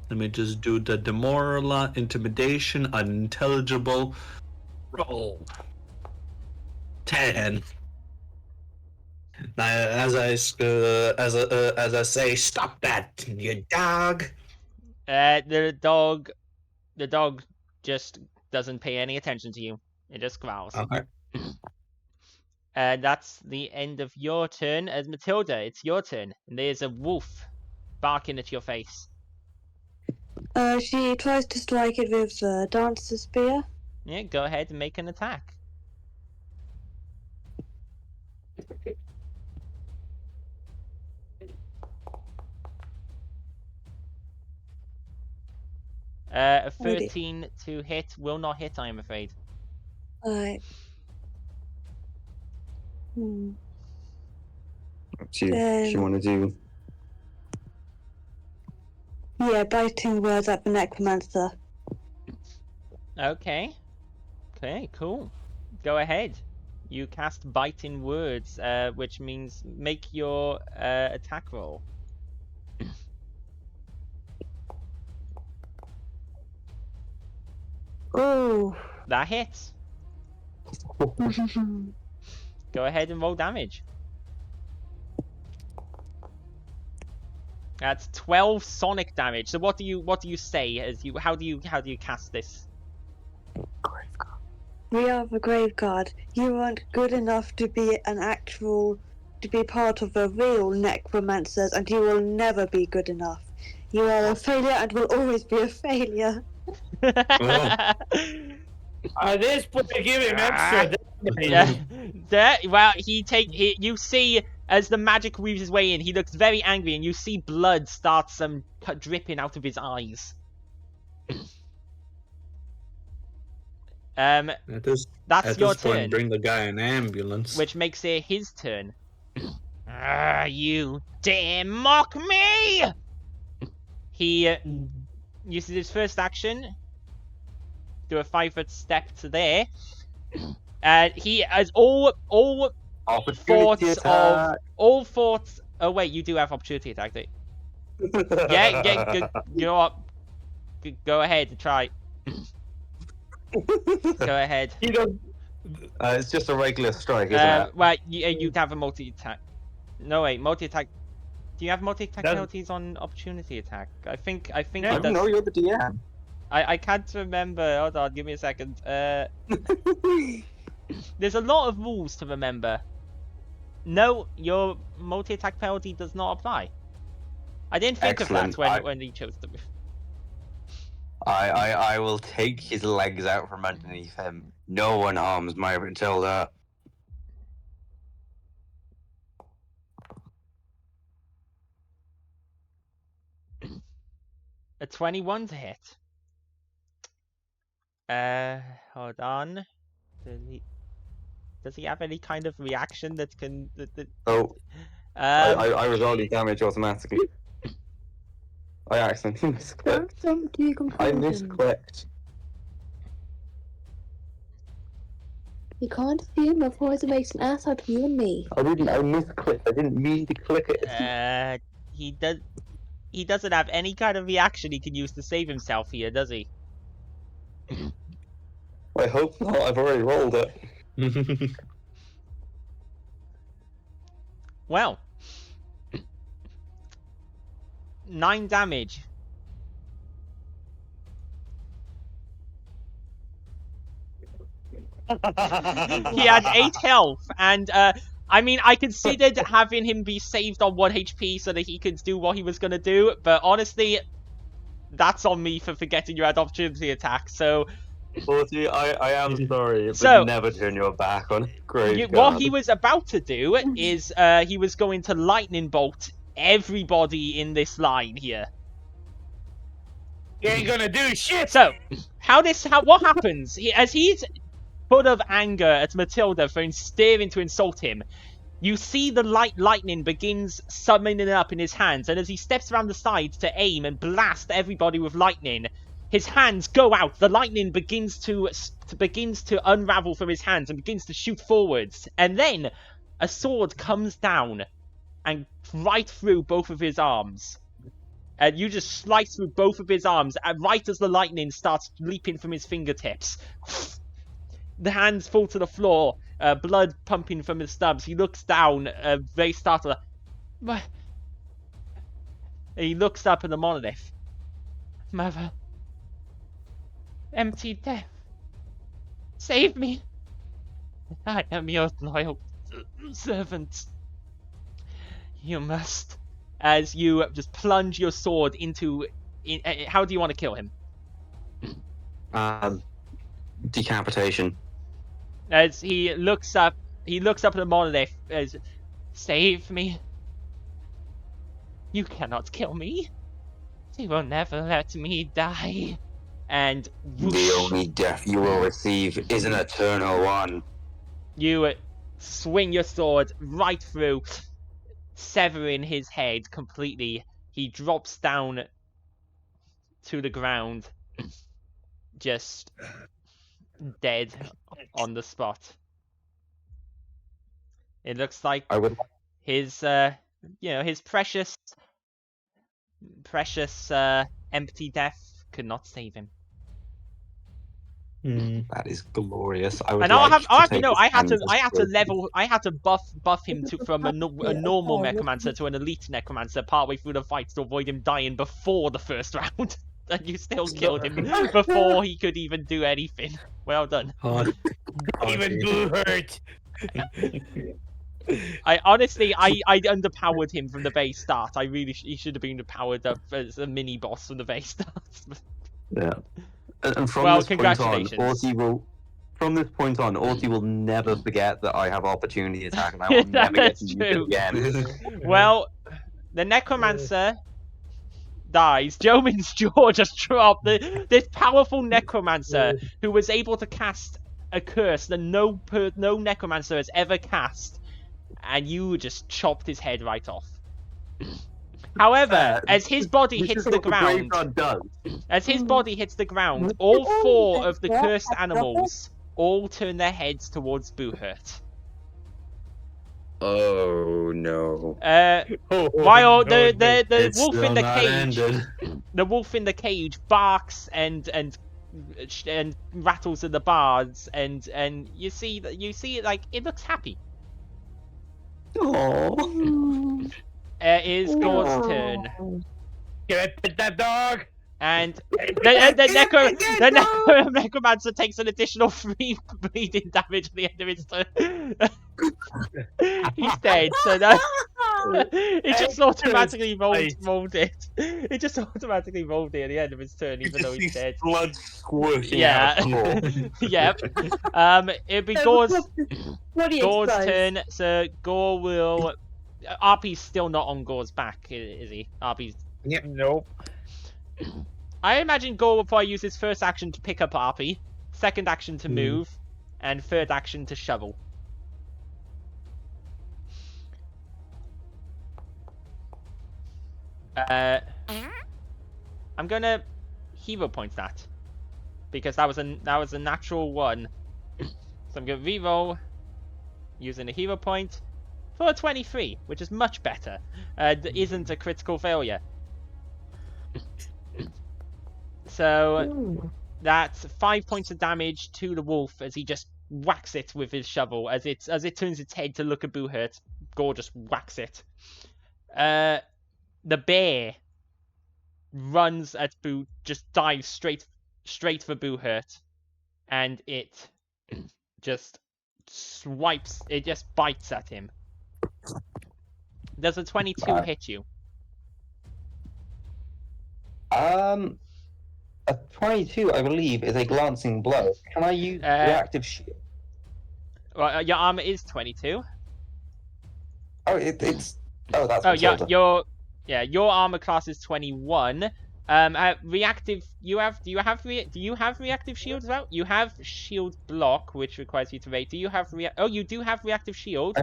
Let me just do the demoralize, intimidation, unintelligible roll. 10. Now, as I say, stop that, you dog. The dog just doesn't pay any attention to you. It just growls. Okay. That's the end of your turn. As Matilda, it's your turn. And there's a wolf barking at your face. She tries to strike it with the dancer spear. Yeah, go ahead and make an attack. A 13 to hit will not hit, I am afraid. Alright. She want to do. Yeah, biting words at the necromancer. Okay. Okay, cool. Go ahead. You cast biting words, which means make your attack roll. Oh. That hits. Go ahead and roll damage. That's 12 sonic damage. So what do you say as you how do you cast this? We are the Grave Guard. You aren't good enough to be to be part of the real necromancers, and you will never be good enough. You are a failure and will always be a failure. At this point, give him extra damage. Yeah. Well, you see As the magic weaves his way in, he looks very angry, and you see blood start dripping out of his eyes. At this That's your point, turn. bring the guy an ambulance. Which makes it his turn. You dare mock me! He uses his first action. Do a 5-foot step to there. And he has all thoughts of... All thoughts... Oh, wait, you do have opportunity attack, don't you? Yeah, you know what? Go ahead and try. Go ahead. You don't... it's just a regular strike, isn't it? Well, you'd have a multi-attack. No, wait, multi-attack. Do you have multi-attack penalties on opportunity attack? I think I it don't does. know, you're the DM. I can't remember. Hold on, give me a second. There's a lot of rules to remember. No, your multi-attack penalty does not apply. I didn't think of that when he chose to. I will take his legs out from underneath him. No one harms my Matilda. A 21 to hit. Hold on. Does he have any kind of reaction that can? Oh, I resolve the damage automatically. I accidentally misclicked. I misclicked. You can't assume, otherwise it makes an ass out of you and me. I misclicked. I didn't mean to click it. He doesn't have any kind of reaction he can use to save himself here, does he? I hope not. I've already rolled it. Well, 9 damage. He had 8 health, and I mean, I considered having him be saved on 1 HP so that he could do what he was gonna do, but honestly, that's on me for forgetting you had opportunity attack. So, Forty, I am sorry, but So- never turn your back on Great what he was about to do is he was going to lightning bolt everybody in this line here. You ain't gonna do shit! So, what happens? As he's full of anger at Matilda for daring to insult him, you see the lightning begins summoning up in his hands, and as he steps around the side to aim and blast everybody with lightning, his hands go out. The lightning begins to unravel from his hands and begins to shoot forwards, and then a sword comes down and right through both of his arms. And you just slice through both of his arms, and right as the lightning starts leaping from his fingertips. The hands fall to the floor, blood pumping from his stubs. He looks down, very startled. What? He looks up at the monolith. Mother. Empty death. Save me. I am your loyal servant. You must. As you just plunge your sword into... how do you want to kill him? Decapitation. As he looks up at the monolith as, save me. You cannot kill me. You will never let me die. And whoosh, The only death you will receive is an eternal one. you swing your sword right through, severing his head completely. He drops down to the ground, just dead on the spot. It looks like I would. his his precious empty death could not save him. That is glorious. I would. And like I had to buff him from a normal necromancer to an elite necromancer partway through the fight to avoid him dying before the first round. And you still killed him before he could even do anything. Well done. Even Blue hurt. I honestly underpowered him from the base start. He should have been powered up as a mini boss from the base start. Yeah. And from Well, this congratulations. Point on, from this point on, Orty will never forget that I have opportunity attack, and I will never get to use true. it again. Well, the necromancer dies. Jomin's jaw just dropped. This powerful necromancer who was able to cast a curse that no necromancer has ever cast, and you just chopped his head right off. However, as his body hits the ground, all 4 of the cursed animals all turn their heads towards Boohurt. Oh no! While no, the wolf in the cage, Ended. the wolf in the cage barks and rattles at the bars, and you see it like it looks happy. Oh. It is Gore's turn, Get that dog! and the necromancer takes an additional 3 bleeding damage at the end of his turn. He's dead, so that it just automatically rolled it. It just automatically rolled it at the end of his turn, even though he's dead. Blood squirting. Yeah. Yep. It'll be Gore's turn. So Gore will. RP's still not on Gore's back, is he? RP's. Yep. Nope. I imagine Gore will probably use his first action to pick up RP, second action to move, and third action to shovel. I'm gonna hero point that because that was a natural 1. So I'm gonna reroll using a hero point for a 23, which is much better. Isn't a critical failure. So that's 5 points of damage to the wolf as he just whacks it with his shovel. As it turns its head to look at Boohurt, Gore just whacks it. The bear runs at Boo, just dives straight for Boohurt, and it just bites at him. Does a 22 hit you? A 22, I believe, is a glancing blow. Can I use reactive shield? Well, your armor is 22. Oh, it's. Oh, that's. Oh, your armor class is 21. Reactive. Do you have reactive shield as well? You have shield block, which requires you to rate. Do you have you do have reactive shield.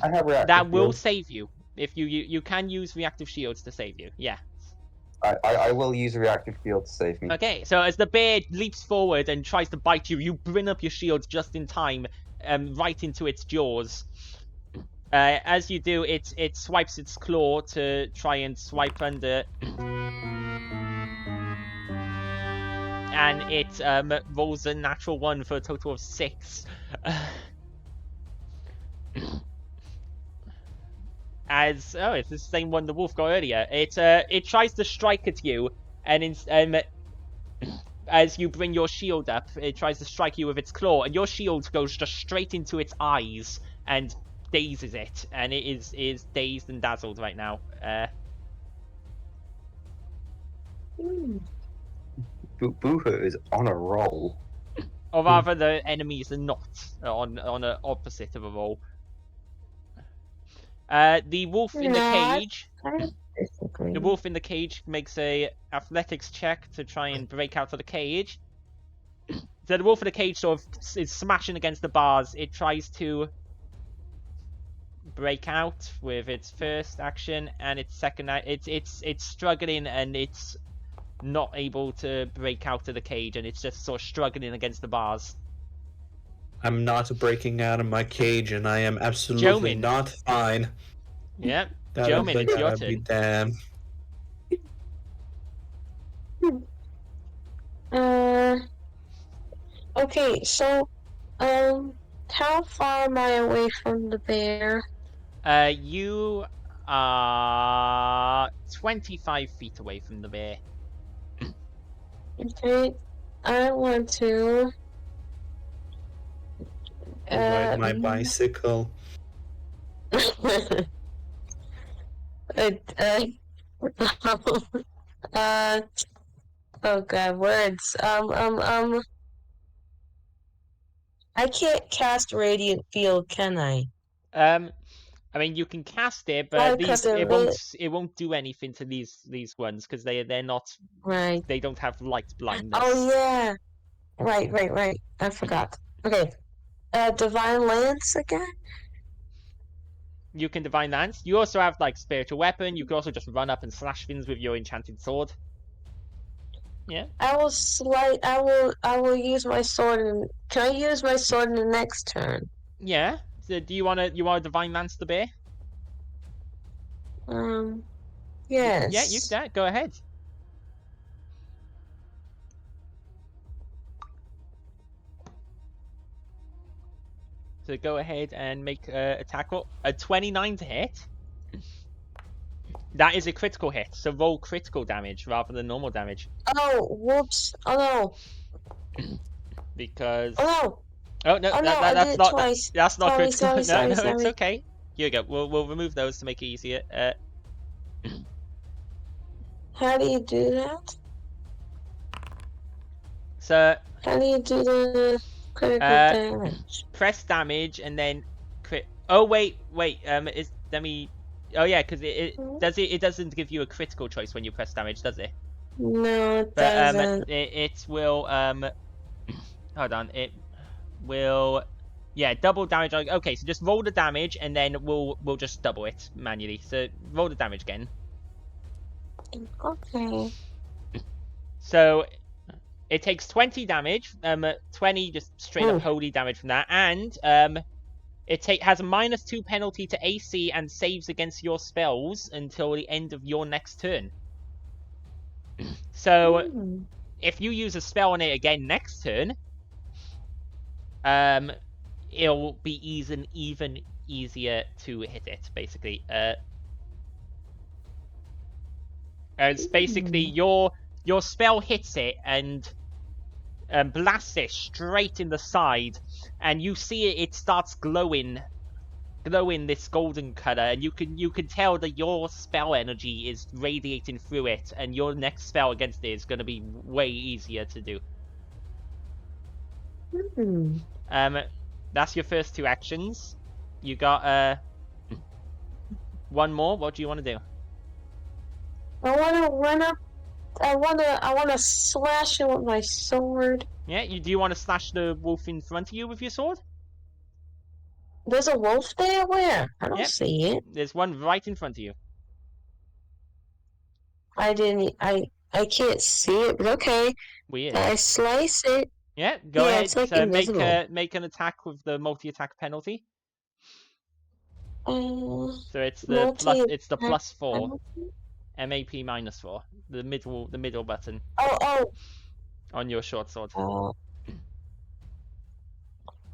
I have reactive. That will save you if you can use reactive shields to save you. Yeah. I will use a reactive shield to save me. Okay, so as the bear leaps forward and tries to bite you, you bring up your shield just in time, right into its jaws. As you do, it swipes its claw to try and swipe under, and it rolls a natural 1 for a total of 6. It's the same one the wolf got earlier. It tries to strike at you, and as you bring your shield up, it tries to strike you with its claw, and your shield goes just straight into its eyes and dazes it, and it is dazed and dazzled right now. Boohurt is on a roll. Or rather, the enemies are not on an opposite of a roll. The wolf in the cage. The wolf in the cage makes a athletics check to try and break out of the cage. So the wolf in the cage sort of is smashing against the bars. It tries to break out with its first action, and its second. It's struggling, and it's not able to break out of the cage, and it's just sort of struggling against the bars. I'm not breaking out of my cage, and I am absolutely not fine. Yep, Jomin, it's your turn. Damn. Okay, so, how far am I away from the bear? You are 25 feet away from the bear. Okay, I want to... Ride my bicycle. Oh god, words. I can't cast Radiant Field, can I? I mean, you can cast it, Why? but Because it won't do anything to these ones because they're not right. they don't have light blindness. Oh yeah. Right. I forgot. Okay. Divine Lance again? You can divine lance. You also have like spiritual weapon. You can also just run up and slash things with your enchanted sword. Yeah. I will use my sword and can I use my sword in the next turn? Yeah. So do you wanna divine lance the bear? Yes. Yeah, you can. Go ahead. So go ahead and make attack roll. A 29 to hit. That is a critical hit. So roll critical damage rather than normal damage. Oh, whoops. Oh no. Because. no. Oh no. Oh no, Oh, no, that's not twice. that's not critical. Sorry. It's okay. Here we go. We'll remove those to make it easier. How do you do that? So. How do you do the critical damage? Press damage and then crit. Oh wait. Let me. Oh yeah, because it doesn't give you a critical choice when you press damage, does it? No, it doesn't. It will hold on. It will. Yeah, double damage. Okay, so just roll the damage and then we'll just double it manually. So roll the damage again. Okay. So it takes 20 damage. 20 just straight up holy damage from that, and it has a -2 penalty to AC and saves against your spells until the end of your next turn. So if you use a spell on it again next turn, it'll be even easier to hit it, basically. It's basically your spell hits it and blasts it straight in the side, and you see it starts glowing this golden color, and you can tell that your spell energy is radiating through it, and your next spell against it is going to be way easier to do. That's your first two actions. You got one more. What do you want to do? I want to run up. I want to slash it with my sword. Yeah, do you want to slash the wolf in front of you with your sword? There's a wolf there? Where? I don't see it. There's one right in front of you. I can't see it, but okay. Weird. I slice it. Yeah, go ahead. It's like invisible. Make an attack with the multi-attack penalty. So it's the +4. MAP -4. The middle button. Oh. On your short sword.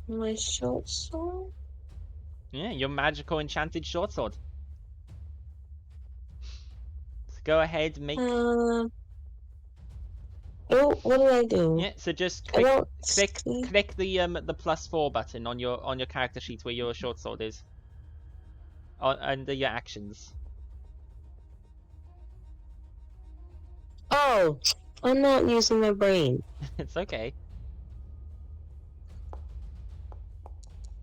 My short sword? Yeah, your magical enchanted short sword. So go ahead and make. Oh, what do I do? Yeah, so just click the +4 button on your character sheet where your short sword is. Under your actions. Oh, I'm not using my brain. It's okay.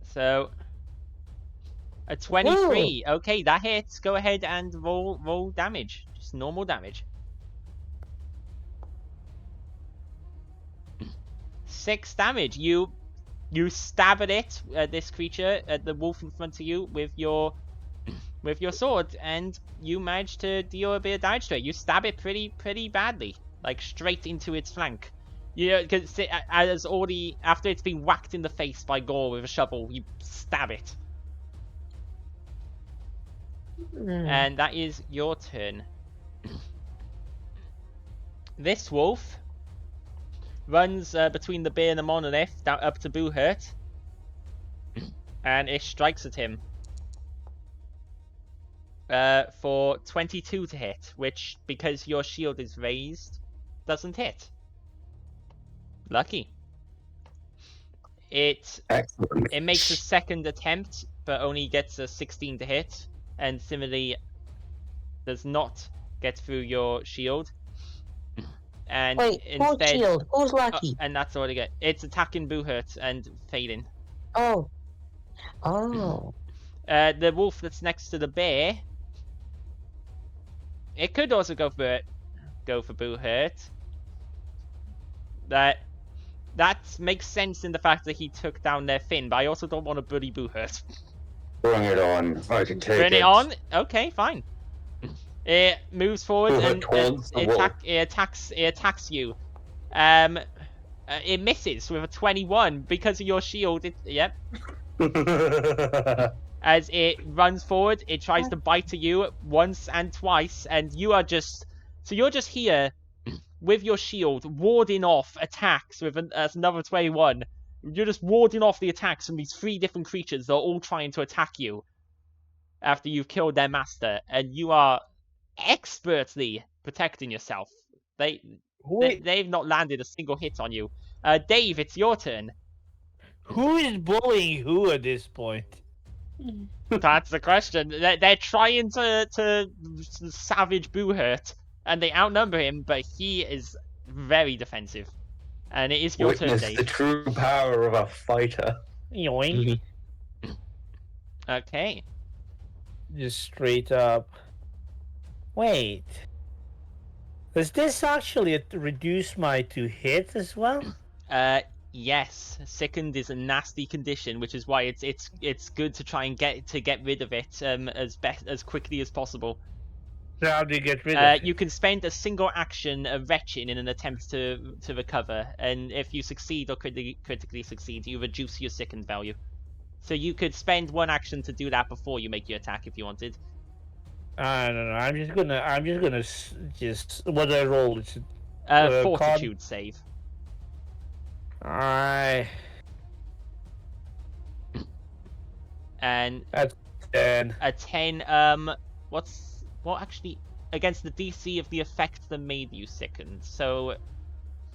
So a 23. Whoa. Okay, that hits. Go ahead and roll damage. Just normal damage. 6 damage. You stab at it, this creature, at the wolf in front of you with your sword, and you manage to deal a bit of damage to it. You stab it pretty badly, like straight into its flank. You know, because after it's been whacked in the face by Gore with a shovel, you stab it. And that is your turn. This wolf runs between the bear and the monolith down up to Boohurt, and it strikes at him for 22 to hit, which, because your shield is raised, doesn't hit. Lucky. It makes a second attempt, but only gets a 16 to hit, and similarly does not get through your shield. And Wait, who's instead, shield? Who's lucky? and that's all they get. It's attacking Boohurt and fading. Oh. Oh. The wolf that's next to the bear. It could also go for Boohurt. That makes sense in the fact that he took down their Finn, but I also don't want to bully Boohurt. Bring it on. I can take it. Bring it on. Okay, fine. It moves forward and it attacks you. It misses with a 21 because of your shield. Yep. As it runs forward, it tries to bite to you once and twice, and you're just here with your shield warding off attacks with another 21. You're just warding off the attacks from these 3 different creatures that are all trying to attack you after you've killed their master, and you are expertly protecting yourself. They've not landed a single hit on you. Dave, it's your turn. Who is bullying who at this point? That's the question. They're trying to savage Boohurt, and they outnumber him, but he is very defensive. And it is your turn, Witness Dave. the true power of a fighter. Yoink. Okay. Just straight up. Wait. Does this actually reduce my to hit as well? Yes. Sickened is a nasty condition, which is why it's good to try and get rid of it as quickly as possible. So how do you get rid of it? You can spend a single action retching in an attempt to recover, and if you succeed or critically succeed, you reduce your sickened value. So you could spend 1 action to do that before you make your attack if you wanted. I don't know. I'm just gonna what do I roll? It's Fortitude save. Alright. And That's 10. a 10. What actually against the DC of the effect that made you sickened? So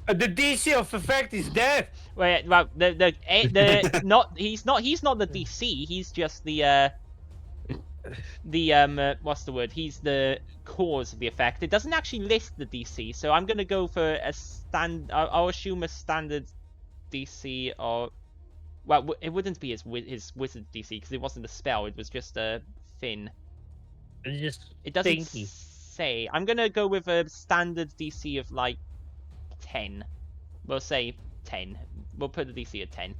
The DC of effect is death. wait, well, the he's not the DC. He's just the what's the word? He's the cause of the effect. It doesn't actually list the DC, so I'm gonna go for a I'll assume a standard DC, or well, it wouldn't be his wizard DC because it wasn't a spell. It was just a Finn. It doesn't say. I'm gonna go with a standard DC of like 10. We'll say 10. We'll put the DC at 10.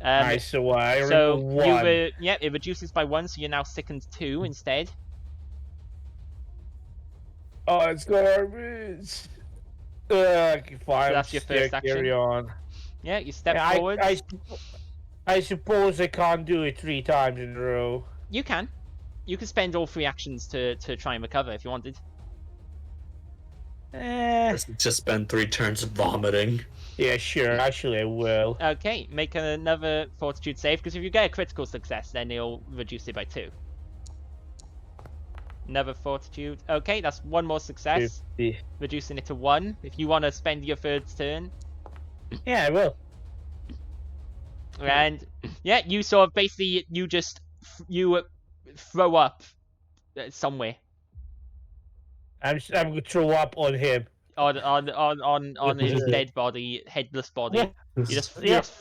Nice, so I so remember 1. it reduces by 1, so you're now sickened 2 instead. Oh, it's garbage. Fine. So that's your first action. Carry on. Yeah, you step forward. I suppose I can't do it 3 times in a row. You can. You can spend all 3 actions to try and recover if you wanted. Just spend 3 turns vomiting. Yeah, sure. Actually, I will. Okay, make another fortitude save, because if you get a critical success, then it'll reduce it by 2. Another fortitude. Okay, that's 1 more success. 50. Reducing it to 1. If you want to spend your 3rd turn. Yeah, I will. And yeah, you sort of basically you throw up somewhere. I'm gonna throw up on him. On his dead body, headless body. You just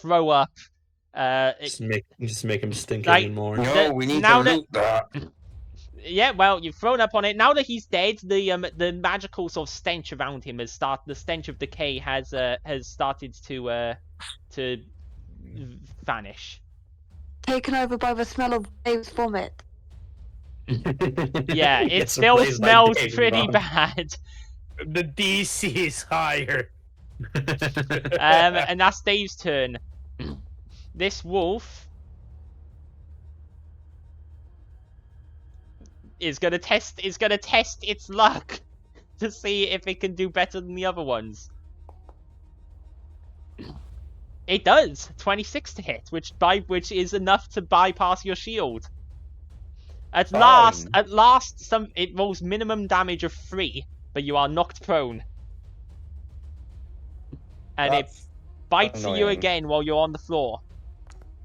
throw up. Just make him stink like, even more. No, we need to loot that. Yeah, well, you've thrown up on it. Now that he's dead, the magical sort of stench around him has started. The stench of decay has started to vanish. Taken over by the smell of Dave's vomit. Yeah, it still smells pretty bad. The DC is higher. And that's Dave's turn. This wolf is gonna test its luck to see if it can do better than the other ones. It does 26 to hit, which is enough to bypass your shield. At last, it rolls minimum damage of 3, but you are knocked prone, and it bites you again while you're on the floor.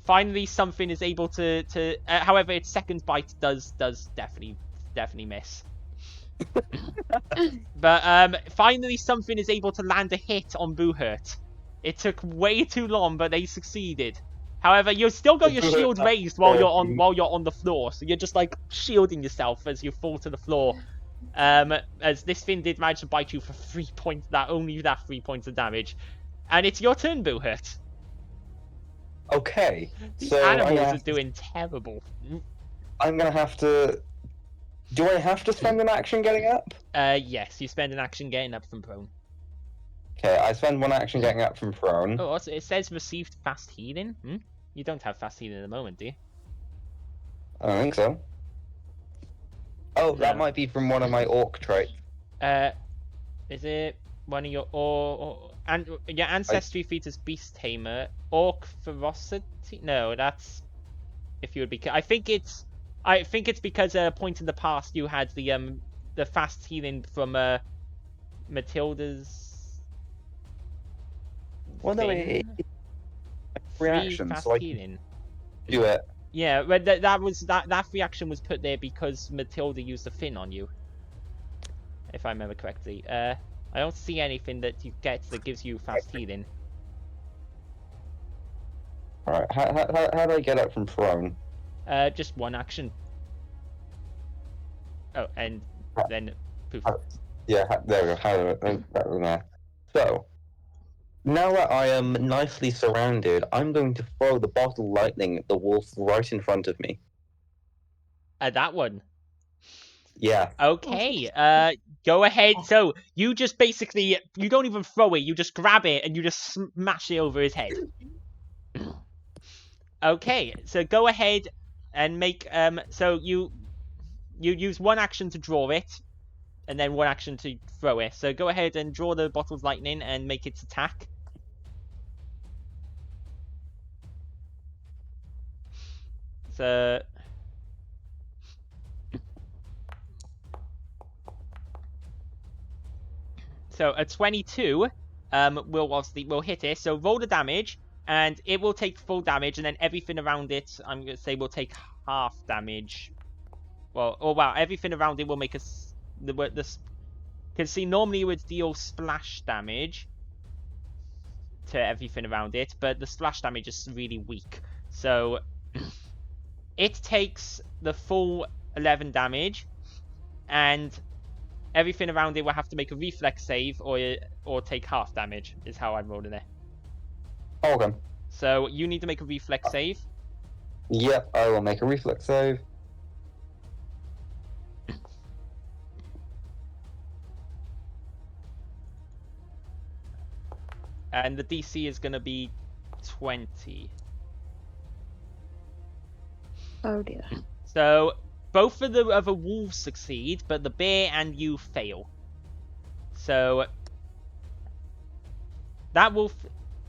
Finally, something is able to. However, its second bite does definitely miss. But finally something is able to land a hit on Buhurt. It took way too long, but they succeeded. However, you've still got your shield raised while you're on the floor, so you're just like shielding yourself as you fall to the floor. As this thing did manage to bite you for 3 points, only 3 points of damage. And it's your turn, Buhurt. Okay. These So animals are doing terrible. I'm gonna have to. Do I have to spend an action getting up? Yes, you spend an action getting up from prone. Okay, I spend one action getting up from prone. Oh, also, it says received fast healing. You don't have fast healing at the moment, do you? I don't think so. Oh, that No. might be from one of my orc traits. Is it one of your your ancestry feat is beast tamer, orc ferocity? No, that's if you would be. I think it's because at a point in the past you had the fast healing from Matilda's. Well, no, thing. reaction, Fast so I healing. can do it. Yeah, but that reaction was put there because Matilda used a fin on you. If I remember correctly. I don't see anything that you get that gives you fast healing. Alright, how do I get up from prone? Just one action. Oh, and then poof. Yeah, there we go. How do I, that was there. So, now that I am nicely surrounded, I'm going to throw the bottle lightning at the wolf right in front of me. That one. Yeah. Okay, go ahead. So, you just basically, you don't even throw it, you just grab it and you just smash it over his head. Okay, so go ahead and make, so you use one action to draw it, and then one action to throw it. So go ahead and draw the bottle's lightning and make its attack. So... So a 22 will hit it. So roll the damage, and it will take full damage, and then everything around it, I'm gonna say, will take half damage. Well, oh wow, everything around it will make us because see, normally it would deal splash damage to everything around it, but the splash damage is really weak. So it takes the full 11 damage, and everything around it will have to make a reflex save or take half damage, is how I'm rolling it. Okay. So you need to make a reflex save. Yep, I will make a reflex save. And the DC is going to be 20. Oh dear. So both of the other wolves succeed, but the bear and you fail. So that wolf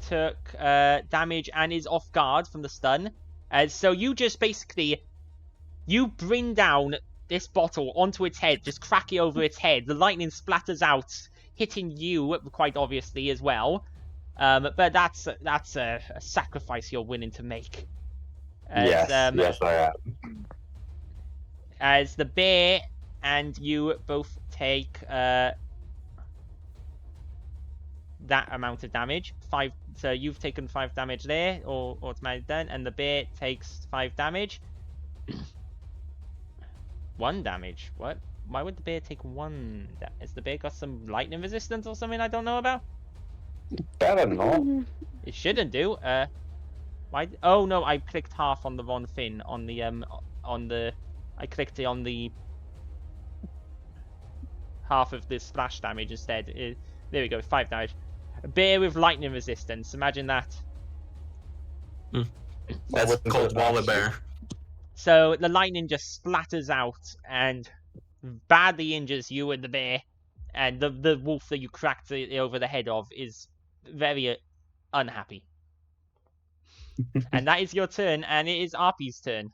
took damage and is off guard from the stun. So you just basically, you bring down this bottle onto its head, just crack it over its head. The lightning splatters out, hitting you quite obviously as well. But that's a sacrifice you're willing to make. Yes, yes I am. As the bear and you both take that amount of damage. 5. So you've taken 5 damage there, or automatically done, and the bear takes 5 damage. 1 damage. What? Why would the bear take 1? Has the bear got some lightning resistance or something I don't know about? Better not. It shouldn't do. Why? Oh no, I clicked half on the wrong thing. On the I clicked it on the half of the splash damage instead. There we go, 5 damage. A bear with lightning resistance. Imagine that. That's called Walla Bear. So the lightning just splatters out and badly injures you and the bear, and the wolf that you cracked it over the head of is very unhappy. And that is your turn, and it is Arpy's turn.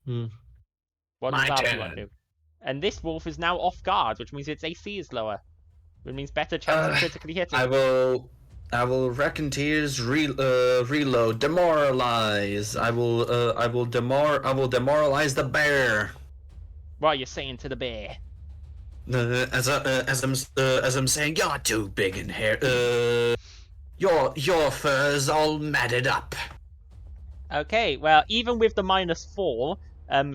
What does Arpy want to do? And this wolf is now off guard, which means its AC is lower. Which means better chance of critically hitting. I will Racketeers reload, demoralize. I will demoralize the bear. What are you saying to the bear? as I'm saying, you're too big in hair. Your fur's all matted up. Okay, well, even with the -4,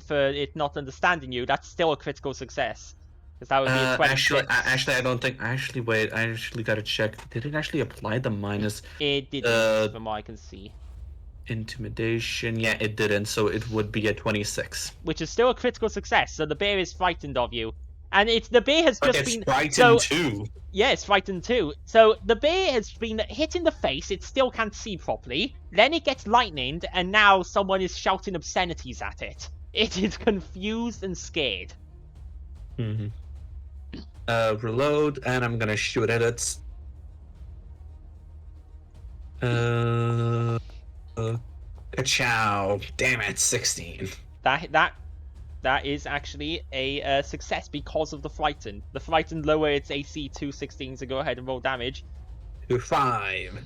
for it not understanding you, that's still a critical success. Because that would be a 26. Actually, I don't think. Actually, wait. I actually gotta check. Did it actually apply the minus? It didn't, from what I can see. Intimidation. Yeah, it didn't. So it would be a 26. Which is still a critical success. So the bear is frightened of you, and the bear has just been frightened too. Yeah, it's frightened too. So the bear has been hit in the face. It still can't see properly. Then it gets lightninged, and now someone is shouting obscenities at it. It is confused and scared. Mm-hmm. Reload, and I'm gonna shoot at it. Ka-chow. Damn it, 16. That is actually a success because of the frightened. The frightened lower its AC to 16, so go ahead and roll damage. To 5.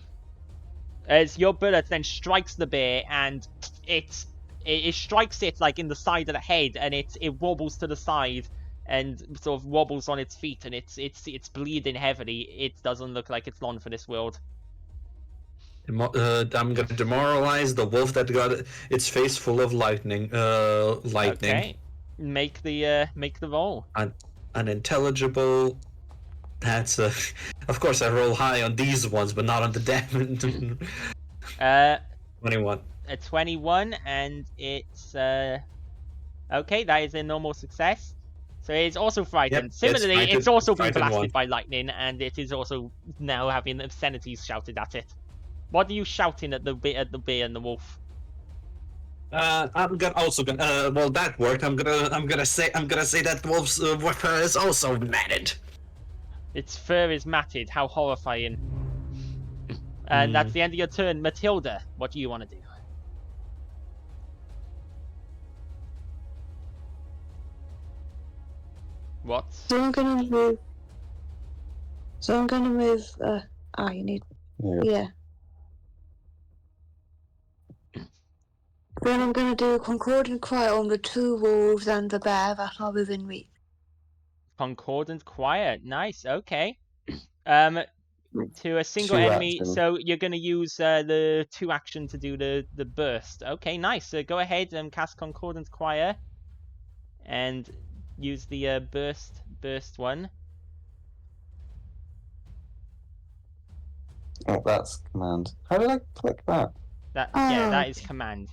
As your bullet then strikes the bear, and it strikes it like in the side of the head, and it wobbles to the side and sort of wobbles on its feet, and it's bleeding heavily. It doesn't look like it's long for this world. I'm gonna demoralize the wolf that got its face full of lightning. Okay, make the roll. Unintelligible. That's of course I roll high on these ones, but not on the damage. 21. A 21, and it's okay. That is a normal success. So it is also frightened. Yep, Similarly, it's also been blasted one. by lightning, and it is also now having obscenities shouted at it. What are you shouting at the bear and the wolf? I'm gonna well, that worked. I'm gonna say that wolf's fur is also matted. Its fur is matted. How horrifying! And that's the end of your turn, Matilda. What do you want to do? What? So I'm gonna move. You need. Yeah. Then I'm gonna do a concordant cry on the 2 wolves and the bear that are within reach. Concordant quiet. Nice. Okay. To a single enemy. action. So you're gonna use the 2 action to do the burst. Okay. Nice. So go ahead and cast concordant choir, and use the burst one. Oh, that's command. How did I click that? That is command.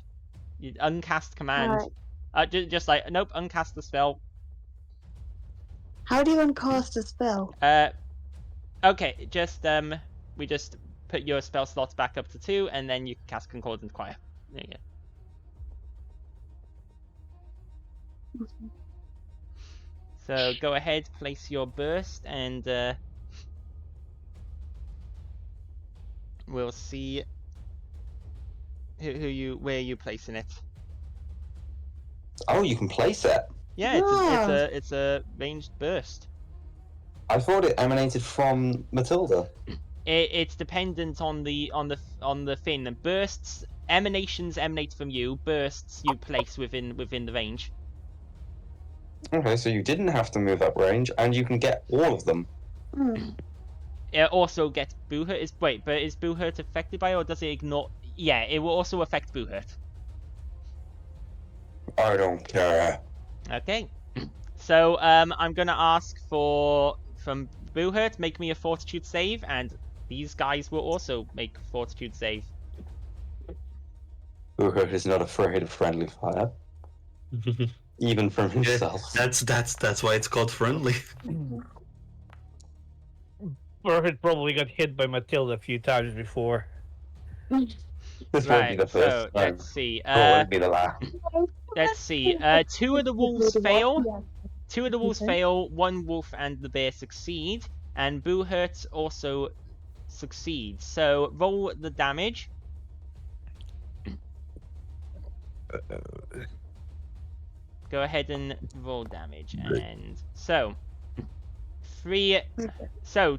You uncast command. Just like nope, uncast the spell. How do you uncast a spell? Okay, just we just put your spell slots back up to 2, and then you can cast concordant choir. There you go. So go ahead, place your burst, and we'll see where you placing it. Oh, you can place it. Yeah, it's a ranged burst. I thought it emanated from Matilda. It's dependent on the thing. And bursts, emanations emanate from you. Bursts you place within the range. Okay, so you didn't have to move up range, and you can get all of them. It also gets Boo Hurt. Is Boo Hurt affected by it, or does it ignore? Yeah, it will also affect Boo Hurt. I don't care. Okay. So I'm gonna ask from Boo Hurt, make me a Fortitude save, and these guys will also make Fortitude save. Boo-Hurt is not afraid of friendly fire, even from himself. That's why it's called friendly. Boo-Hurt probably got hit by Matilda a few times before. This won't be the first time. Let's see. It won't be the last. Let's see. 2 of the wolves fail. 2 of the wolves fail. 1 wolf and the bear succeed, and Boo Hurt also succeeds. So roll the damage. Go ahead and roll damage, and so 3. So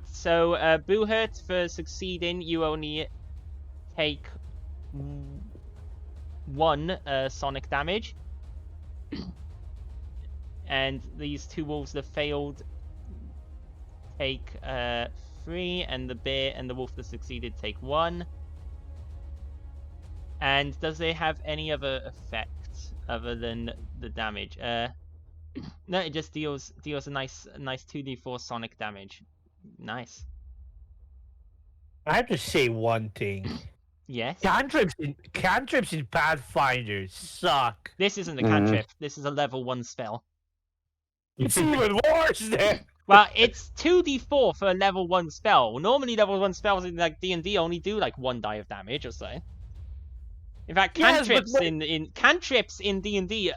Boo Hurt, for succeeding, you only take 1 sonic damage. And these 2 wolves that failed take 3, and the bear and the wolf that succeeded take 1. And does they have any other effect other than the damage? No, it just deals a nice 2d4 sonic damage. Nice. I have to say one thing. Yes. Cantrips in Pathfinder suck. This isn't a cantrip. This is a level 1 spell. It's even worse then. Well, it's 2d4 for a level 1 spell. Normally, level 1 spells in like D&D only do like 1 die of damage or so. In fact, cantrips cantrips in D&D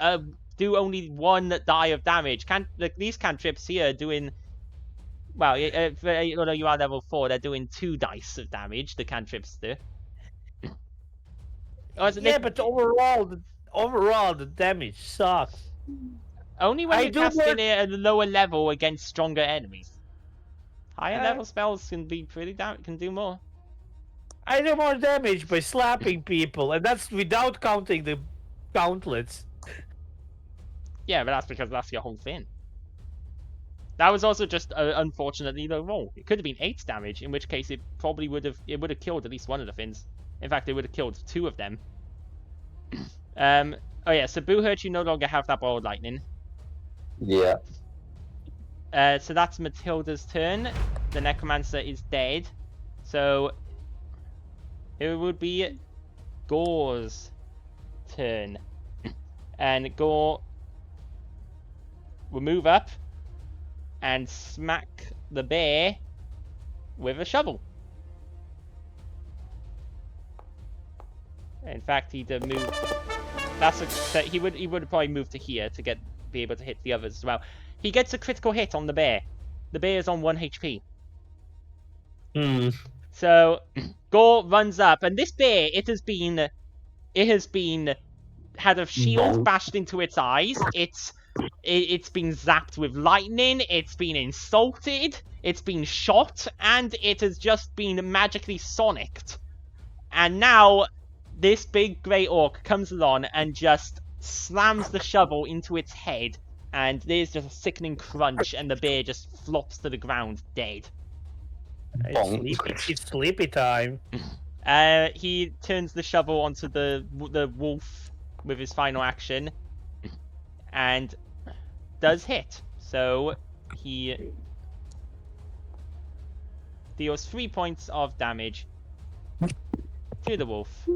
do only 1 die of damage. These cantrips here are doing, well, although you are level 4, they're doing 2 dice of damage. The cantrips do. Yeah, but overall the damage sucks. Only when you cast it at a lower level against stronger enemies. Higher level spells can be can do more. I do more damage by slapping people, and that's without counting the gauntlets. Yeah, but that's because that's your whole thing. That was also just unfortunately low roll. It could have been 8 damage, in which case it probably would have killed at least one of the fins. In fact, it would have killed 2 of them. Oh yeah, so Boo Hurt, you no longer have that borrowed lightning. Yeah. So that's Matilda's turn. The Necromancer is dead. So it would be Gore's turn. And Gore will move up and smack the bear with a shovel. In fact, he'd move. He would probably move to here to be able to hit the others as well. He gets a critical hit on the bear. The bear is on 1 HP. So Gore runs up, and this bear, it has had a shield bashed into its eyes. It's been zapped with lightning. It's been insulted. It's been shot, and it has just been magically sonicked. And now this big grey orc comes along and just slams the shovel into its head, and there's just a sickening crunch, and the bear just flops to the ground dead. It's sleepy time. He turns the shovel onto the wolf with his final action, and does hit. So he deals 3 points of damage to the wolf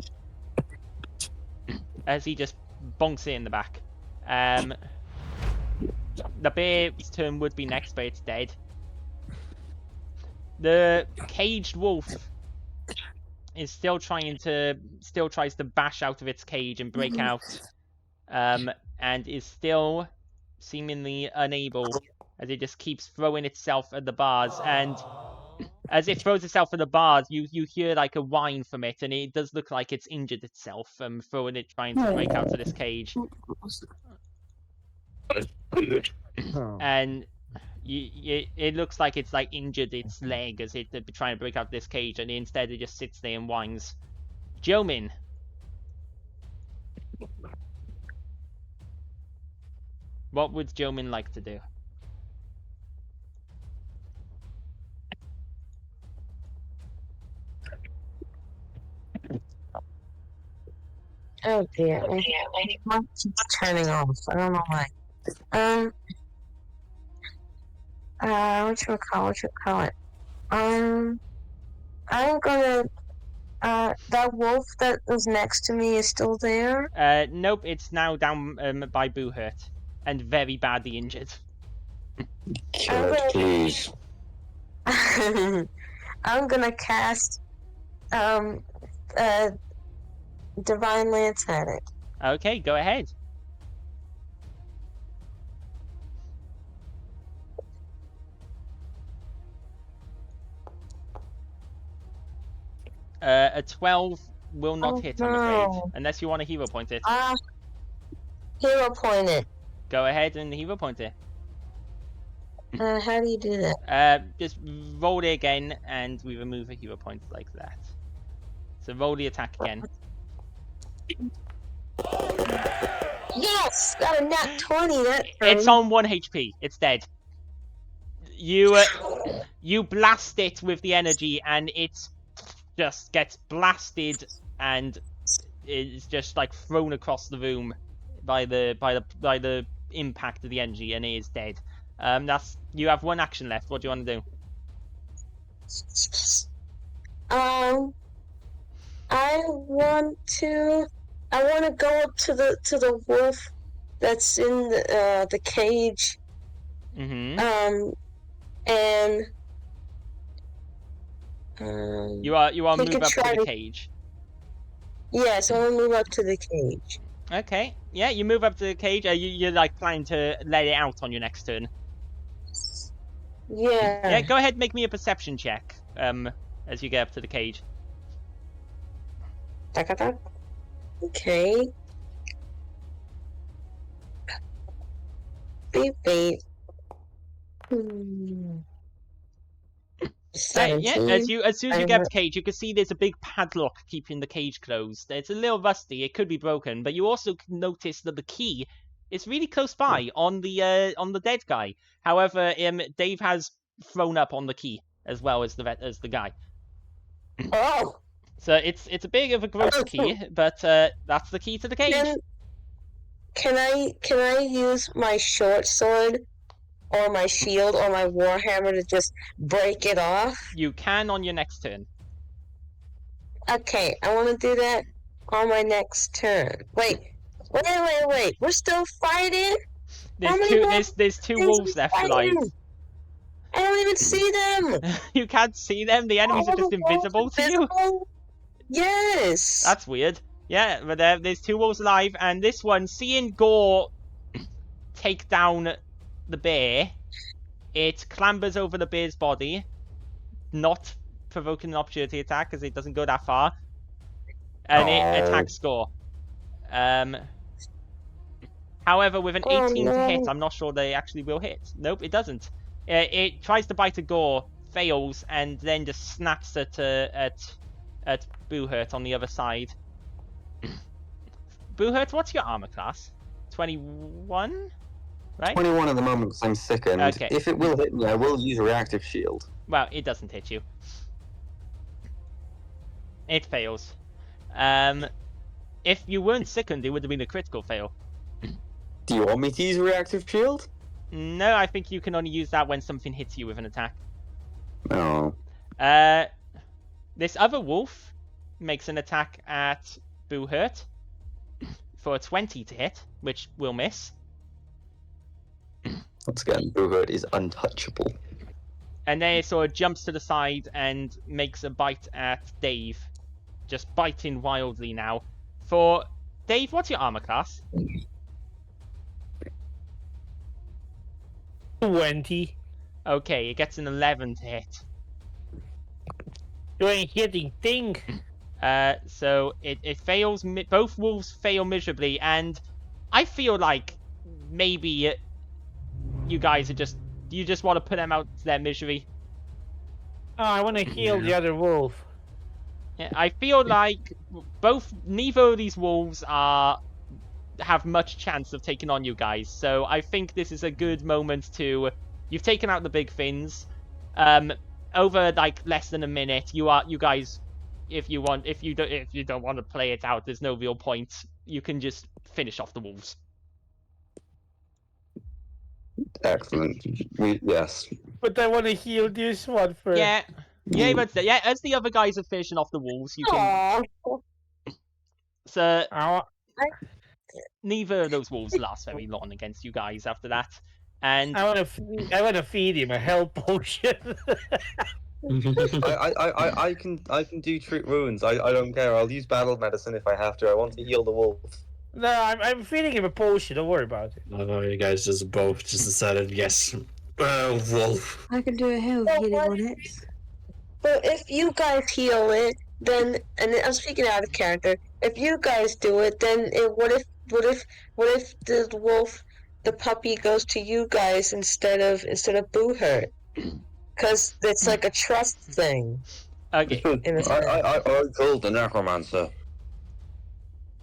as he just bonks it in the back. The bear's turn would be next, but it's dead. The caged wolf is still tries to bash out of its cage and break out, and is still seemingly unable, as it just keeps throwing itself at the bars. And as it throws itself at the bars, you hear like a whine from it, and it does look like it's injured itself from throwing it, trying to break out of this cage. And it looks like it's like injured its leg as it's trying to break out of this cage, and instead it just sits there and whines. Jomin. What would Jomin like to do? Oh dear. My keeps turning off. I don't know why. What you call it? I'm gonna. That wolf that was next to me is still there? Nope, it's now down by Boo Hurt and very badly injured. Kill it, please. I'm gonna cast Divine Lance at it. Okay, go ahead. A 12 will not hit, I'm afraid, unless you want to hero point it. Hero point it. Go ahead and hero point it. How do you do that? Just roll it again, and we remove a hero point like that. So roll the attack again. Yes! Got a nat 20 that time. It's on 1 HP. It's dead. You You blast it with the energy, and it just gets blasted, and it's just like thrown across the room by the impact of the energy, and it is dead. You have one action left. What do you want to do? I want to go up to the wolf that's in the cage. Mm-hmm. And you are move up to the cage. Yes, I want to move up to the cage. Okay. Yeah, you move up to the cage. You're like planning to let it out on your next turn. Yeah. Yeah. Go ahead, and make me a perception check. As you get up to the cage. Okay. Beep beep. 17. Yeah, as soon as you get up to the cage, you can see there's a big padlock keeping the cage closed. It's a little rusty, it could be broken, but you also can notice that the key is really close by on the dead guy. However, Dave has thrown up on the key as well as the guy. Oh. So it's a bit of a gross key, but that's the key to the cage. Can I use my short sword or my shield or my warhammer to just break it off? You can on your next turn. Okay, I want to do that on my next turn. Wait. We're still fighting? There's two wolves left alive. I don't even see them. You can't see them? The enemies are just invisible to you? Yes. That's weird. Yeah, but there's two wolves alive, and this one, seeing Gore take down the bear, it clambers over the bear's body, not provoking an opportunity attack because it doesn't go that far, and it attacks Gore. However, with an 18 to hit, I'm not sure they actually will hit. Nope, it doesn't. It tries to bite a Gore, fails, and then just snaps at Boohurt on the other side. Boohurt, what's your armor class? 21? Right? 21 at the moment because I'm sickened. Okay. If it will hit me, I will use a reactive shield. Well, it doesn't hit you. It fails. If you weren't sickened, it would have been a critical fail. Do you want me to use a reactive shield? No, I think you can only use that when something hits you with an attack. No. This other wolf makes an attack at Boohurt for a 20 to hit, which will miss. Once again, Boohurt is untouchable. And then it sort of jumps to the side and makes a bite at Dave. Just biting wildly now. For Dave, what's your armor class? 20. Okay, it gets an 11 to hit. You ain't hitting thing. So it fails. Both wolves fail miserably, and I feel like maybe you guys are you just want to put them out to their misery. Oh, I want to heal the other wolf. Yeah, I feel like neither of these wolves have much chance of taking on you guys. So I think this is a good moment to. You've taken out the big fins. Over like less than a minute, you guys. If you don't want to play it out, there's no real point. You can just finish off the wolves. Excellent. Yes. But I want to heal this one first. Yeah, but as the other guys are finishing off the wolves, you can. So neither of those wolves last very long against you guys after that, and I want to feed him a health potion. I can do treat wounds. I don't care. I'll use battle medicine if I have to. I want to heal the wolf. No, I'm feeding him a potion. Don't worry about it. No, you guys just both decided yes. Wolf. I can do a health healing on it. But if you guys heal it, then, and I'm speaking out of character, if you guys do it, then what if the wolf, the puppy, goes to you guys instead of Boohurt? Because it's like a trust thing. Okay. I called the necromancer.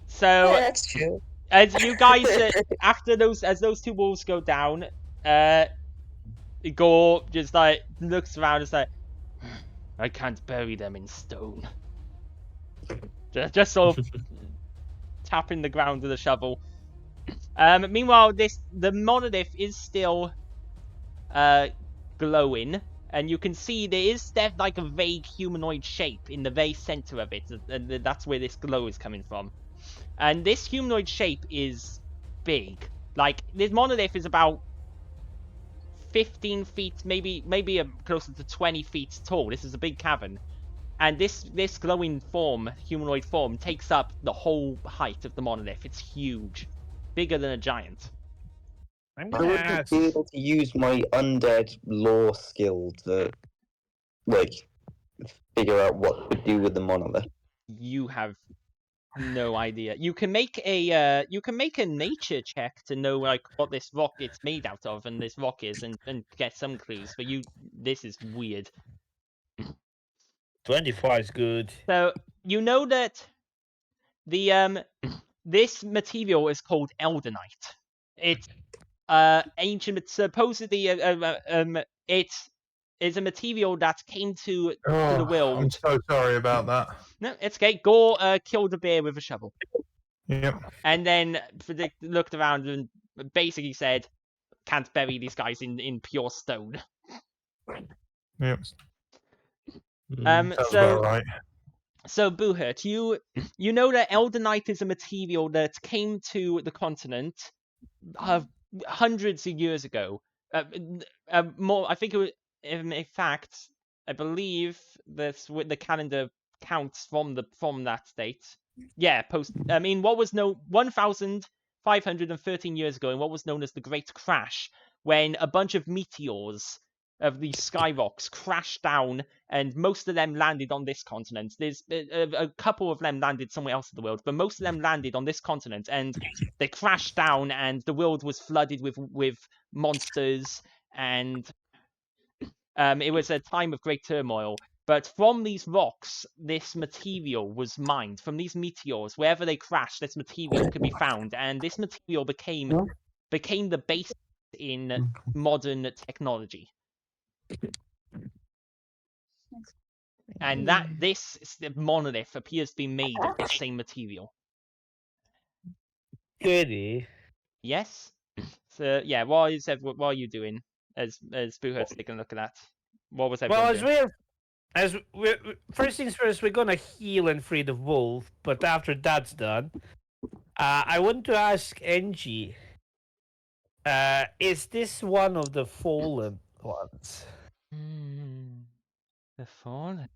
So Yeah, that's true. as you guys as those two wolves go down, Gore just like looks around and like, I can't bury them in stone. Just sort of tapping the ground with a shovel. Meanwhile, the monolith is still glowing, and you can see there is like a vague humanoid shape in the very center of it, and that's where this glow is coming from. And this humanoid shape is big. Like, this monolith is about 15 feet, maybe closer to 20 feet tall. This is a big cavern. And this glowing form, humanoid form, takes up the whole height of the monolith. It's huge. Bigger than a giant. I'm I gonna would ask. be able to use my undead lore skill to, like, figure out what to do with the monolith. You have no idea. You can make a nature check to know like what this rock it's made out of and this rock is, and get some clues. But this is weird. 24 is good. So you know that the this material is called Eldenite. It's ancient, supposedly it is a material that came to the world. I'm so sorry about that. No, it's okay. Gore killed a bear with a shovel. Yep. And then looked around and basically said, can't bury these guys in pure stone. Yep. Sounds about right. So Buhurt, you know that Eldenite is a material that came to the continent hundreds of years ago. More, I think it was. In fact, I believe that's what the calendar counts from that date. Yeah, what was 1,513 years ago, in what was known as the Great Crash, when a bunch of meteors of these sky rocks crashed down, and most of them landed on this continent. There's a couple of them landed somewhere else in the world, but most of them landed on this continent, and they crashed down, and the world was flooded with monsters, and it was a time of great turmoil. But from these rocks, this material was mined. From these meteors, wherever they crashed, this material could be found, and this material became the basis in modern technology. And this monolith appears to be made of the same material. Goody. Yes. So yeah, what are you doing as Boohurt's taking a look at that? What was everyone doing? First things first, we're gonna heal and free the wolf. But after that's done, I want to ask NG. Is this one of the fallen ones? The fallen.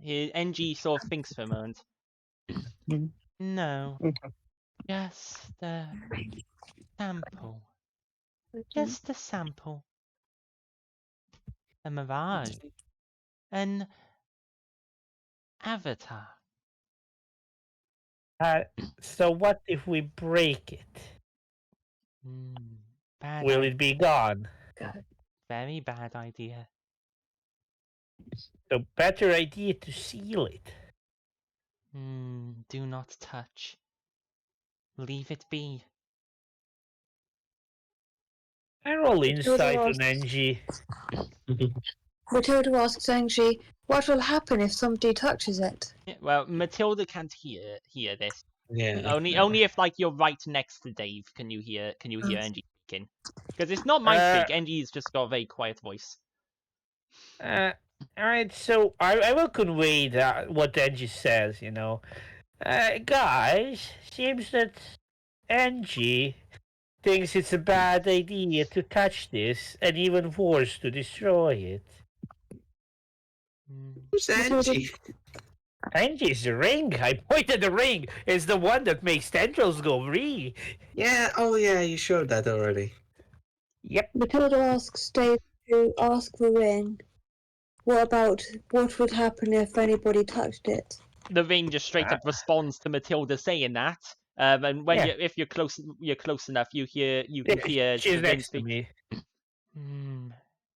NG sort of thinks for a moment. No, just a sample. Just a sample. A mirage. An avatar. So what if we break it? Will it be gone? Very bad idea. So better idea to seal it. Do not touch. Leave it be. I roll insight on NG. Matilda asks Angie, what will happen if somebody touches it? Yeah, well, Matilda can't hear this. Yeah. Only if like you're right next to Dave can you hear NG speaking. Because it's not my speak. NG's just got a very quiet voice. Alright, so I will convey what NG says, you know. Guys, seems that NG thinks it's a bad idea to touch this, and even worse, to destroy it. Who's Angie? Angie's the ring. I pointed the ring. It's the one that makes tendrils go free. Yeah, oh yeah, you showed that already. Yep. Matilda asks Dave to ask the ring. What would happen if anybody touched it? The ring just straight up responds to Matilda saying that. And when if you're close enough, you can hear she's the next ring to me.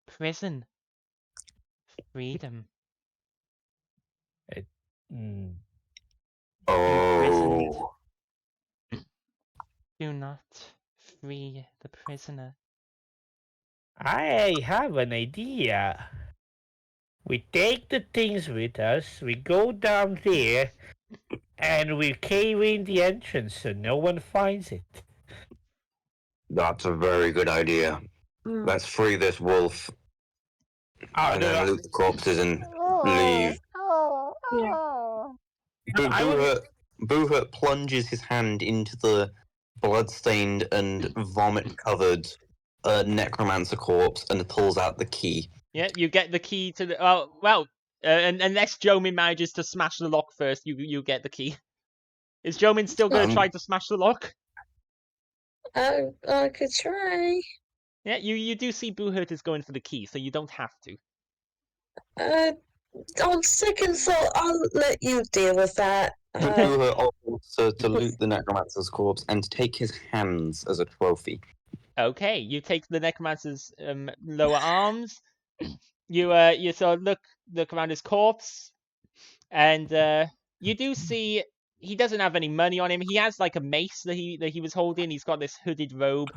Prison. Freedom. Oh. Do not free the prisoner. I have an idea. We take the things with us, we go down there, and we cave in the entrance so no one finds it. That's a very good idea. Mm. Let's free this wolf and then loot the corpses and leave. Boohurt plunges his hand into the blood-stained and vomit-covered necromancer corpse and pulls out the key. Yeah, you get the key to the. And unless Jomin manages to smash the lock first, you get the key. Is Jomin still gonna try to smash the lock? I could try. Yeah, you do see Boohurt is going for the key, so you don't have to. On second thought, I'll let you deal with that. Boohurt offers to loot the necromancer's corpse and take his hands as a trophy. Okay, you take the necromancer's lower arms. You sort of look around his corpse, and you do see he doesn't have any money on him. He has like a mace that he was holding. He's got this hooded robe.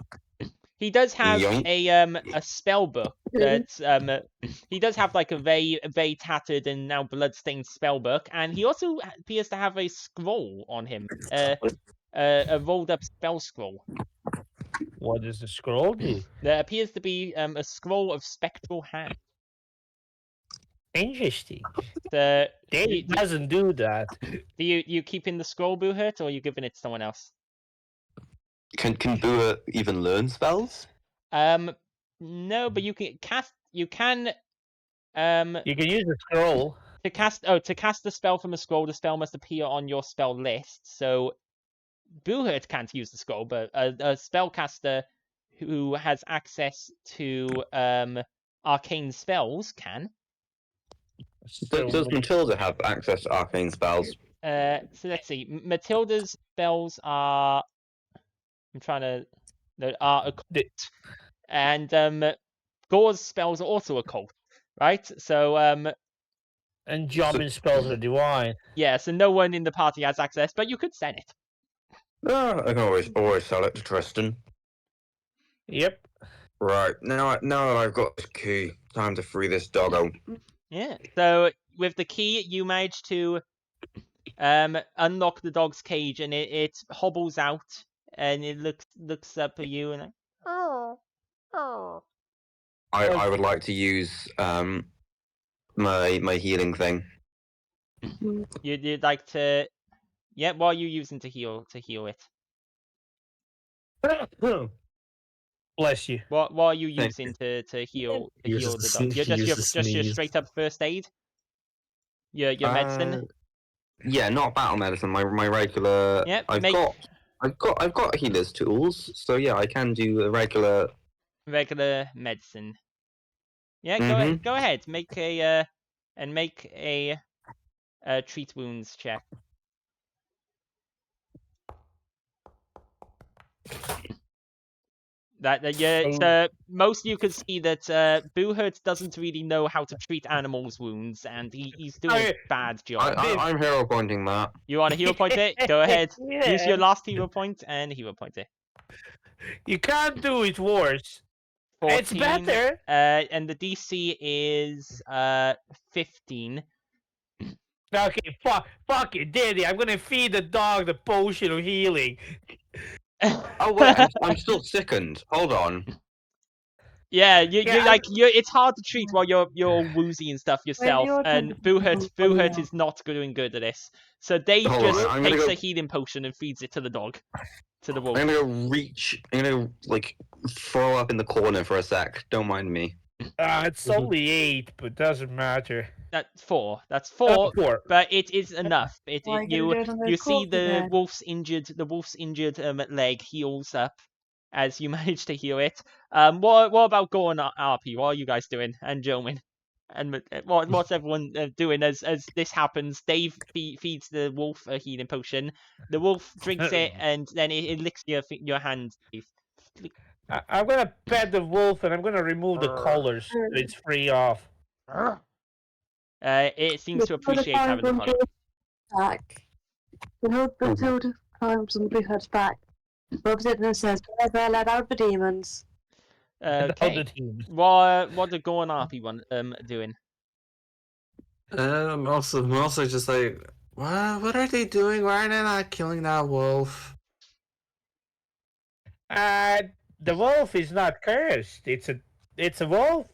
He does have a spell book that he does have like a very tattered and now bloodstained spell book, and he also appears to have a scroll on him, a rolled up spell scroll. What does the scroll do? There appears to be a scroll of spectral hand. Interesting. It doesn't do that. Do you keeping the scroll, Boohurt, or are you giving it to someone else? Can Boohurt even learn spells? No, but you can cast. You can use the scroll to cast the spell from a scroll. The spell must appear on your spell list. So Boohurt can't use the scroll, but a spellcaster who has access to arcane spells can. Does Matilda have access to arcane spells? So let's see. Matilda's spells are. I'm trying to. They are occult, and Gore's spells are also occult, right? So and Jomin's spells are divine. Yeah, so no one in the party has access, but you could send it. I can always sell it to Tristan. Yep. Right, now that I've got this key, time to free this doggo. Yeah, so with the key, you manage to unlock the dog's cage, and it hobbles out, and it looks up at you, and I would like to use my healing thing. You'd like to. Yeah, what are you using to heal it? Bless you. What are you using to heal the dog? You're just your straight up first aid. Your medicine. Yeah, not battle medicine. My regular. Yeah, I've got healer's tools, so yeah, I can do a regular medicine. Yeah, go ahead. Make a treat wounds check. So most you could see that Boohurt doesn't really know how to treat animals' wounds, and he's doing a bad job. I'm hero pointing that. You want to hero point it? Go ahead. Yeah. Use your last hero point and hero point it. You can't do it worse. 14, it's better. And the DC is 15. Okay, fuck it, Daddy. I'm gonna feed the dog the potion of healing. Oh wait, I'm still sickened. Hold on. Yeah, it's hard to treat while you're woozy and stuff yourself, and Boohurt is not doing good at this. So Dave takes a healing potion and feeds it to the dog, to the wolf. I'm gonna throw up in the corner for a sec. Don't mind me. It's only 8, but doesn't matter. That's 4. That's 4. But it is enough. You see the wolf's injured leg heals up as you manage to heal it. What about Gore and RP? What are you guys doing? And Jomin? And what's everyone doing as this happens? Dave feeds the wolf a healing potion. The wolf drinks it, and then it licks your hand. I'm gonna pet the wolf, and I'm gonna remove the collars so it's free off. It seems to appreciate having the collar. Back. We hold Matilda arms on Boohurt's back, Rubs it and says, "Better let out the demons." Okay. Other teams. What the Gorn Arpy one doing? I'm also just like, what are they doing? Why are they not killing that wolf? The wolf is not cursed. It's a wolf.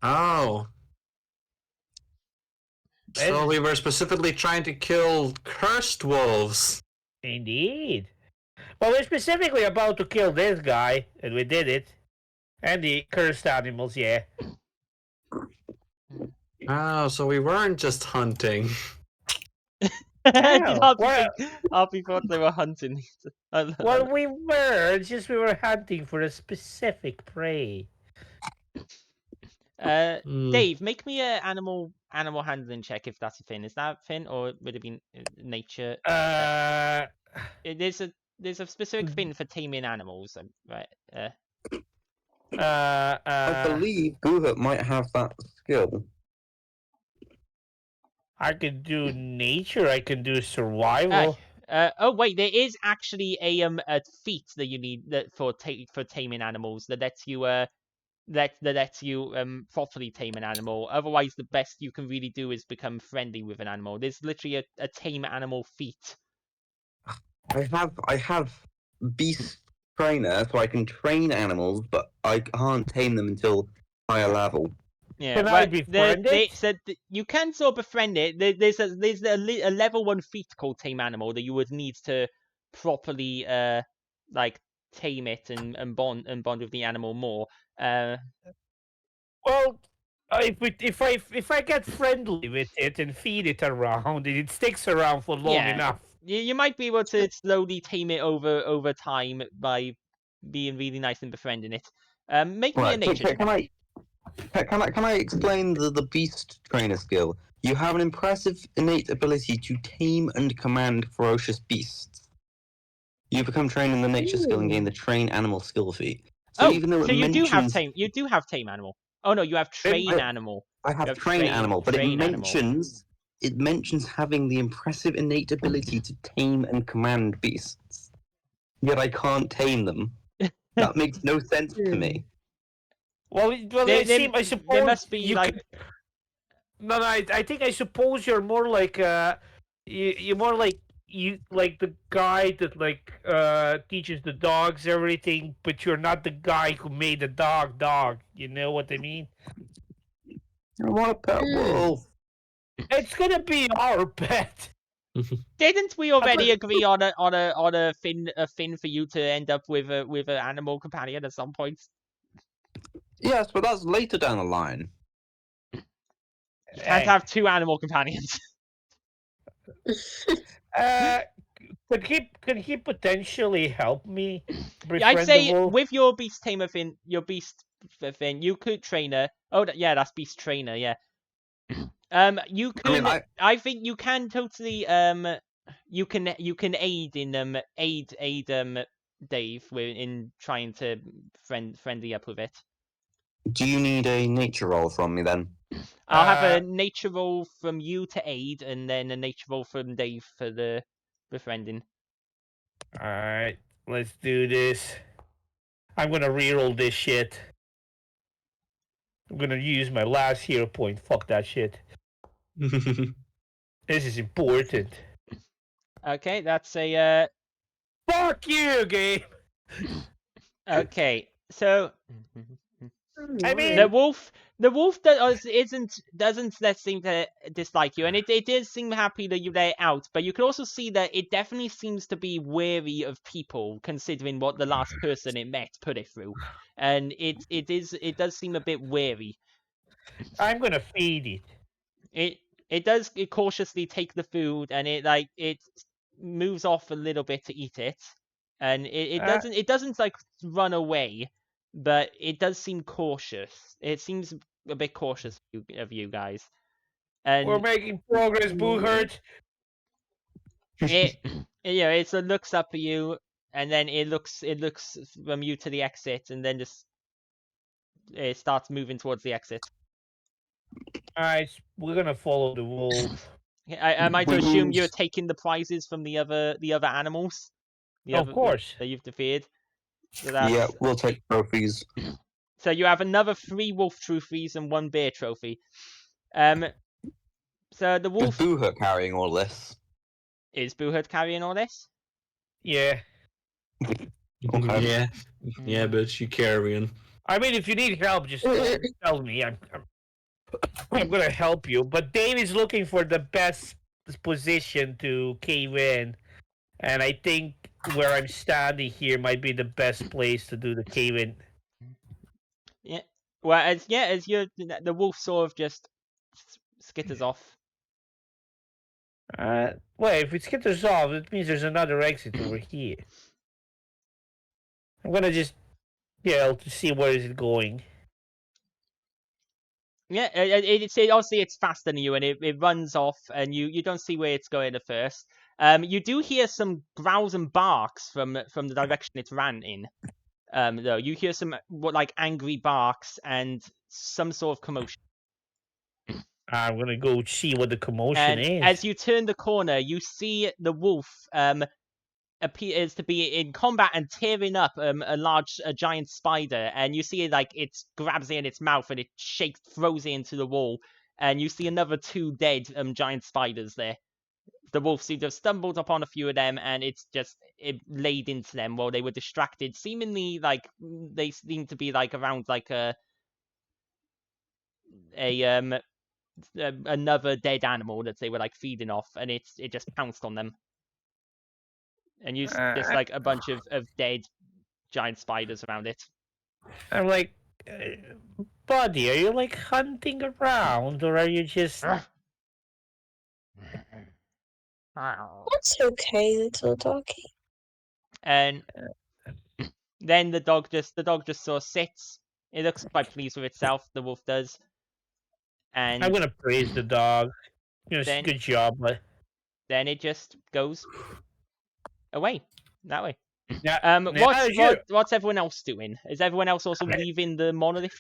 Oh. So we were specifically trying to kill cursed wolves. Indeed. Well, we're specifically about to kill this guy, and we did it. And the cursed animals, yeah. Oh, so we weren't just hunting. Did well, Harpy thought they were hunting? Well, we were. It's just we were hunting for a specific prey. Dave, make me a animal handling check if that's a thing. Is that a thing, or would it be nature? There's a specific thing for taming animals, right? I believe Guhut might have that skill. I could do nature. I can do survival. Oh wait, there is actually a feat that you need for taming animals that lets you properly tame an animal. Otherwise, the best you can really do is become friendly with an animal. There's literally a tame animal feat. I have beast trainer, so I can train animals, but I can't tame them until higher level. Yeah, Can I befriend it? said you can sort of befriend it. There's a level 1 feat called Tame Animal that you would need to properly like tame it and bond with the animal more. Well, if I get friendly with it and feed it around, it sticks around for long enough. You might be able to slowly tame it over time by being really nice and befriending it. Make me a nature check. Can I explain the beast trainer skill? You have an impressive innate ability to tame and command ferocious beasts. You become trained in the nature skill and gain the train animal skill feat. So even though you do have tame animal. Oh no, you have train animal. I have train animal, but it mentions having the impressive innate ability to tame and command beasts. Yet I can't tame them. That makes no sense to me. Well, I suppose there must be like. No, I think I suppose you're more like you're more like the guy that teaches the dogs everything, but you're not the guy who made the dog. You know what I mean? I want a pet wolf. It's gonna be our pet. Didn't we already agree on a fin for you to end up with an animal companion at some point? Yes, but that's later down the line. You can't have 2 animal companions. Could he potentially help me? I'd say with your beast tamer thing, you could trainer. Oh, yeah, that's beast trainer. Yeah. You can. I think you can totally. You can aid in aid Dave in trying to friendly up with it. Do you need a nature roll from me then? I'll have a nature roll from you to aid, and then a nature roll from Dave for the befriending. Alright, let's do this. I'm gonna reroll this shit. I'm gonna use my last hero point. Fuck that shit. This is important. Okay, that's a Fuck you, game. Okay, so I mean, the wolf doesn't seem to dislike you, and it did seem happy that you let it out. But you can also see that it definitely seems to be wary of people, considering what the last person it met put it through, and it does seem a bit wary. I'm gonna feed it. It does cautiously take the food, and it moves off a little bit to eat it, and it doesn't like run away. But it does seem cautious. It seems a bit cautious of you guys. And we're making progress, Boohurt. It looks up at you, and then it looks from you to the exit, and then just it starts moving towards the exit. Alright, we're gonna follow the wolf. Am I to assume you're taking the prizes from the other animals? Of course. That you've defeated. So Yeah, we'll take trophies. So you have another 3 wolf trophies and 1 bear trophy. So the wolf... Is Booher carrying all this? Is Booherd carrying all this? Yeah. Okay. Yeah, but you carrying. I mean, if you need help, just tell me. I'm gonna help you. But Dane is looking for the best position to cave in, and I think where I'm standing here might be the best place to do the cave in. Yeah. Well, as the wolf sort of just skitters off. Well, if it skitters off, it means there's another exit over here. I'm gonna just to see where is it going. Yeah, obviously it's faster than you, and it runs off, and you don't see where it's going at first. You do hear some growls and barks from the direction it ran in. Though you hear some like angry barks and some sort of commotion. I'm gonna go see what the commotion is. As you turn the corner, you see the wolf appears to be in combat and tearing up a giant spider, and you see it grabs it in its mouth and it throws it into the wall, and you see another 2 dead giant spiders there. The wolf seemed to have stumbled upon a few of them, and it laid into them while they were distracted. Seemingly, they seem to be around another dead animal that they were feeding off, and it just pounced on them. And you just a bunch of dead giant spiders around it. I'm like, buddy, are you hunting around, or are you just? That's okay, little doggy. And then the dog just sort of sits. It looks quite pleased with itself. The wolf does. And I'm gonna praise the dog. Good job, but then it just goes away that way. Yeah. What's everyone else doing? Is everyone else also leaving the monolith,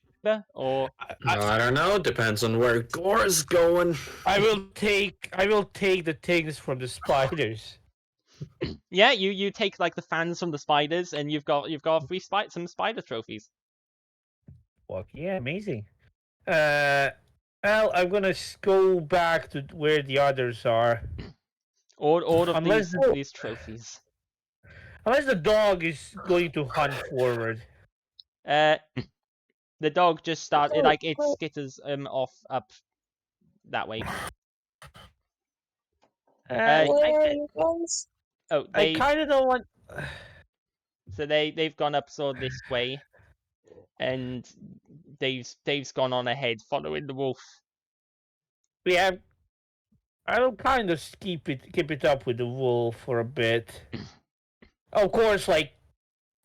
or? I don't know. Depends on where Gore's going. I will take the things from the spiders. Yeah, you take the fans from the spiders, and you've got some spider trophies. Fuck yeah, amazing. Well, I'm gonna go back to where the others are. All of these trophies. Unless the dog is going to hunt forward. The dog just started it skitters off up that way. Where are you guys? Oh, I kind of don't want. So they've gone up this way, and Dave's gone on ahead following the wolf. I'll kind of keep it up with the wolf for a bit. Of course,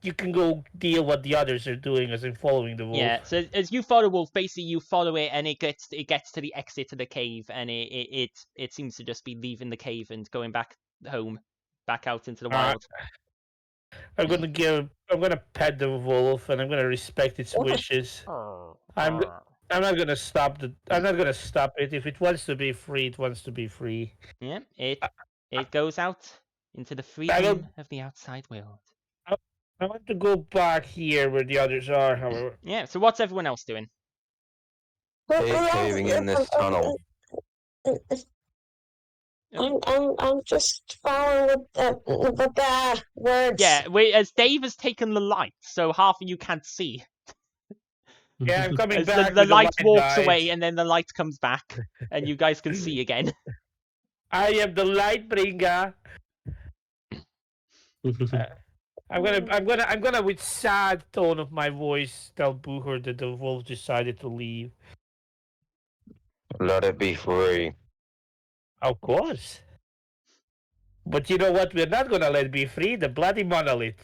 you can go deal what the others are doing as in following the wolf. Yeah, so as you follow the wolf, basically you follow it, and it gets to the exit of the cave, and it seems to just be leaving the cave and going back home, back out into the wild. I'm gonna pet the wolf, and I'm gonna respect its wishes. I'm not gonna stop it. If it wants to be free, it wants to be free. Yeah, it goes out into the freedom of the outside world. I want to go back here where the others are, however. Yeah, so what's everyone else doing? Caving in this tunnel. I'm just following the bad words. Yeah, as Dave has taken the light, so half of you can't see. Yeah, I'm coming back. The light walks away, and then the light comes back, and you guys can see again. I am the light bringer. I'm gonna with sad tone of my voice tell Booher that the wolf decided to leave. Let it be free. Of course. But you know what? We're not gonna let it be free. The bloody monolith.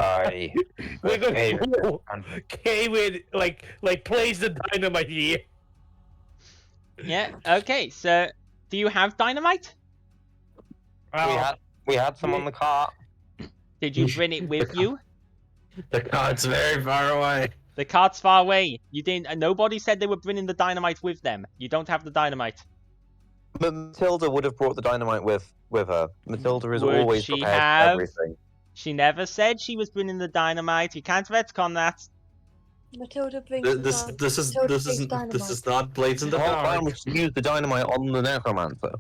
Aye. We're gonna cave in, place the dynamite here. Yeah. Okay. So, do you have dynamite? We had some on the cart. Did you bring it with you? The cart's very far away. The cart's far away. You didn't. Nobody said they were bringing the dynamite with them. You don't have the dynamite. Matilda would have brought the dynamite with her. Matilda is Would always she prepared have? for everything. She never said she was bringing the dynamite. You can't retcon that. Matilda brings This is not Blades in the Oh, Dark. why don't we use the dynamite on the necromancer?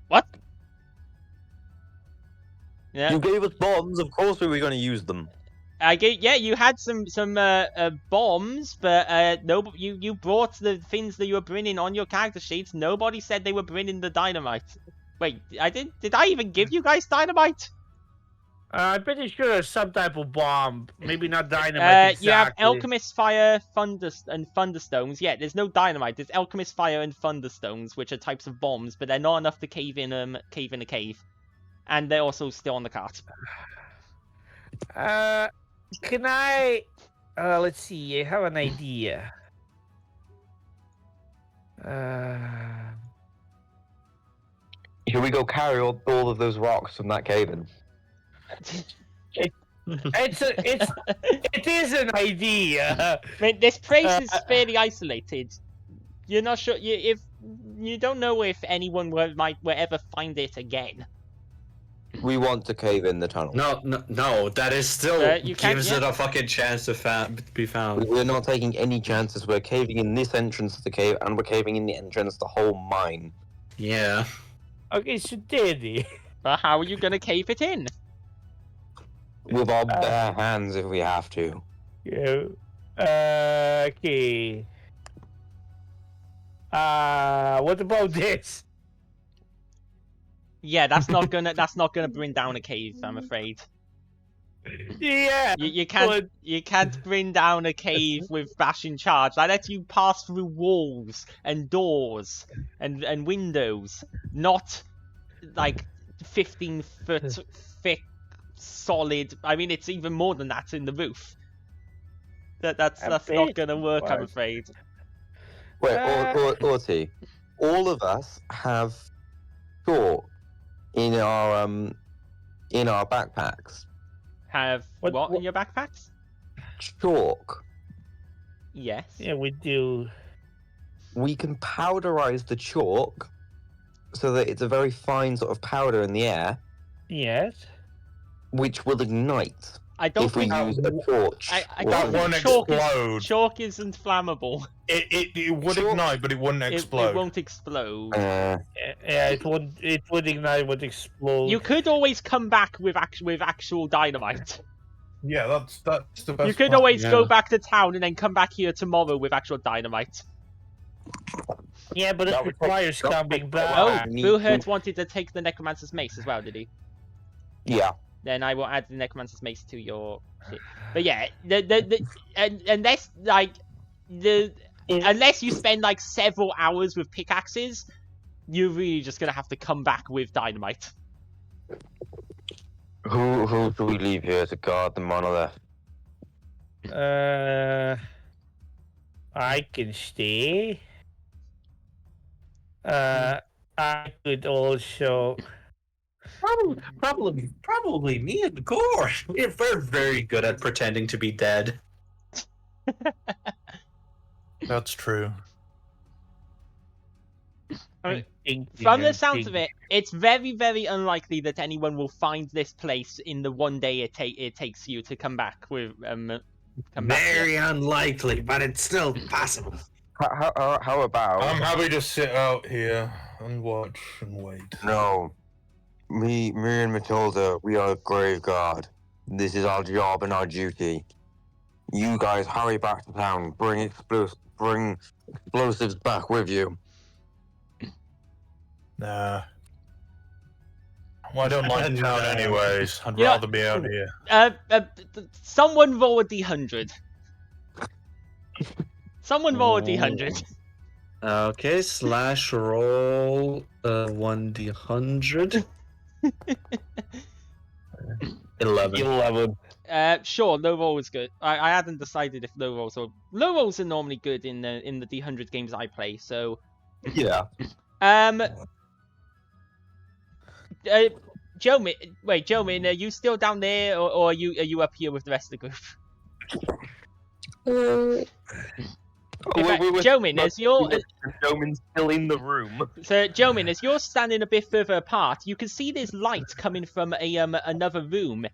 What? Yeah. You gave us bombs, of course we were going to use them. Yeah, you had some bombs, but no, you brought the things that you were bringing on your character sheets. Nobody said they were bringing the dynamite. Wait, did I even give you guys dynamite? I'm pretty sure there's some type of bomb. Maybe not dynamite exactly. You have alchemist fire, and thunderstones. Yeah, there's no dynamite. There's alchemist fire and thunderstones, which are types of bombs, but they're not enough to cave in a cave. And they're also still on the cart. Can I... let's see, I have an idea. Should we go carry all of those rocks from that cave in? It is an idea. I mean, this place is fairly isolated. You're not sure... if you don't know if anyone will ever find it again. We want to cave in the tunnel. No, that is still gives it a fucking chance to be found. We're not taking any chances. We're caving in this entrance to the cave, and we're caving in the entrance to the whole mine. Yeah. Okay, so Daddy. But how are you gonna cave it in? With our bare hands if we have to. Yeah. Okay. What about this? Yeah, that's not gonna bring down a cave, I'm afraid. Yeah. You can't bring down a cave with bashing charge. I let you pass through walls and doors and windows, not like 15-foot thick solid. I mean, it's even more than that in the roof. That's not gonna work, I'm afraid. Wait, Orty, all of us have chalk in our backpacks. Have what in your backpacks? Chalk. Yes. Yeah, we do. We can powderize the chalk so that it's a very fine sort of powder in the air. Yes. Which will ignite. I don't if we use a torch. That won't explode. Chalk isn't flammable. It would ignite, but it wouldn't explode. It won't explode. Yeah, it would ignite, would explode. You could always come back with actual dynamite. Yeah, that's the best. You could always go back to town and then come back here tomorrow with actual dynamite. Yeah, but it requires coming back. Oh, Boohurt wanted to take the Necromancer's mace as well, did he? Yeah. Then I will add the Necromancer's mace to your shit. But yeah, unless you spend like several hours with pickaxes, you're really just gonna have to come back with dynamite. Who should we leave here to guard the monolith? I can stay. I could also. Probably me and the core. We're very good at pretending to be dead. That's true. I mean, from the sounds of it, it's very, very unlikely that anyone will find this place in the one day it takes you to come back with. Very unlikely, but it's still possible. How about? I'm happy to sit out here and watch and wait. No. Me and Matilda, we are grave guard. This is our job and our duty. You guys hurry back to town. Bring explosives back with you. Nah. Well, I don't like town anyways. I'd rather be out here. Someone roll a D100. Someone roll a D100. Okay, /roll 1d100. 11. Sure, low roll is good. I hadn't decided if low rolls are normally good in the D100 games I play. So yeah. Jomin, are you still down there, or are you up here with the rest of the group? Jomin, as you're Jomin's still in the room. So, Jomin, as you're standing a bit further apart, you can see there's light coming from a another room,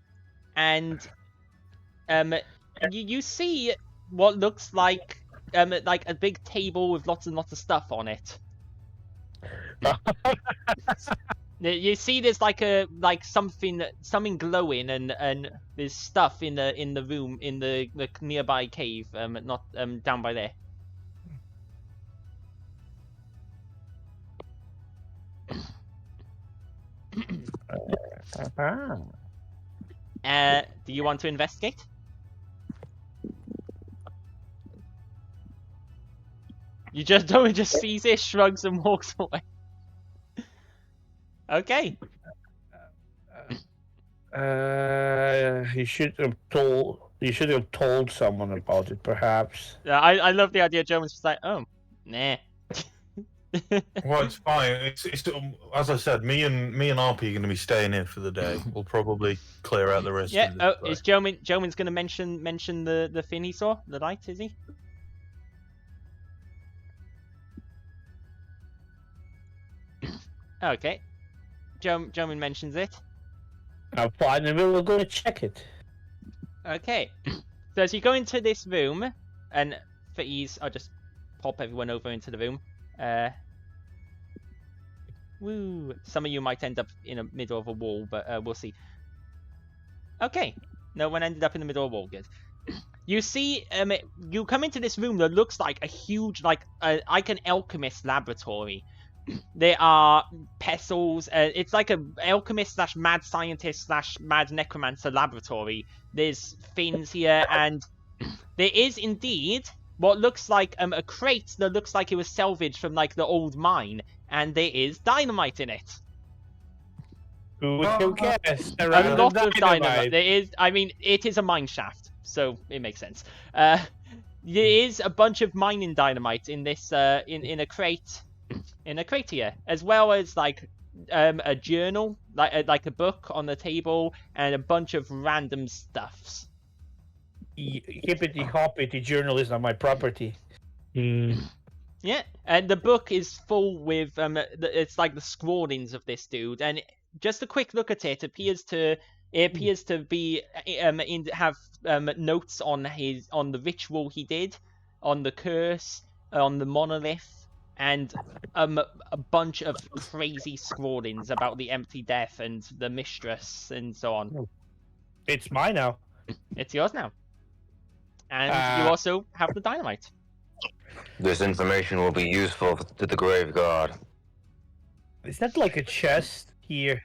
and you see what looks like a big table with lots and lots of stuff on it. You see there's something glowing and there's stuff in the room in the nearby cave, not down by there. Do you want to investigate? You just sees it, shrugs and walks away. Okay. You should have told someone about it, perhaps. I love the idea. Joe was just like, oh, nah. Well, it's fine. It's as I said, me and RP are going to be staying here for the day. We'll probably clear out the rest. Yeah. Of this Oh, is Jomin's going to mention the thing he saw, the light? Is he? Okay. Jomin mentions it. Fine, and we'll go to check it. Okay. So as you go into this room, and for ease, I'll just pop everyone over into the room. Woo! Some of you might end up in the middle of a wall, but we'll see. Okay. No one ended up in the middle of a wall. Good. You see, you come into this room that looks like a huge, like an alchemist laboratory. There are pestles. It's like a alchemist / mad scientist / mad necromancer laboratory. There's things here, and there is indeed what looks like a crate that looks like it was salvaged from like the old mine, and there is dynamite in it. Who would guess? A lot of dynamite. There is. I mean, it is a mine shaft, so it makes sense. There is a bunch of mining dynamite in this in a crate. In a crate here, as well as like a journal, like a book on the table, and a bunch of random stuffs. Hippity hoppity, journal is not my property. Yeah, and the book is full with it's like the scrawlings of this dude, and just a quick look at it appears to be have notes on the ritual he did, on the curse, on the monolith. And a bunch of crazy scrawlings about the empty death and the mistress and so on. It's mine now. It's yours now. And you also have the dynamite. This information will be useful to the grave guard. Is that like a chest here?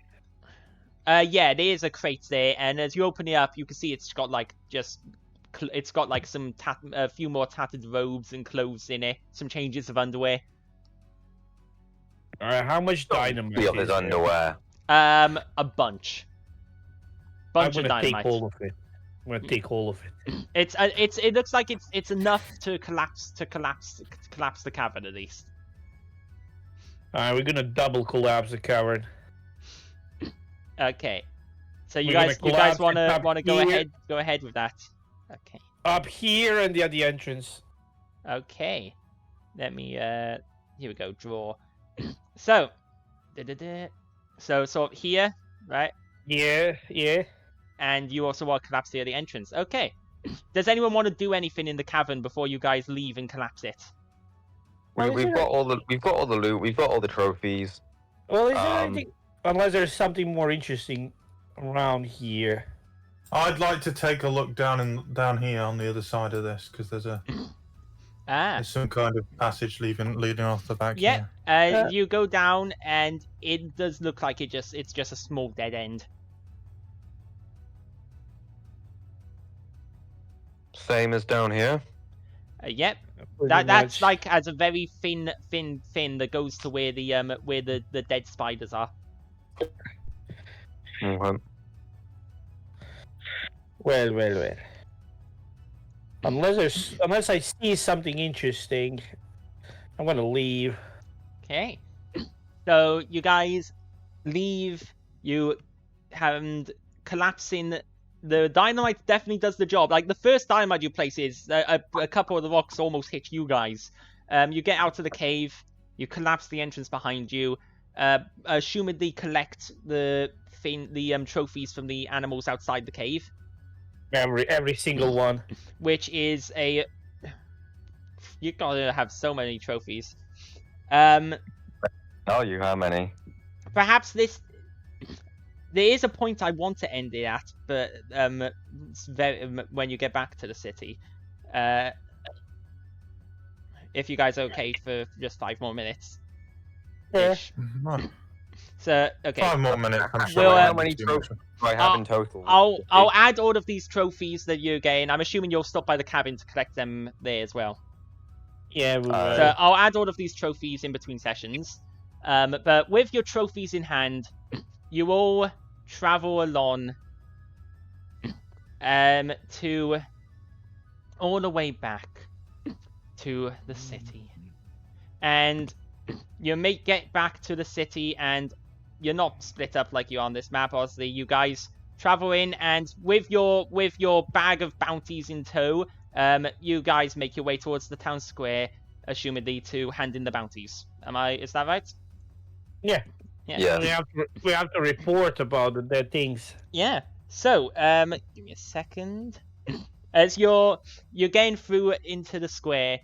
Yeah, there is a crate there, and as you open it up, you can see it's got like it's got like a few more tattered robes and clothes in it, some changes of underwear. Alright, how much dynamite Feel his underwear. A bunch. I'm Of dynamite. Take all of it. I'm gonna take all of it. It looks like it's enough to collapse the cavern at least. Alright, we're gonna double collapse the cavern. Okay. So you guys wanna go ahead with that. Okay. Up here and at the entrance. Okay. Let me here we go, draw. So so here, right? Yeah. And you also want to collapse here at the entrance. Okay. Does anyone want to do anything in the cavern before you guys leave and collapse it? We've got all the loot. We've got all the trophies. Well, is there anything? Unless there's something more interesting around here. I'd like to take a look down here on the other side of this because there's some kind of passage leading off the back. Yeah. Here. You go down, and it does look like it's just a small dead end. Same as down here. Yep. That's like has a very thin that goes to where the dead spiders are. Okay. Well. Unless I see something interesting, I'm gonna leave. Okay. So you guys leave. You have collapsing the dynamite definitely does the job. Like the first dynamite you place is a couple of the rocks almost hit you guys. You get out of the cave, you collapse the entrance behind you, assumedly collect the trophies from the animals outside the cave. Every single one. Which is you gotta have so many trophies. Oh, you how many? Perhaps there is a point I want to end it at, but it's when you get back to the city. If you guys are okay for just 5 more minutes. Yeah. So okay. 5 more minutes. I'm sure. Well, how many trophies do I have in total? I'll add all of these trophies that you gain. I'm assuming you'll stop by the cabin to collect them there as well. Yeah, we will. So I'll add all of these trophies in between sessions. But with your trophies in hand, you all travel along to all the way back to the city. And you may get back to the city and you're not split up like you are on this map, obviously. You guys travel in and with your bag of bounties in tow, you guys make your way towards the town square, assumedly to hand in the bounties. Is that right? Yeah. Yeah. We have to report about the things. Yeah. So, give me a second. As you're getting through into the square,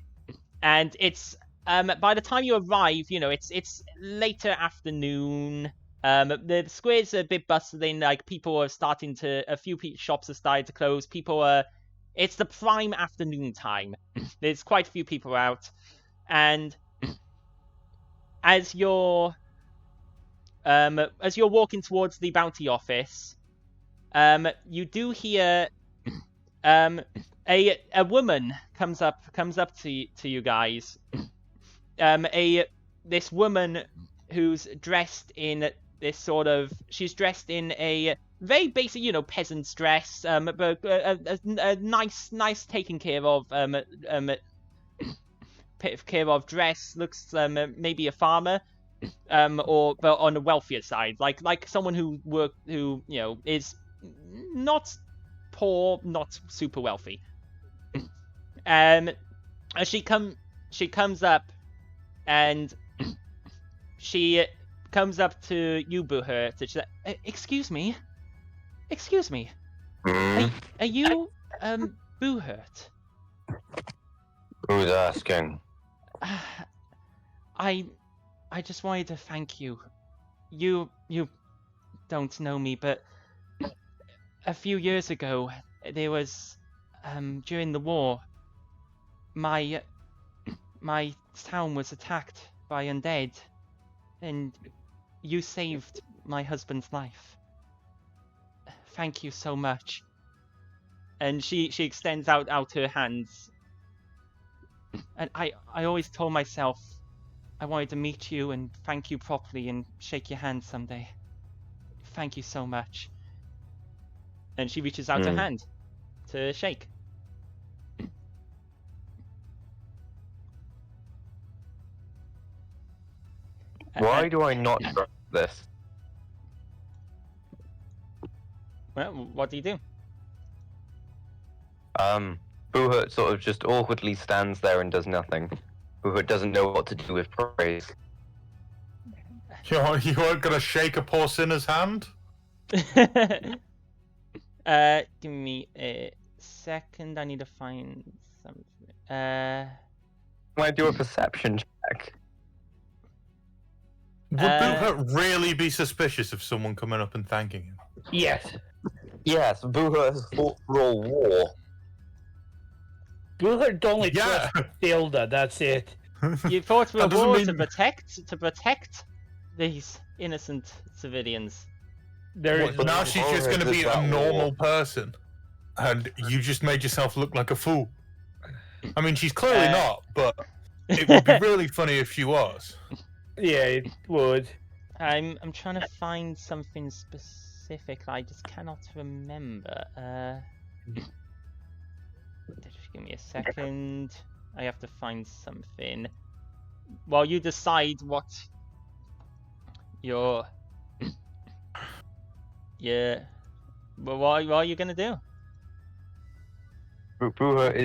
and it's by the time you arrive, it's later afternoon. The square's a bit bustling. Like people are starting to, a few shops have started to close. It's the prime afternoon time. There's quite a few people out, and as you're walking towards the bounty office, you do hear a woman comes up to you guys. This woman who's dressed in she's dressed in a very basic, peasant's dress, but a nice taken care of dress. Looks maybe a farmer, but on the wealthier side, like someone who is not poor, not super wealthy. She comes up, and she comes up to you, Booher, to say, excuse me. Are you Boohurt? Who's asking? I just wanted to thank you. You don't know me, but a few years ago, there was during the war, my town was attacked by undead, and you saved my husband's life. Thank you so much. And she extends out her hands. And I always told myself I wanted to meet you and thank you properly and shake your hand someday. Thank you so much. And she reaches out her hand to shake. Why do I not trust this? Well, what do you do? Boohurt sort of just awkwardly stands there and does nothing. Boohurt doesn't know what to do with praise. You weren't gonna shake a poor sinner's hand? Give me a second. I need to find something. Can I do a perception check? Would Boohurt really be suspicious of someone coming up and thanking him? Yes. Yes, Boohurt has fought for a war. Boohurt only trust Tilda, that's it. You fought for a war mean... to protect these innocent civilians. Now she's just going to be a normal person, and you just made yourself look like a fool. I mean, she's clearly not, but it would be really funny if she was. Yeah, it would. I'm trying to find something specific. I just cannot remember. Just give me a second. I have to find something. While you decide what your But what are you gonna do? Bruja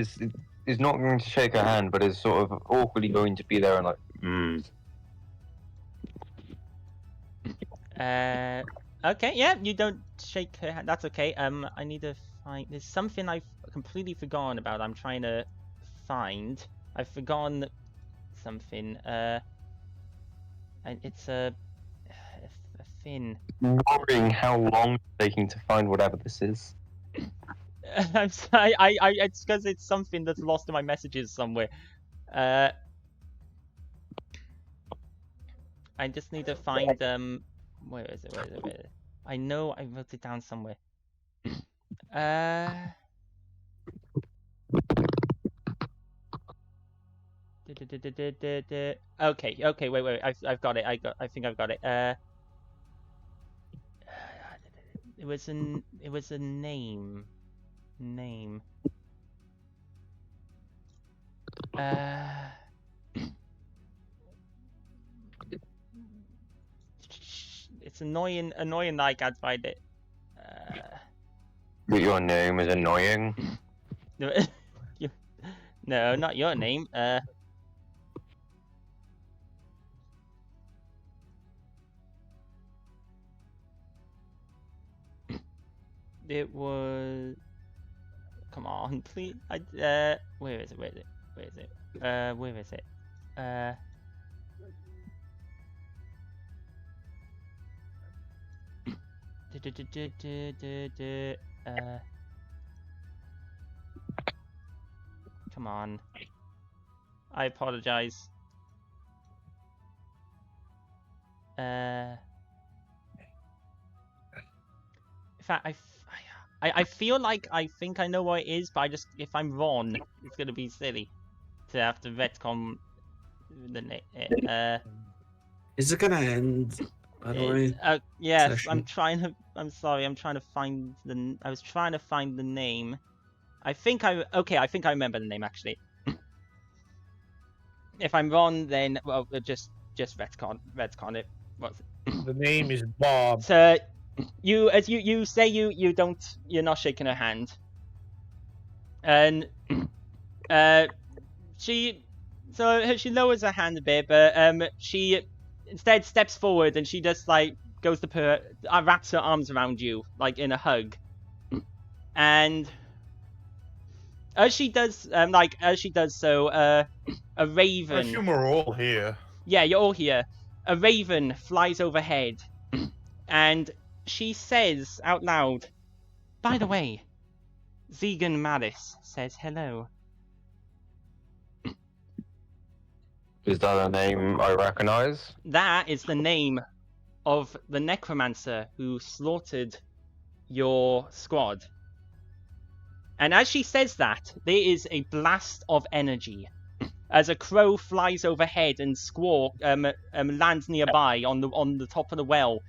is not going to shake her hand, but is sort of awkwardly going to be there and like, Okay, yeah, you don't shake her hand. That's okay. I need to find. There's something I've completely forgotten about. I'm trying to find. I've forgotten something. And it's a fin. Worrying how long it's taking to find whatever this is. I'm sorry. It's because it's something that's lost in my messages somewhere. I just need to find where is it? Where is it? I know I wrote it down somewhere. Okay, wait. I've got it. I think I've got it. It was a name. It's annoying that I can't find it. Your name is annoying. No, not your name. It was. Come on, please. Where is it? Where is it? Come on. I apologize. In fact, I feel like I think I know what it is, but if I'm wrong, it's gonna be silly to have to retcon the name. Is it gonna end? By the way. Yes, session? I'm sorry. I'm trying to find the. I was trying to find the name. I think I remember the name actually. If I'm wrong, then well, just retcon it. What's it? The name is Bob. So, you say you're not shaking her hand, and she lowers her hand a bit, but she instead steps forward and she just like goes to wraps her arms around you like in a hug, and as she does so, a raven. I assume we're all here. Yeah, you're all here. A raven flies overhead, and she says out loud, "By the way, Zegan Malice says hello." Is that a name I recognize? That is the name of the necromancer who slaughtered your squad. And as she says that, there is a blast of energy. As a crow flies overhead and squawk lands nearby on the top of the well,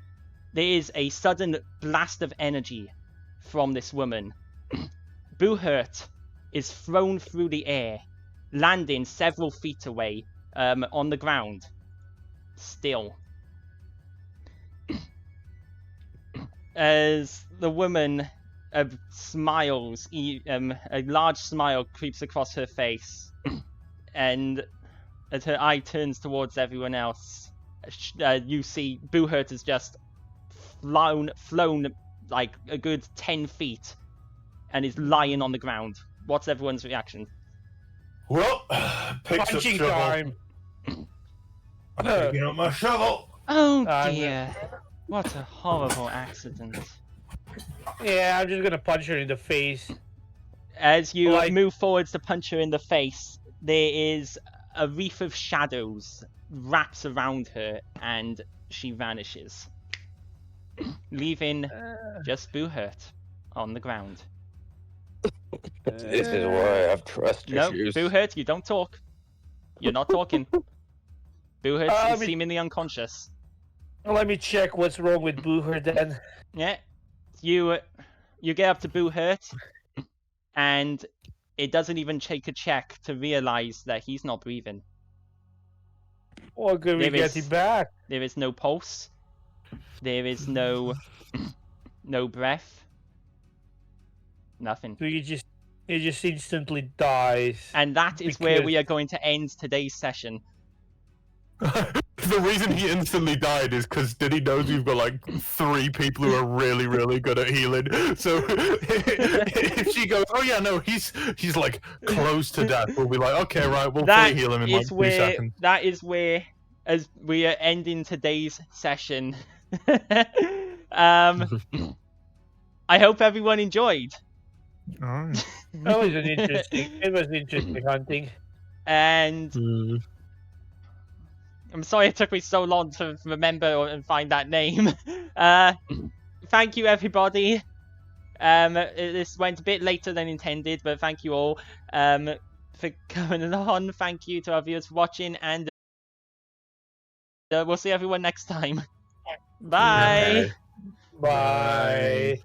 there is a sudden blast of energy from this woman. Buhurt is thrown through the air, landing several feet away on the ground. Still. As the woman smiles, a large smile creeps across her face, and as her eye turns towards everyone else, you see Buhurt has just flown like a good 10 feet and is lying on the ground. What's everyone's reaction? Well, picks up Punching shovel. time. Picking up my shovel. Oh dear. What a horrible accident. Yeah, I'm just gonna punch her in the face. As you move forwards to punch her in the face, there is a wreath of shadows wraps around her and she vanishes, leaving just Buhurt on the ground. This is why I have trust issues. No, Buhurt, you don't talk. You're not talking. Buhurt is seemingly unconscious. Let me check what's wrong with Buhurt then. Yeah, you get up to Buhurt, and it doesn't even take a check to realize that he's not breathing. What can we get him back? There is no pulse. There is no breath. Nothing. So he just instantly dies. And that is where because- we are going to end today's session. The reason he instantly died is because Diddy knows we've got like 3 people who are really, really good at healing. So if she goes, oh yeah, no, he's like close to death, we'll be like, okay, right, we'll fully heal him in like 2 seconds. That is where, as we are ending today's session. I hope everyone enjoyed. Oh. It was interesting hunting. And I'm sorry it took me so long to remember and find that name. Thank you, everybody. This went a bit later than intended, but thank you all for coming on. Thank you to our viewers for watching, and we'll see everyone next time. Bye. Bye.